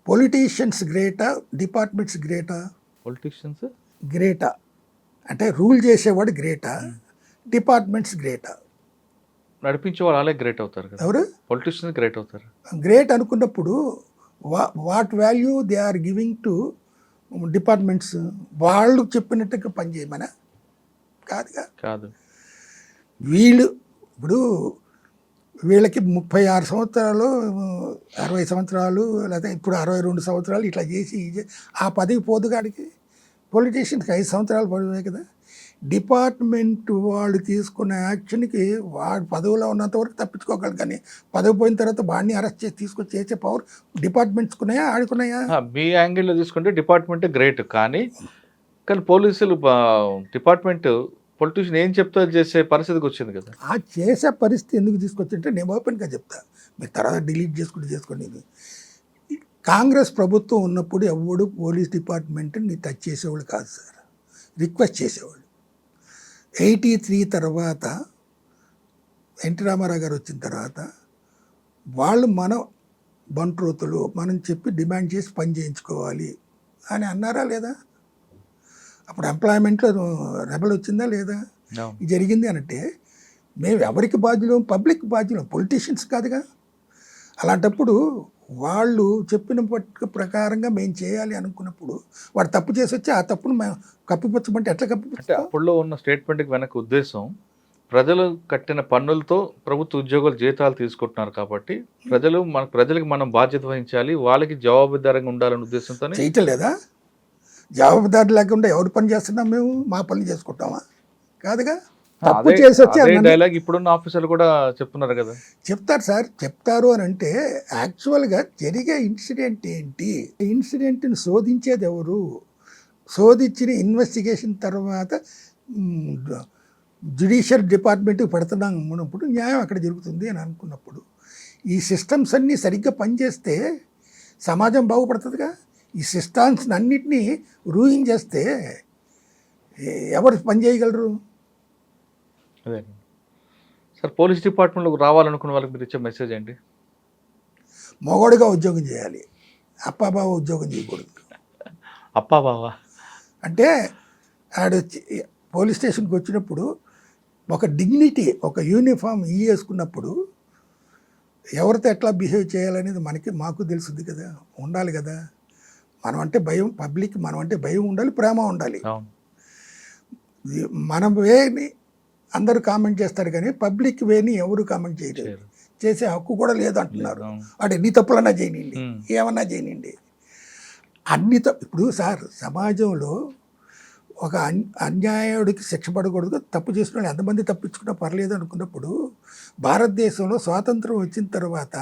పొలిటీషియన్స్ గ్రేటా, డిపార్ట్మెంట్స్ గ్రేటా? పొలిటీషియన్స్ గ్రేటా అంటే రూల్ చేసేవాడు గ్రేటా, డిపార్ట్మెంట్స్ గ్రేటా? నడిపించే వాళ్ళు అలాగే గ్రేట్ అవుతారు కదా. ఎవరు? పొలిటీషియన్స్ గ్రేట్ అవుతారు. గ్రేట్ అనుకున్నప్పుడు what value they are giving to departments? వాళ్ళు చెప్పినట్టుగా పనిచేయమనా? కాదుగా. కాదు. ఇప్పుడు వీళ్ళకి 36 సంవత్సరాలు, 60 సంవత్సరాలు, లేదా ఇప్పుడు 62 సంవత్సరాలు ఇట్లా చేసి ఆ పదవి పోదుగాడికి. పొలిటీషియన్కి 5 సంవత్సరాలు పదవే కదా. డిపార్ట్మెంట్ వాళ్ళు తీసుకున్న యాక్షన్కి వాడు పదవిలో ఉన్నంత వరకు తప్పించుకోగలరు, కానీ పదవి పోయిన తర్వాత వాడిని అరెస్ట్ చేసి తీసుకొచ్చి చేసే పవర్ డిపార్ట్మెంట్స్కున్నాయా, ఆడుకున్నాయా? మీ యాంగిల్లో తీసుకుంటే డిపార్ట్మెంటే గ్రేట్, కానీ పోలీసులు డిపార్ట్మెంట్ పొలిటీషియన్ ఏం చెప్తా చేసే పరిస్థితికి వచ్చింది కదా. ఆ చేసే పరిస్థితి ఎందుకు తీసుకొచ్చింటే నేను ఓపెన్గా చెప్తా, మీరు తర్వాత డిలీట్ చేసుకోండి. కాంగ్రెస్ ప్రభుత్వం ఉన్నప్పుడు ఎవడు పోలీస్ డిపార్ట్మెంట్ని టచ్ చేసేవాళ్ళు కాదు సార్, రిక్వెస్ట్ చేసేవాళ్ళు. 83 తర్వాత ఎన్టీ రామారావు గారు వచ్చిన తర్వాత వాళ్ళు మన బంట్రోతులు, మనం చెప్పి డిమాండ్ చేసి పని చేయించుకోవాలి అని అన్నారా లేదా? అప్పుడు ఎంప్లాయ్మెంట్లో రెబల్ వచ్చిందా లేదా? జరిగింది అంటే మేము ఎవరికి బాధ్యులు? పబ్లిక్ బాధ్యులు, పొలిటీషియన్స్ కాదుగా. అలాంటప్పుడు వాళ్ళు చెప్పిన ప్రకారంగా మేము చేయాలి అనుకున్నప్పుడు వాడు తప్పు చేసి వచ్చి ఆ తప్పును మేము కప్పిపుచ్చమంటే ఎట్లా కప్పిపుచ్చా? అప్పుడులో ఉన్న స్టేట్మెంట్కి వెనక ఉద్దేశం, ప్రజలు కట్టిన పన్నులతో ప్రభుత్వ ఉద్యోగులు జీతాలు తీసుకుంటున్నారు కాబట్టి ప్రజలకు మనం బాధ్యత వహించాలి, వాళ్ళకి జవాబుదారంగా ఉండాలనే ఉద్దేశంతో చేయటం లేదా? జవాబుదారి లేకుండా ఎవరు పని చేస్తున్నాం? మేము మా పనులు చేసుకుంటామా? కాదుగా. తప్పు చేసి వచ్చి డైలాగ్ ఇప్పుడున్న ఆఫీసర్లు కూడా చెప్తున్నారు కదా. చెప్తారు సార్, చెప్తారు అని అంటే యాక్చువల్గా జరిగే ఇన్సిడెంట్ ఏంటి? ఇన్సిడెంట్ని శోధించేది ఎవరు? శోధించిన ఇన్వెస్టిగేషన్ తర్వాత జ్యుడిషియల్ డిపార్ట్మెంట్కి పెడుతున్నాం అనుకున్నప్పుడు న్యాయం అక్కడ జరుగుతుంది అని అనుకున్నప్పుడు ఈ సిస్టమ్స్ అన్నీ సరిగ్గా పనిచేస్తే సమాజం బాగుపడుతుందిగా. ఈ సిస్టమ్స్ అన్నిటినీ రూయింగ్ చేస్తే ఎవరు పని చేయగలరు? అదే సార్, పోలీస్ డిపార్ట్మెంట్లోకి రావాలనుకున్న వాళ్ళకి మీరు ఇచ్చే మెసేజ్ ఏంటి? మొగోడుగా ఉద్యోగం చేయాలి, అప్పాబావ ఉద్యోగం చేయకూడదు. అప్పాబావ అంటే ఆడు పోలీస్ స్టేషన్కి వచ్చినప్పుడు ఒక డిగ్నిటీ, ఒక యూనిఫామ్ వేసుకున్నప్పుడు ఎవరితో ఎట్లా బిహేవ్ చేయాలనేది మాకు తెలుస్తుంది కదా, ఉండాలి కదా. మనం అంటే భయం, పబ్లిక్ మనం అంటే భయం ఉండాలి, ప్రేమ ఉండాలి. మనం వేని అందరూ కామెంట్ చేస్తారు కానీ పబ్లిక్ వేని ఎవరు కామెంట్ చేయలేదు. చేయరు. చేసే హక్కు కూడా లేదు అంటున్నారు. అవును. అంటే ఎన్ని తప్పులన్నా చేయనండి, ఉమ్. ఏమన్నా చేయనండి. ఇప్పుడు సార్ సమాజంలో ఒక అన్యాయుడికి శిక్ష పడకూడదు, తప్పు చేసిన వాళ్ళు ఎంతమంది తప్పించుకున్నా పర్లేదు అనుకున్నప్పుడు భారతదేశంలో స్వాతంత్రం వచ్చిన తర్వాత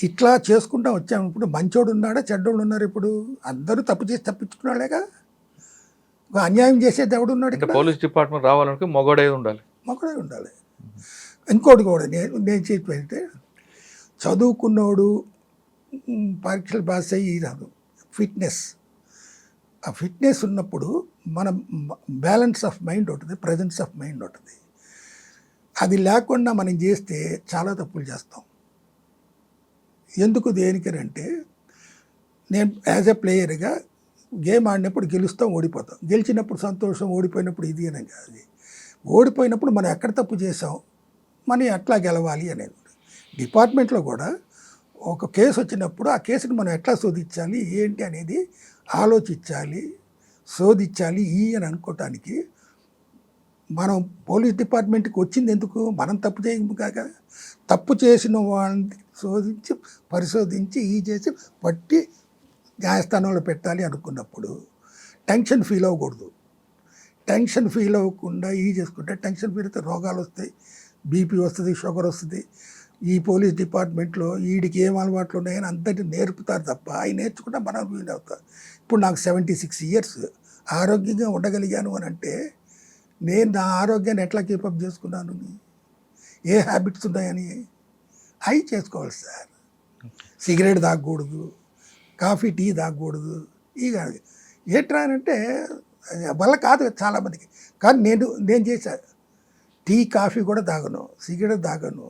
ఇట్లా చేసుకుంటా వచ్చాము. ఇప్పుడు మంచోడు ఉన్నాడా చెడ్డోడు ఉన్నారు? ఇప్పుడు అందరూ తప్పు చేసి తప్పించుకున్నాడేగా. ఒక అన్యాయం చేసేది ఎవడు ఉన్నాడు అంటే ఇక్కడ? పోలీస్ డిపార్ట్మెంట్ రావాలంటే మొగోడే ఉండాలి. మొక్కడే ఉండాలి. ఇంకోటి కూడా నేను చెప్పేంటే చదువుకున్నోడు పరీక్షలు పాస్ అయ్యి రాదు. ఫిట్నెస్, ఆ ఫిట్నెస్ ఉన్నప్పుడు మనం బ్యాలెన్స్ ఆఫ్ మైండ్ ఉంటుంది, ప్రజెన్స్ ఆఫ్ మైండ్ ఉంటుంది. అది లేకుండా మనం చేస్తే చాలా తప్పులు చేస్తాం. ఎందుకు దేనికనంటే నేను యాజ్ ఎ ప్లేయర్గా గేమ్ ఆడినప్పుడు గెలుస్తాం, ఓడిపోతాం. గెలిచినప్పుడు సంతోషం, ఓడిపోయినప్పుడు ఇది అని కాదు. ఓడిపోయినప్పుడు మనం ఎక్కడ తప్పు చేసాం, మనం ఎట్లా గెలవాలి అనేది. డిపార్ట్మెంట్లో కూడా ఒక కేసు వచ్చినప్పుడు ఆ కేసుని మనం ఎట్లా శోధించాలి ఏంటి అనేది ఆలోచించాలి, శోధించాలి అని అనుకోవటానికి మనం పోలీస్ డిపార్ట్మెంట్కి వచ్చింది ఎందుకు? మనం తప్పు చేయము కాక, తప్పు చేసిన వాళ్ళని శోధించి పరిశోధించి చేసి పట్టి న్యాయస్థానంలో పెట్టాలి అనుకున్నప్పుడు టెన్షన్ ఫీల్ అవ్వకూడదు. టెన్షన్ ఫీల్ అవ్వకుండా చేసుకుంటే టెన్షన్ ఫీల్ అయితే రోగాలు వస్తాయి, బీపీ వస్తుంది, షుగర్ వస్తుంది. ఈ పోలీస్ డిపార్ట్మెంట్లో వీడికి ఏం అలవాట్లు ఉన్నాయని అందరినీ నేర్పుతారు తప్ప అవి నేర్చుకుంటే మనం వీలు అవుతాం. ఇప్పుడు నాకు 76 years ఆరోగ్యంగా ఉండగలిగాను అని అంటే నేను నా ఆరోగ్యాన్ని ఎట్లా కీపప్ చేసుకున్నాను, ఏ హ్యాబిట్స్ ఉన్నాయని అవి చేసుకోవాలి సార్. సిగరెట్ తాగకూడదు, కాఫీ టీ తాగకూడదు. ఇక ఏంట్రా అంటే వల్ల కాదు చాలామందికి. కానీ నేను చేశాను. టీ కాఫీ కూడా తాగను, సిగరెట్ తాగను,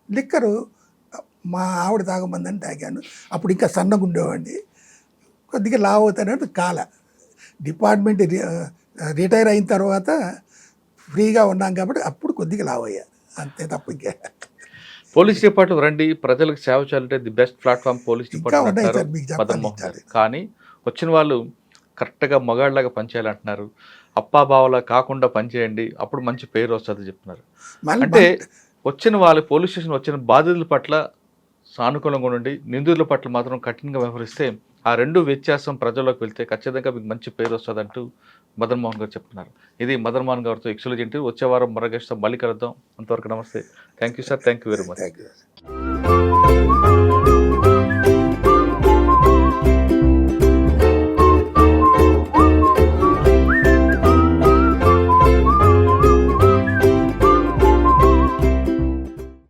లిక్కరు మా ఆవిడ తాగమందని తాగాను. అప్పుడు ఇంకా సన్నగా ఉండేవాడిని, కొద్దిగా లావు అవుతానంటే కాల. డిపార్ట్మెంట్ రిటైర్ అయిన తర్వాత ఫ్రీగా ఉన్నాం కాబట్టి అప్పుడు కొద్దిగా లావు అయ్యా, అంతే తప్ప ఇంకా. పోలీస్ డిపార్ట్మెంట్ రండి, ప్రజలకు సేవ చేయాలంటే ది బెస్ట్ ప్లాట్ఫామ్ పోలీస్ ఇంకా డిపార్ట్మెంట్ ఉన్నాయి అంటారు సార్, మీకు మదన్ చెప్పాలి మోహన్ గారు. కానీ వచ్చిన వాళ్ళు కరెక్ట్గా మగాళ్ళలాగా పనిచేయాలంటున్నారు. అప్పాబావలా కాకుండా పనిచేయండి, అప్పుడు మంచి పేరు వస్తుంది చెప్తున్నారు. అంటే వచ్చిన వాళ్ళు పోలీస్ స్టేషన్ వచ్చిన బాధితుల పట్ల సానుకూలంగా ఉండండి, నిందితుల పట్ల మాత్రం కఠినంగా వ్యవహరిస్తే ఆ రెండు వ్యత్యాసం ప్రజల్లోకి వెళ్తే ఖచ్చితంగా మీకు మంచి పేరు వస్తుంది అంటూ మదన్ మోహన్ గారు చెప్తున్నారు. ఇది మదన్ మోహన్ గారితో ఎక్స్క్లూజివ్ ఇంటర్వ్యూ. వచ్చే వారం మరొక మళ్ళీ కలుద్దాం. అంతవరకు నమస్తే. Thank you sir, thank you very much. Thank you.